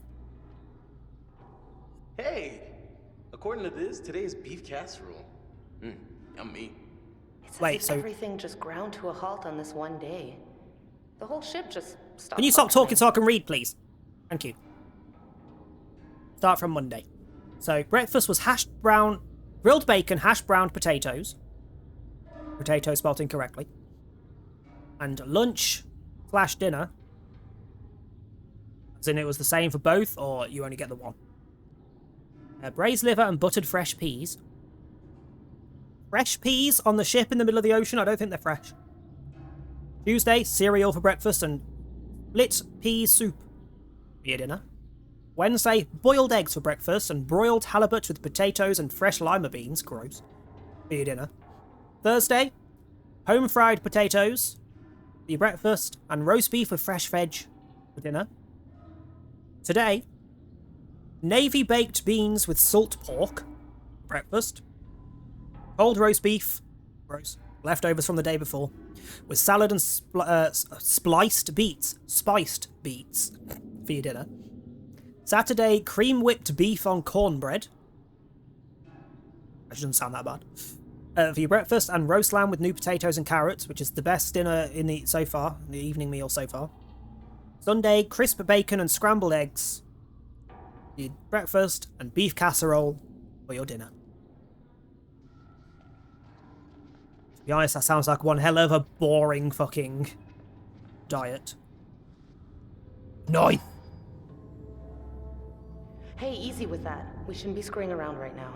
Hey! According to this, today is beef casserole. Yummy. It's Wait, as if so everything just ground to a halt on this one day. The whole ship just stopped. can you stop talking functioning. so I can read, please? Thank you. Start from Monday. So breakfast was grilled bacon, hashed browned potatoes. Potatoes spelled incorrectly. And lunch/dinner. As in it was the same for both, or you only get the one. Braised liver and buttered fresh peas. Fresh peas on the ship in the middle of the ocean? I don't think they're fresh. Tuesday, cereal for breakfast and split pea soup for your dinner. Wednesday, boiled eggs for breakfast and broiled halibut with potatoes and fresh lima beans, gross, for your dinner. Thursday, home fried potatoes for your breakfast and roast beef with fresh veg for dinner. Today, navy baked beans with salt pork for breakfast. Cold roast beef, gross, leftovers from the day before, with salad and spiced beets for your dinner. Saturday, cream whipped beef on cornbread. That doesn't sound that bad. For your breakfast, and roast lamb with new potatoes and carrots, which is the best dinner in the evening meal so far. Sunday, crisp bacon and scrambled eggs for your breakfast, and beef casserole for your dinner. To be honest, that sounds like one hell of a boring fucking diet. Knife! Hey, easy with that. We shouldn't be screwing around right now.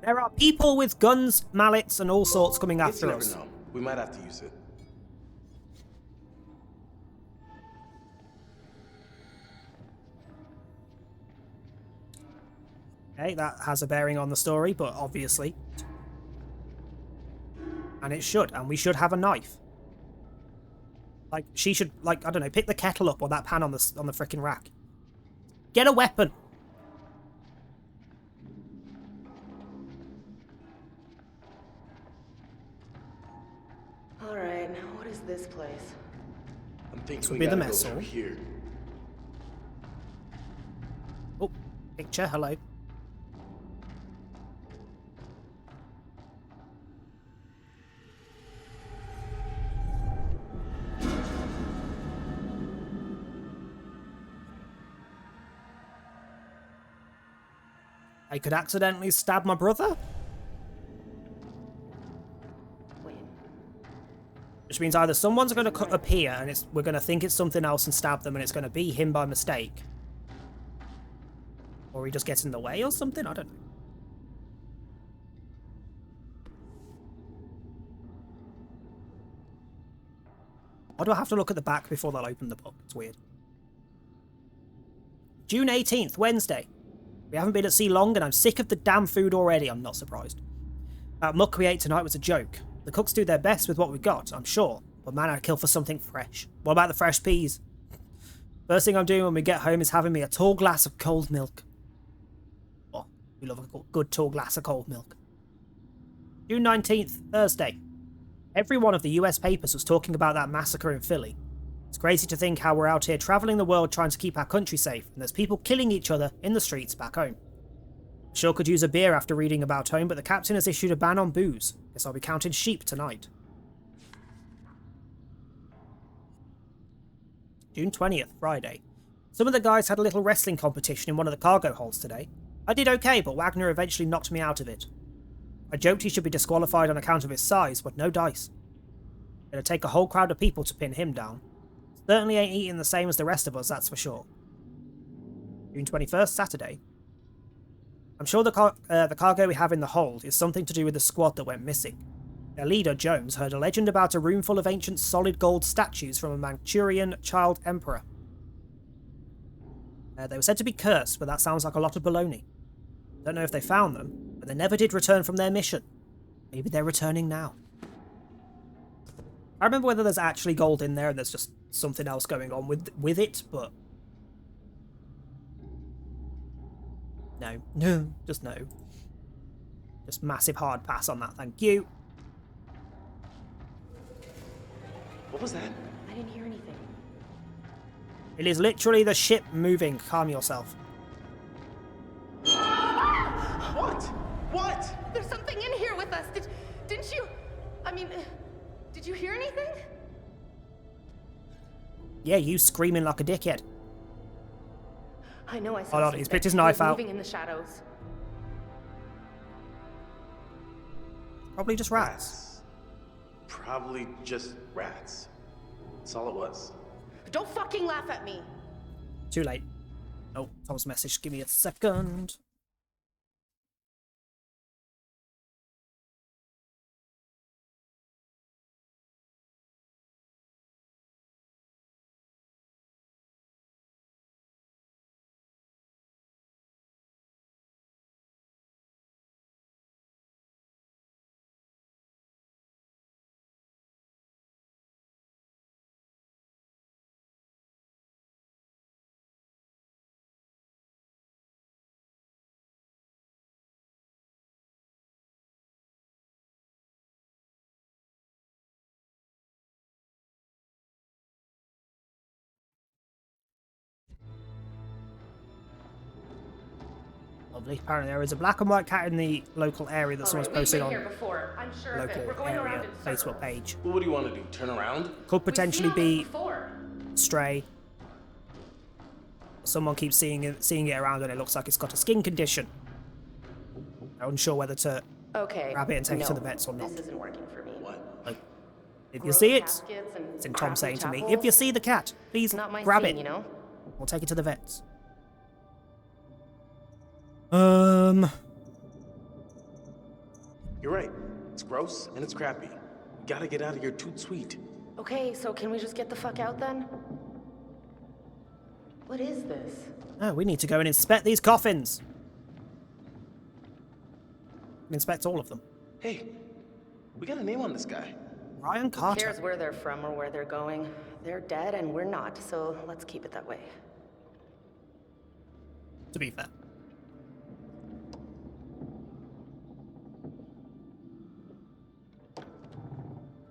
There are people with guns, mallets, and all sorts coming Guess after you never us. know. We might have to use it. Okay, that has a bearing on the story, but obviously. And it should, and we should have a knife. Like, she should, like, I don't know, pick the kettle up or that pan on the frickin' rack. Get a weapon! Alright, what is this place? I'm thinking This would we be the gotta mess go hall. through here. Oh, picture, hello. I could accidentally stab my brother? Wait. Which means either someone's going to appear and we're going to think it's something else and stab them and it's going to be him by mistake. Or he just gets in the way or something? I don't know. Why do I have to look at the back before they'll open the book? It's weird. June 18th, Wednesday. We haven't been at sea long and I'm sick of the damn food already. I'm not surprised. That muck we ate tonight was a joke. The cooks do their best with what we got, I'm sure. But man, I'd kill for something fresh. What about the fresh peas? First thing I'm doing when we get home is having me a tall glass of cold milk. Oh, we love a good tall glass of cold milk. June 19th, Thursday. Every one of the US papers was talking about that massacre in Philly. It's crazy to think how we're out here travelling the world trying to keep our country safe, and there's people killing each other in the streets back home. Sure could use a beer after reading about home, but the captain has issued a ban on booze. Guess I'll be counting sheep tonight. June 20th, Friday. Some of the guys had a little wrestling competition in one of the cargo holds today. I did okay, but Wagner eventually knocked me out of it. I joked he should be disqualified on account of his size, but no dice. It'll take a whole crowd of people to pin him down. Certainly ain't eating the same as the rest of us, that's for sure. June 21st, Saturday. I'm sure the cargo we have in the hold is something to do with the squad that went missing. Their leader, Jones, heard a legend about a room full of ancient solid gold statues from a Manchurian child emperor. They were said to be cursed, but that sounds like a lot of baloney. Don't know if they found them, but they never did return from their mission. Maybe they're returning now. I remember whether there's actually gold in there and there's just something else going on with it, but... No, just no. Just massive hard pass on that, thank you. What was that? I didn't hear anything. It is literally the ship moving. Calm yourself. What? What? There's something in here with us. Didn't you... I mean, did you hear anything? Yeah, you screaming like a dickhead. I know I saw Hold on, something. he's picked his knife out. Moving in the shadows. Probably just rats. Probably just rats. That's all it was. Don't fucking laugh at me. Too late. Oh, Tom's message. Give me a second. Lovely. Apparently there is a black and white cat in the local area that someone's posted on I'm sure of it. local We're going around area in circles. Facebook page. Well, what do you want to do? Turn around? Could potentially be Before. stray. Someone keeps seeing it around and it looks like it's got a skin condition. I'm unsure whether to grab it and take it to the vets or not. This isn't working for me. What? Like, if you see it, it's in Tom saying to me, if you see the cat, please grab it. You know? We'll take it to the vets. You're right. It's gross and it's crappy. We gotta get out of here toot sweet. Okay, so can we just get the fuck out then? What is this? Oh, we need to go and inspect these coffins. Inspect all of them. Hey, we got a name on this guy. Ryan Who Carter. cares where they're from or where they're going? They're dead and we're not, so let's keep it that way. To be fair.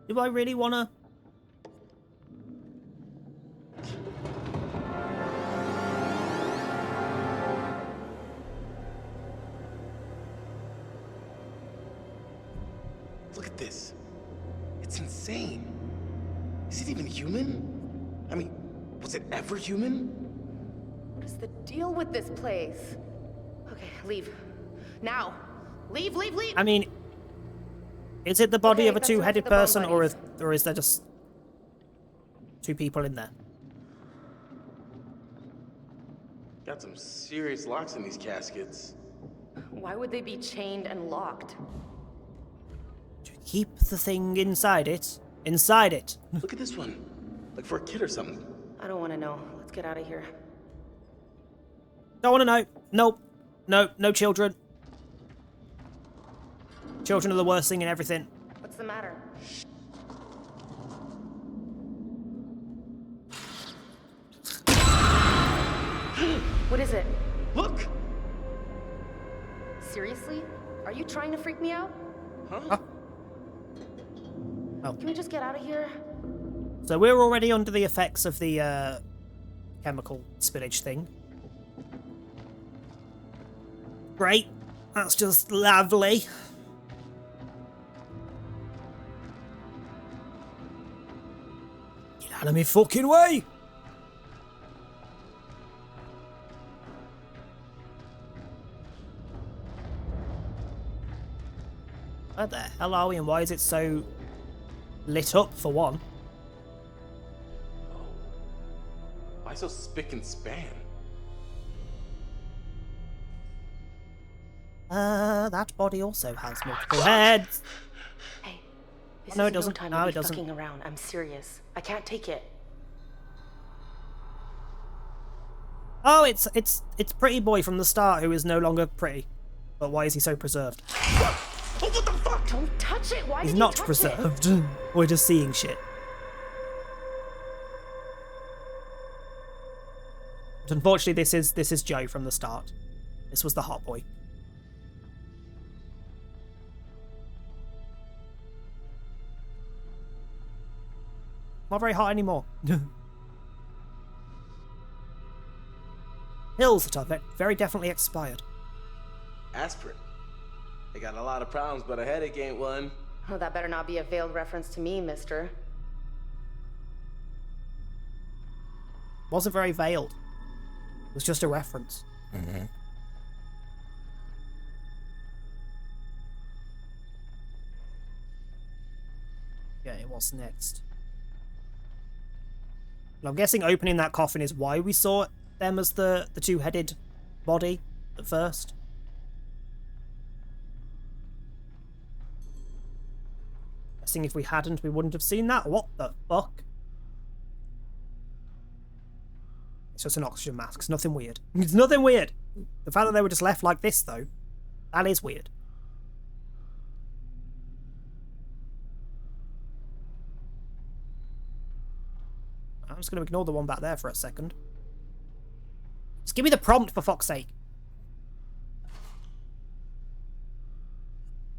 Do I really wanna? Look at this. It's insane. Is it even human? I mean, was it ever human? What is the deal with this place? Okay, leave. Now. Leave, leave, leave! I mean, is it the body Okay, of a that's enough two-headed of the bone person, or buddies. is there just 2 people in there? Got some serious locks in these caskets. Why would they be chained and locked? To keep the thing inside it. Inside it. Look at this one. Like for a kid or something. I don't want to know. Let's get out of here. Don't want to know. Nope. No, no children. Children are the worst thing in everything. What's the matter? What is it? Look! Seriously? Are you trying to freak me out? Huh? Oh. Can we just get out of here? So we're already under the effects of the chemical spillage thing. Great. That's just lovely. Get out of me fucking way! Where the hell are we and why is it so lit up for one? Why so spick and span? That body also has multiple heads. Hey, this No, is it doesn't. No time No, to it be doesn't. fucking around. I'm serious. I can't take it. Oh, it's Pretty Boy from the start who is no longer pretty. But why is he so preserved? Oh, what the fuck? Don't touch it. Why He's did you not touch preserved. it? We're just seeing shit. But unfortunately, this is Joe from the start. This was the hot boy. Not very hot anymore. Pills that are very definitely expired. Aspirin. I got a lot of problems, but a headache ain't one. Oh, that better not be a veiled reference to me, mister. Wasn't very veiled. It was just a reference. Okay, what's next? Well, I'm guessing opening that coffin is why we saw them as the two-headed body at first. Guessing if we hadn't, we wouldn't have seen that. What the fuck? It's just an oxygen mask. It's nothing weird. It's nothing weird. The fact that they were just left like this, though, that is weird. I'm just going to ignore the one back there for a second. Just give me the prompt, for fuck's sake.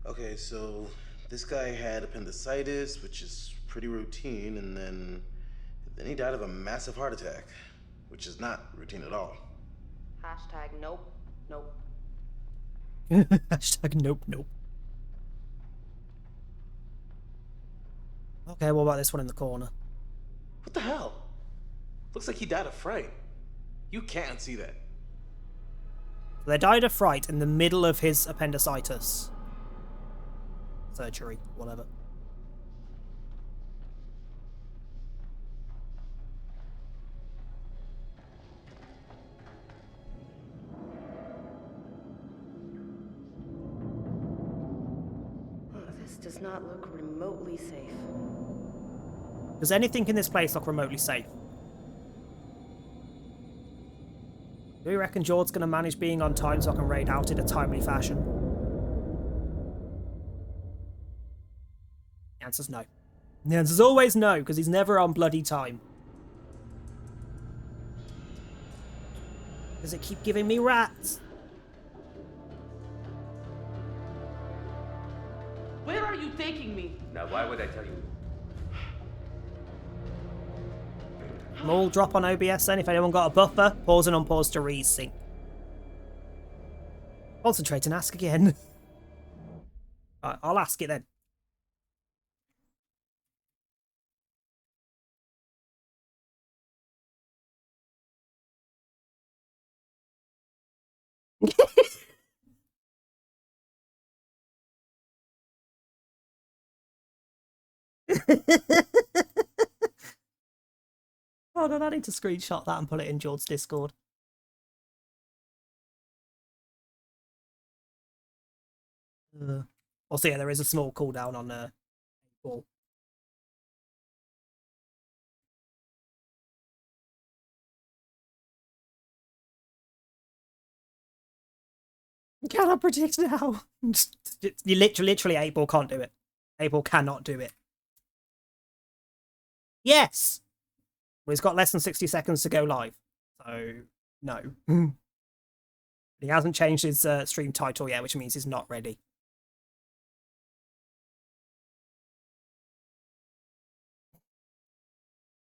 Okay, so this guy had appendicitis, which is pretty routine, and then he died of a massive heart attack, which is not routine at all. Hashtag nope, nope. Hashtag nope, nope. Okay, what about this one in the corner? What the hell? Looks like he died of fright. You can't see that. They died of fright in the middle of his appendicitis. Surgery, whatever. Oh, this does not look remotely safe. Does anything in this place look remotely safe? Do you reckon George's going to manage being on time so I can raid out in a timely fashion? The answer's no. The answer's always no, because he's never on bloody time. Does it keep giving me rats? Where are you taking me? Now, why would I tell you? Small drop on OBS then, if anyone got a buffer. Pause and unpause to resync. Concentrate and ask again. Alright, I'll ask it then. Oh no, I need to screenshot that and put it in George's Discord. Also, yeah, there is a small cooldown on ball. Cannot predict now. You literally 8-ball can't do it. 8-ball cannot do it. Yes! Well, he's got less than 60 seconds to go live. So, no. He hasn't changed his stream title yet, which means he's not ready.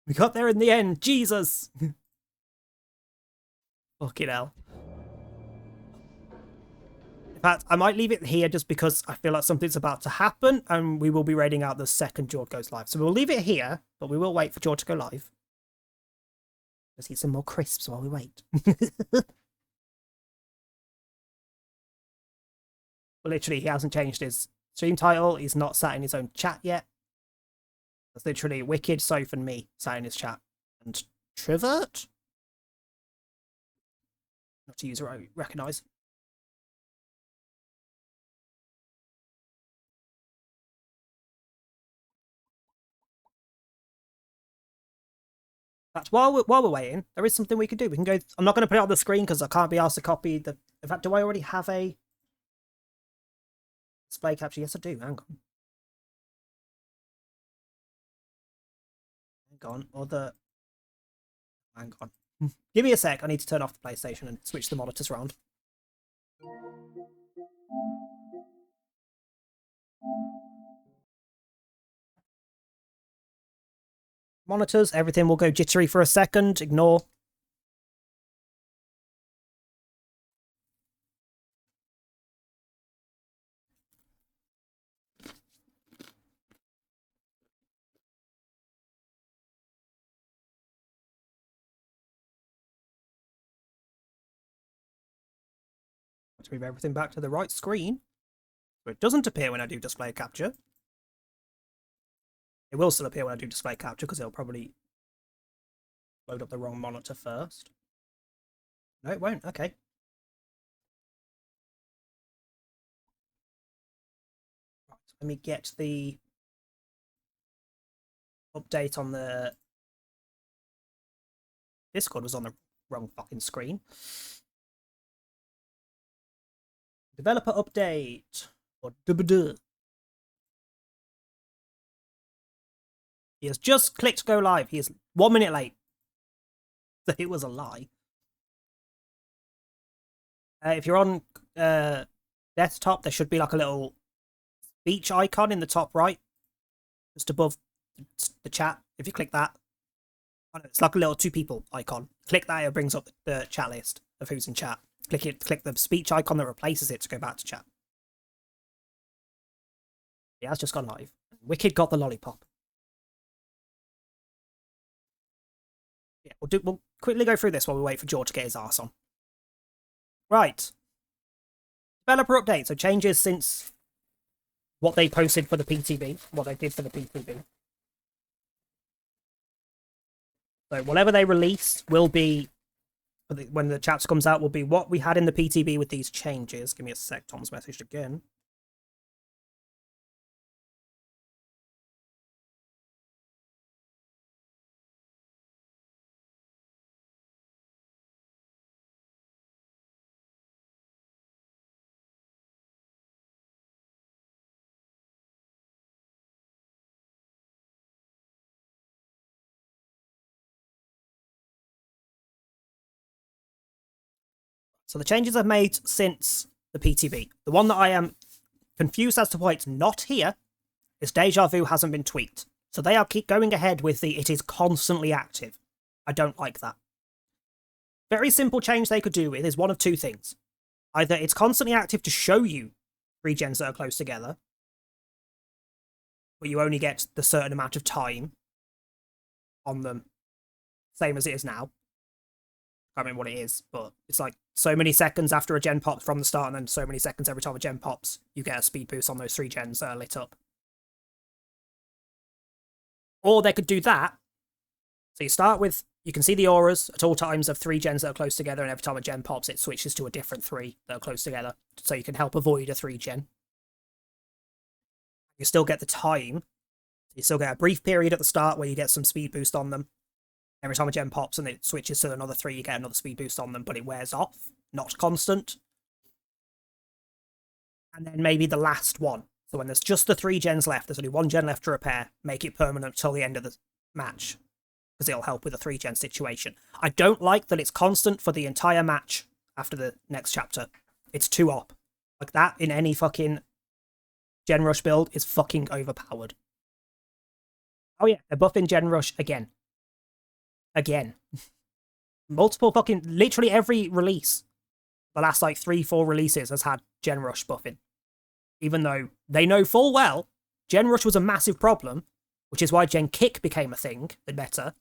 We got there in the end. Jesus! Fucking hell. In fact, I might leave it here just because I feel like something's about to happen and we will be raiding out the second George goes live. So we'll leave it here, but we will wait for George to go live. Let's eat some more crisps while we wait. But literally, he hasn't changed his stream title. He's not sat in his own chat yet. That's literally Wicked, Soph, and me sat in his chat. And Trivert? Not to use I recognise. That's while we're waiting, there is something we can do. We can go. I'm not going to put it on the screen because I can't be asked to copy the. In fact, do I already have a display capture? Yes, I do. Hang on. Hang on. Hang on. Give me a sec. I need to turn off the PlayStation and switch the monitors around. Monitors, everything will go jittery for a second. Ignore. To move everything back to the right screen, so it doesn't appear when I do display capture. It will still appear when I do display capture because it'll probably load up the wrong monitor first. No, it won't. Okay. Right, let me get the update on the Discord. Was on the wrong fucking screen. Developer update. Or duh. He has just clicked go live. He is 1 minute late. So it was a lie. If you're on desktop, there should be like a little speech icon in the top right, just above the chat. If you click that, it's like a little 2 people icon. Click that, it brings up the chat list of who's in chat. Click the speech icon that replaces it to go back to chat. He has just gone live. Wicked got the lollipop. Yeah, we'll quickly go through this while we wait for George to get his arse on. Right. Developer update. So changes since what they posted for the PTB, what they did for the PTB. So whatever they release will be, when the chapter comes out, will be what we had in the PTB with these changes. Give me a sec, Tom's messaged again. So the changes I've made since the PTB. The one that I am confused as to why it's not here is Deja Vu hasn't been tweaked. So they are keep going ahead with the it is constantly active. I don't like that. Very simple change they could do with is one of 2 things. Either it's constantly active to show you 3 gens that are close together, but you only get the certain amount of time on them, same as it is now. I can't remember what it is, but it's like so many seconds after a gen pops from the start, and then so many seconds every time a gen pops, you get a speed boost on those 3 gens that are lit up. Or they could do that. So you start with, you can see the auras at all times of 3 gens that are close together, and every time a gen pops, it switches to a different 3 that are close together. So you can help avoid a 3 gen. You still get the time. You still get a brief period at the start where you get some speed boost on them. Every time a gen pops and it switches to another 3, you get another speed boost on them, but it wears off. Not constant. And then maybe the last one. So when there's just the 3 gens left, there's only 1 gen left to repair, make it permanent till the end of the match. Because it'll help with the 3 gen situation. I don't like that it's constant for the entire match after the next chapter. It's too op. Like that in any fucking Gen Rush build is fucking overpowered. Oh yeah, they're buffing Gen Rush again. Again. Multiple fucking, literally every release, the last like 3-4 releases has had Gen Rush buffing. Even though they know full well Gen Rush was a massive problem, which is why Gen Kick became a thing in meta,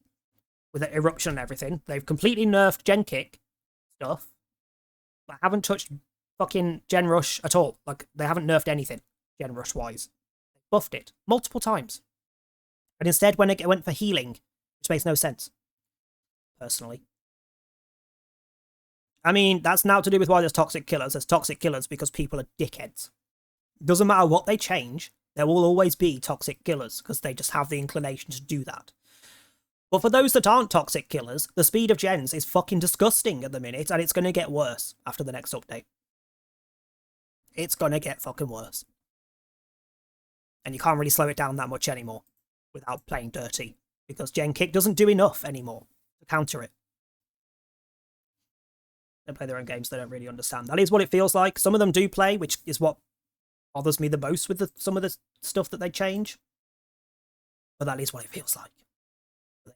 with the eruption and everything. They've completely nerfed Gen Kick stuff, but haven't touched fucking Gen Rush at all. Like, they haven't nerfed anything, Gen Rush-wise. They buffed it multiple times. And instead, when it went for healing, which makes no sense, personally. I mean, that's now to do with why there's toxic killers. There's toxic killers because people are dickheads. Doesn't matter what they change, there will always be toxic killers, because they just have the inclination to do that. But for those that aren't toxic killers, the speed of gens is fucking disgusting at the minute, and it's going to get worse after the next update. It's going to get fucking worse. And you can't really slow it down that much anymore without playing dirty, because Gen Kick doesn't do enough anymore to counter it. They play their own games they don't really understand. That is what it feels like. Some of them do play, which is what bothers me the most with some of the stuff that they change. But that is what it feels like.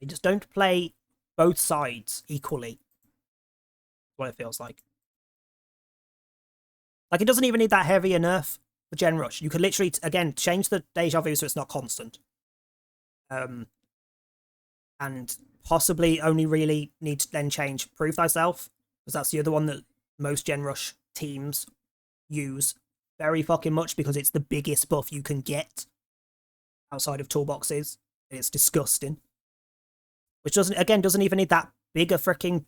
They just don't play both sides equally. What it feels like. Like, it doesn't even need that heavy a nerf for Gen Rush. You could literally, again, change the Deja Vu so it's not constant. And possibly only really need to then change Prove Thyself, because that's the other one that most Gen Rush teams use very fucking much, because it's the biggest buff you can get outside of toolboxes. It's disgusting. Which doesn't even need that big a freaking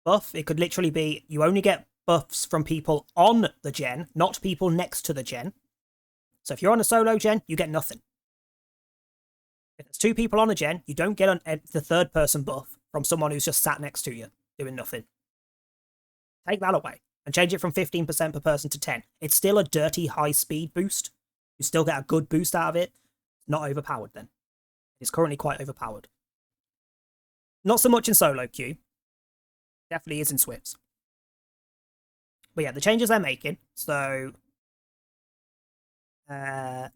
buff. It could literally be, you only get buffs from people on the gen, not people next to the gen. So if you're on a solo gen, you get nothing. If there's 2 people on a gen, you don't get the third person buff from someone who's just sat next to you, doing nothing. Take that away, and change it from 15% per person to 10. It's still a dirty high speed boost. You still get a good boost out of it. Not overpowered then. It's currently quite overpowered. Not so much in solo queue. Definitely is in Swifts. But yeah, the changes they're making. So, found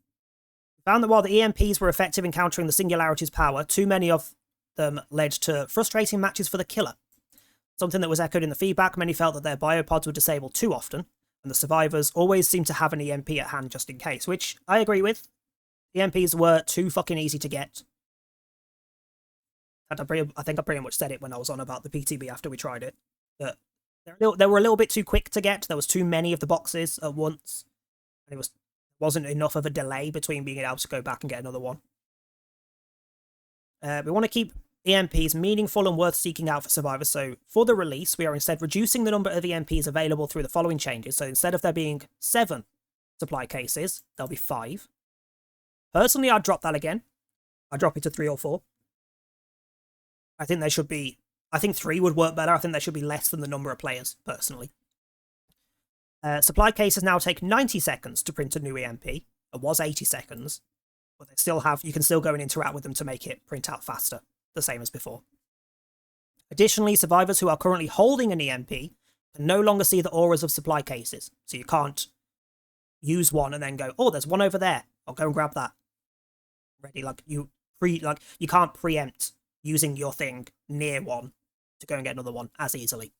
that while the EMPs were effective in countering the Singularity's power, too many of them led to frustrating matches for the killer. Something that was echoed in the feedback, many felt that their biopods were disabled too often, and the survivors always seemed to have an EMP at hand just in case, which I agree with. EMPs were too fucking easy to get. I think I pretty much said it when I was on about the PTB after we tried it. That they were a little bit too quick to get. There was too many of the boxes at once. And it wasn't enough of a delay between being able to go back and get another one. We want to keep EMPs meaningful and worth seeking out for survivors. So for the release, we are instead reducing the number of EMPs available through the following changes. So instead of there being 7 supply cases, there'll be 5. Personally, I'd drop that again. I'd drop it to 3 or 4. I think 3 would work better. I think there should be less than the number of players, personally. Supply cases now take 90 seconds to print a new EMP. It was 80 seconds. But you can still go and interact with them to make it print out faster. The same as before. Additionally, survivors who are currently holding an EMP can no longer see the auras of supply cases. So you can't use one and then go, oh, there's one over there. I'll go and grab that. Ready, you can't preempt using your thing near one to go and get another one as easily.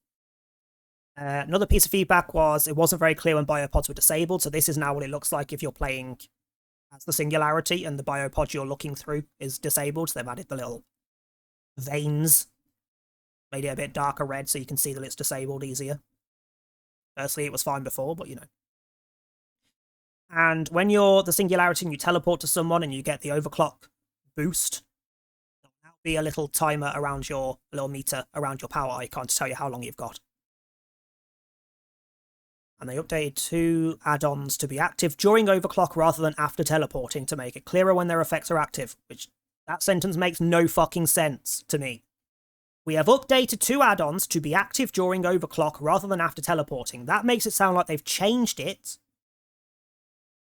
Another piece of feedback was it wasn't very clear when biopods were disabled, so this is now what it looks like if you're playing as the Singularity and the biopod you're looking through is disabled. So they've added the little veins, made it a bit darker red so you can see that it's disabled easier. Personally, it was fine before, but you know. And when you're the Singularity and you teleport to someone and you get the overclock boost. There'll now be a little timer around a little meter around your power icon to tell you how long you've got. And they updated 2 add-ons to be active during overclock rather than after teleporting to make it clearer when their effects are active, which that sentence makes no fucking sense to me. We have updated 2 add-ons to be active during overclock rather than after teleporting. That makes it sound like they've changed it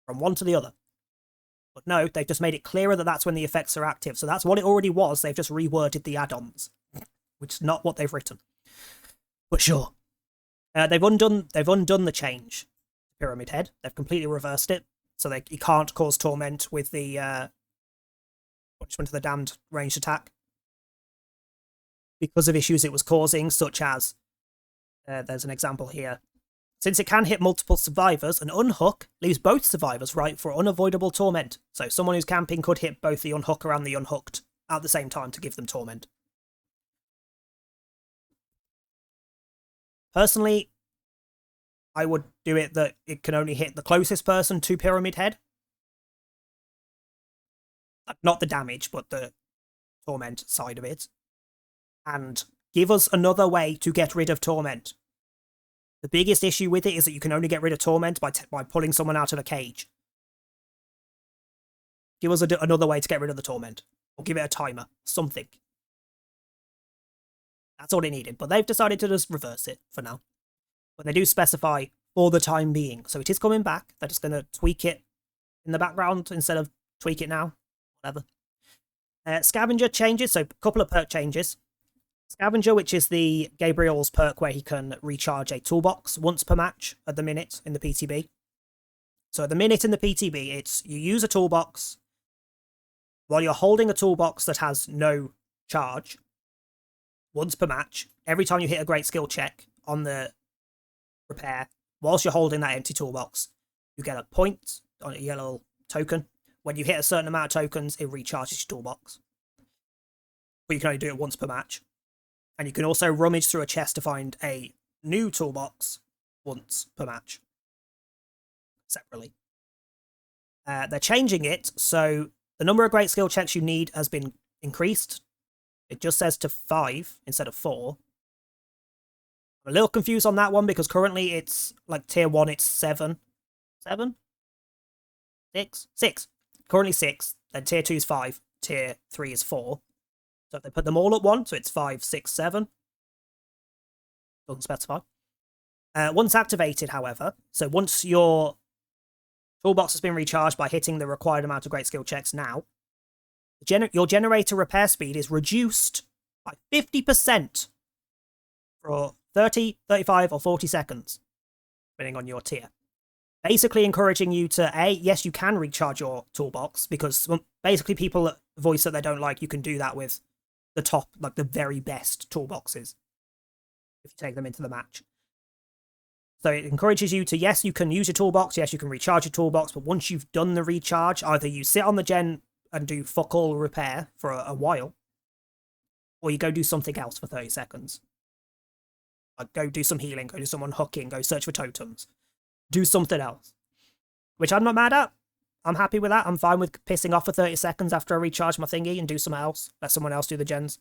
from one to the other. But no, they've just made it clearer that that's when the effects are active. So that's what it already was. They've just reworded the add-ons, which is not what they've written. But sure. They've undone the change. Pyramid Head. They've completely reversed it. So you can't cause torment with the punishment of the damned ranged attack. Because of issues it was causing, such as, there's an example here. Since it can hit multiple survivors, an unhook leaves both survivors ripe for unavoidable torment. So someone who's camping could hit both the unhooker and the unhooked at the same time to give them torment. Personally, I would do it that it can only hit the closest person to Pyramid Head. Not the damage, but the torment side of it. And give us another way to get rid of torment. The biggest issue with it is that you can only get rid of torment by pulling someone out of a cage. Give us another way to get rid of the torment. Or give it a timer. Something. That's all it needed. But they've decided to just reverse it for now. But they do specify for the time being. So it is coming back. They're just going to tweak it in the background instead of tweak it now. Whatever. Scavenger changes. So a couple of perk changes. Scavenger, which is the Gabriel's perk where he can recharge a toolbox once per match at the minute in the PTB. So at the minute in the PTB, it's you use a toolbox while you're holding a toolbox that has no charge once per match. Every time you hit a great skill check on the repair, whilst you're holding that empty toolbox, you get a point on a yellow token. When you hit a certain amount of tokens, it recharges your toolbox. But you can only do it once per match. And you can also rummage through a chest to find a new toolbox once per match. Separately. They're changing it, so the number of great skill checks you need has been increased. It just says to 5 instead of 4. I'm a little confused on that one because currently it's like tier 1, it's 7. 7? 6? 6. Currently 6. Then tier 2 is 5. Tier 3 is 4. So if they put them all at 1, so it's 5, 6, 7. Doesn't specify. Once activated, however, so once your toolbox has been recharged by hitting the required amount of great skill checks now, your generator repair speed is reduced by 50% for 30, 35, or 40 seconds, depending on your tier. Basically encouraging you to, yes, you can recharge your toolbox, because basically people voice that they don't like, you can do that with the top, like the very best toolboxes, if you take them into the match. So it encourages you to, yes, you can use your toolbox, yes, you can recharge your toolbox, but once you've done the recharge, either you sit on the gen and do fuck all repair for a while, or you go do something else for 30 seconds. Like go do some healing, go do some unhooking, go search for totems. Do something else. Which I'm not mad at. I'm happy with that. I'm fine with pissing off for 30 seconds after I recharge my thingy and do something else. Let someone else do the gens.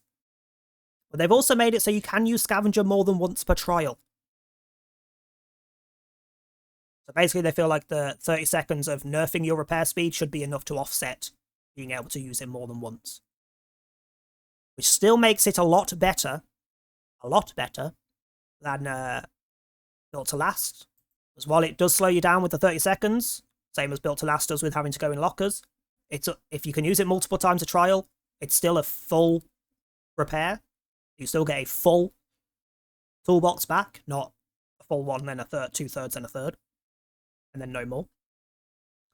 But they've also made it so you can use Scavenger more than once per trial. So basically they feel like the 30 seconds of nerfing your repair speed should be enough to offset being able to use it more than once. Which still makes it a lot better than Built to Last. Because while it does slow you down with the 30 seconds, same as Built to Last does with having to go in lockers, if you can use it multiple times a trial, it's still a full repair. You still get a full toolbox back, not a full one, then a third, 2/3, and a third. And then no more.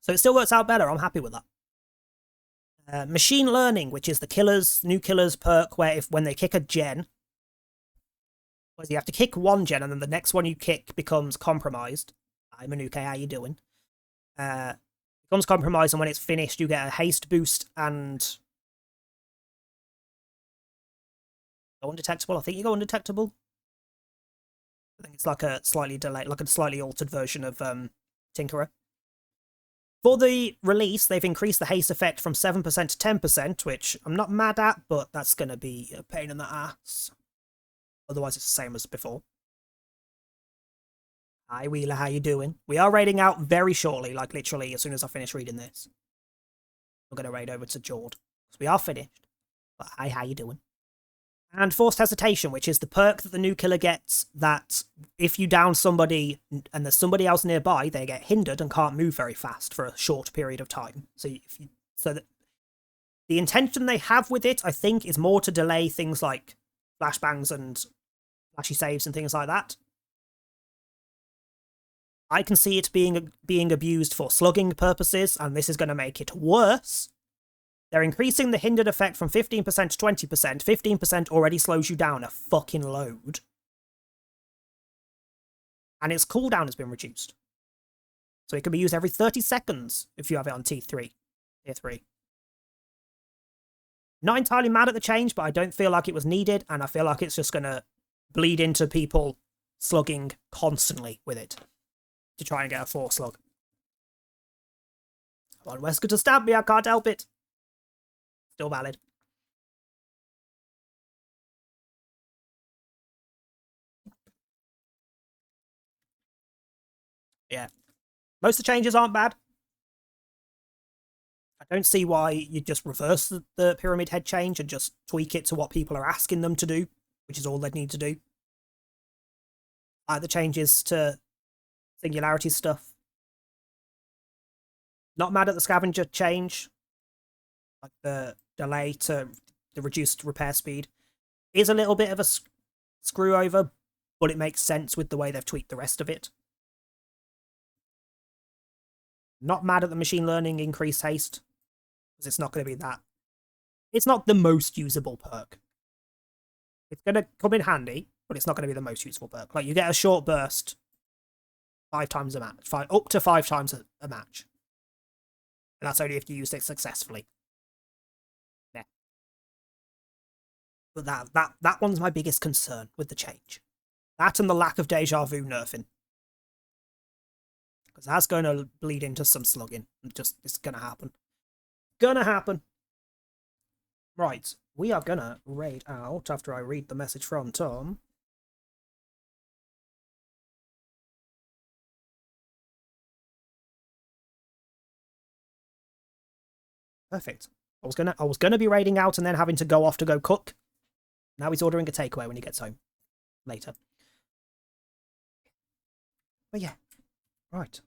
So it still works out better. I'm happy with that. Machine Learning, which is the new killers perk, where when they kick a gen, you have to kick one gen and then the next one you kick becomes compromised. Hi Manuke, how you doing? Becomes compromised, and when it's finished you get a haste boost and go undetectable. I think you go undetectable. I think it's like a slightly delayed, like a slightly altered version of Tinkerer. For the release, they've increased the haste effect from 7% to 10%, which I'm not mad at, but that's going to be a pain in the ass. Otherwise, it's the same as before. Hi, Wheeler, how you doing? We are raiding out very shortly, like literally as soon as I finish reading this. We're going to raid over to Jord. We are finished. But hi, how you doing? And Forced Hesitation, which is the perk that the new killer gets, that if you down somebody and there's somebody else nearby, they get hindered and can't move very fast for a short period of time. So that the intention they have with it, I think, is more to delay things like flashbangs and flashy saves and things like that. I can see it being abused for slugging purposes, and this is going to make it worse. They're increasing the hindered effect from 15% to 20%. 15% already slows you down a fucking load. And its cooldown has been reduced. So it can be used every 30 seconds if you have it on T3. Tier 3. Not entirely mad at the change, but I don't feel like it was needed, and I feel like it's just going to bleed into people slugging constantly with it to try and get a 4 slug. Come on, Wesker to stab me, I can't help it. Still valid. Yeah. Most of the changes aren't bad. I don't see why you just reverse the pyramid head change and just tweak it to what people are asking them to do, which is all they need to do. The changes to singularity stuff. Not mad at the scavenger change. Like the delay to the reduced repair speed is a little bit of a screw over, but it makes sense with the way they've tweaked the rest of it. Not mad at the machine learning increased haste, because it's not going to be that. It's not the most usable perk. It's going to come in handy, but it's not going to be the most useful perk. Like, you get a short burst 5 times a match, up to 5 times a match. And that's only if you use it successfully. Yeah. But that one's my biggest concern with the change. That and the lack of deja vu nerfing. Because that's going to bleed into some slugging. It's going to happen. Gonna happen. Right. We are going to raid out after I read the message from Tom. Perfect. I was gonna be raiding out and then having to go off to go cook. Now he's ordering a takeaway when he gets home. Later. But yeah. Right.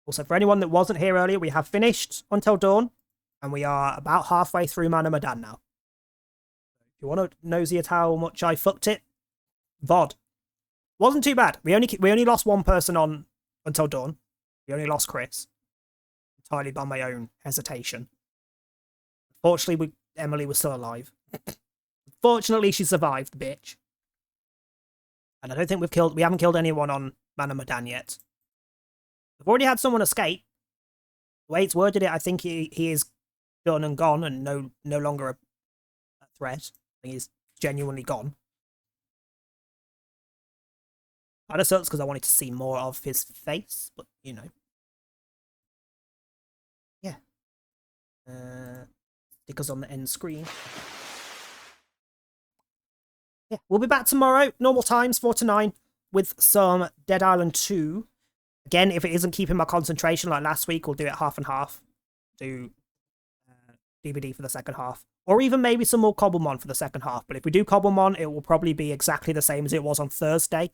Also, for anyone that wasn't here earlier, we have finished Until Dawn. And we are about halfway through Medan now. If you want to nosy at how much I fucked it, VOD. Wasn't too bad. We only lost one person on Until Dawn. We only lost Chris. Entirely by my own hesitation. Fortunately, Emily was still alive. Fortunately, she survived, the bitch. And I don't think we haven't killed anyone on Medan yet. We've already had someone escape. The way it's worded it, I think he is done and gone and no longer a threat. I think he's genuinely gone. Kind of sucks because I wanted to see more of his face, but you know. Yeah. Stickers on the end screen. Yeah, we'll be back tomorrow, normal times, 4 to 9, with some Dead Island 2. Again, if it isn't keeping my concentration like last week, we'll do it half and half. Do DVD for the second half. Or even maybe some more Cobblemon for the second half. But if we do Cobblemon, it will probably be exactly the same as it was on Thursday.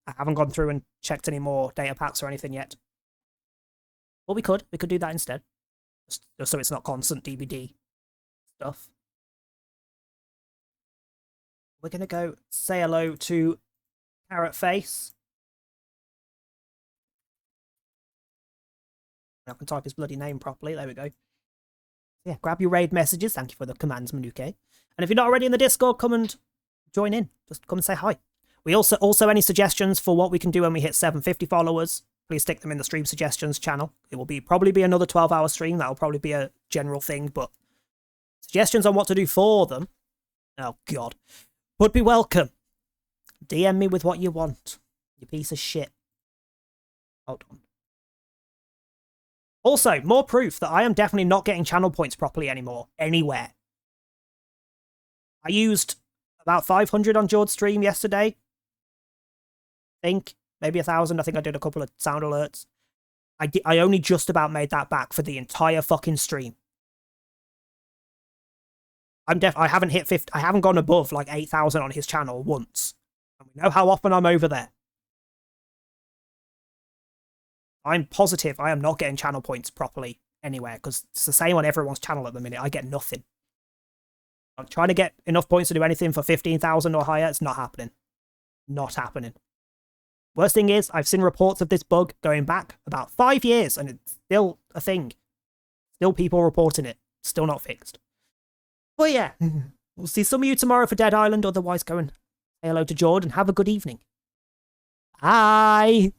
I haven't gone through and checked any more data packs or anything yet. But we could do that instead. Just so it's not constant DVD stuff. We're going to go say hello to Carrot Face. I can type his bloody name properly. There we go. Yeah, grab your raid messages. Thank you for the commands, Manuke. And if you're not already in the Discord, come and join in. Just come and say hi. We also any suggestions for what we can do when we hit 750 followers, please stick them in the stream suggestions channel. It will probably be another 12-hour stream. That'll probably be a general thing, but suggestions on what to do for them, oh god, would be welcome. DM me with what you want, you piece of shit. Hold on. Also, more proof that I am definitely not getting channel points properly anymore, anywhere. I used about 500 on George's stream yesterday. I think. Maybe 1,000. I think I did a couple of sound alerts. I only just about made that back for the entire fucking stream. I haven't hit 50. I haven't gone above like 8,000 on his channel once. And we know how often I'm over there. I'm positive I am not getting channel points properly anywhere, because it's the same on everyone's channel at the minute. I get nothing. I'm trying to get enough points to do anything for 15,000 or higher. It's not happening. Not happening. Worst thing is, I've seen reports of this bug going back about 5 years, and it's still a thing. Still people reporting it. Still not fixed. But yeah, we'll see some of you tomorrow for Dead Island. Otherwise, go and say hello to Jordan. Have a good evening. Bye!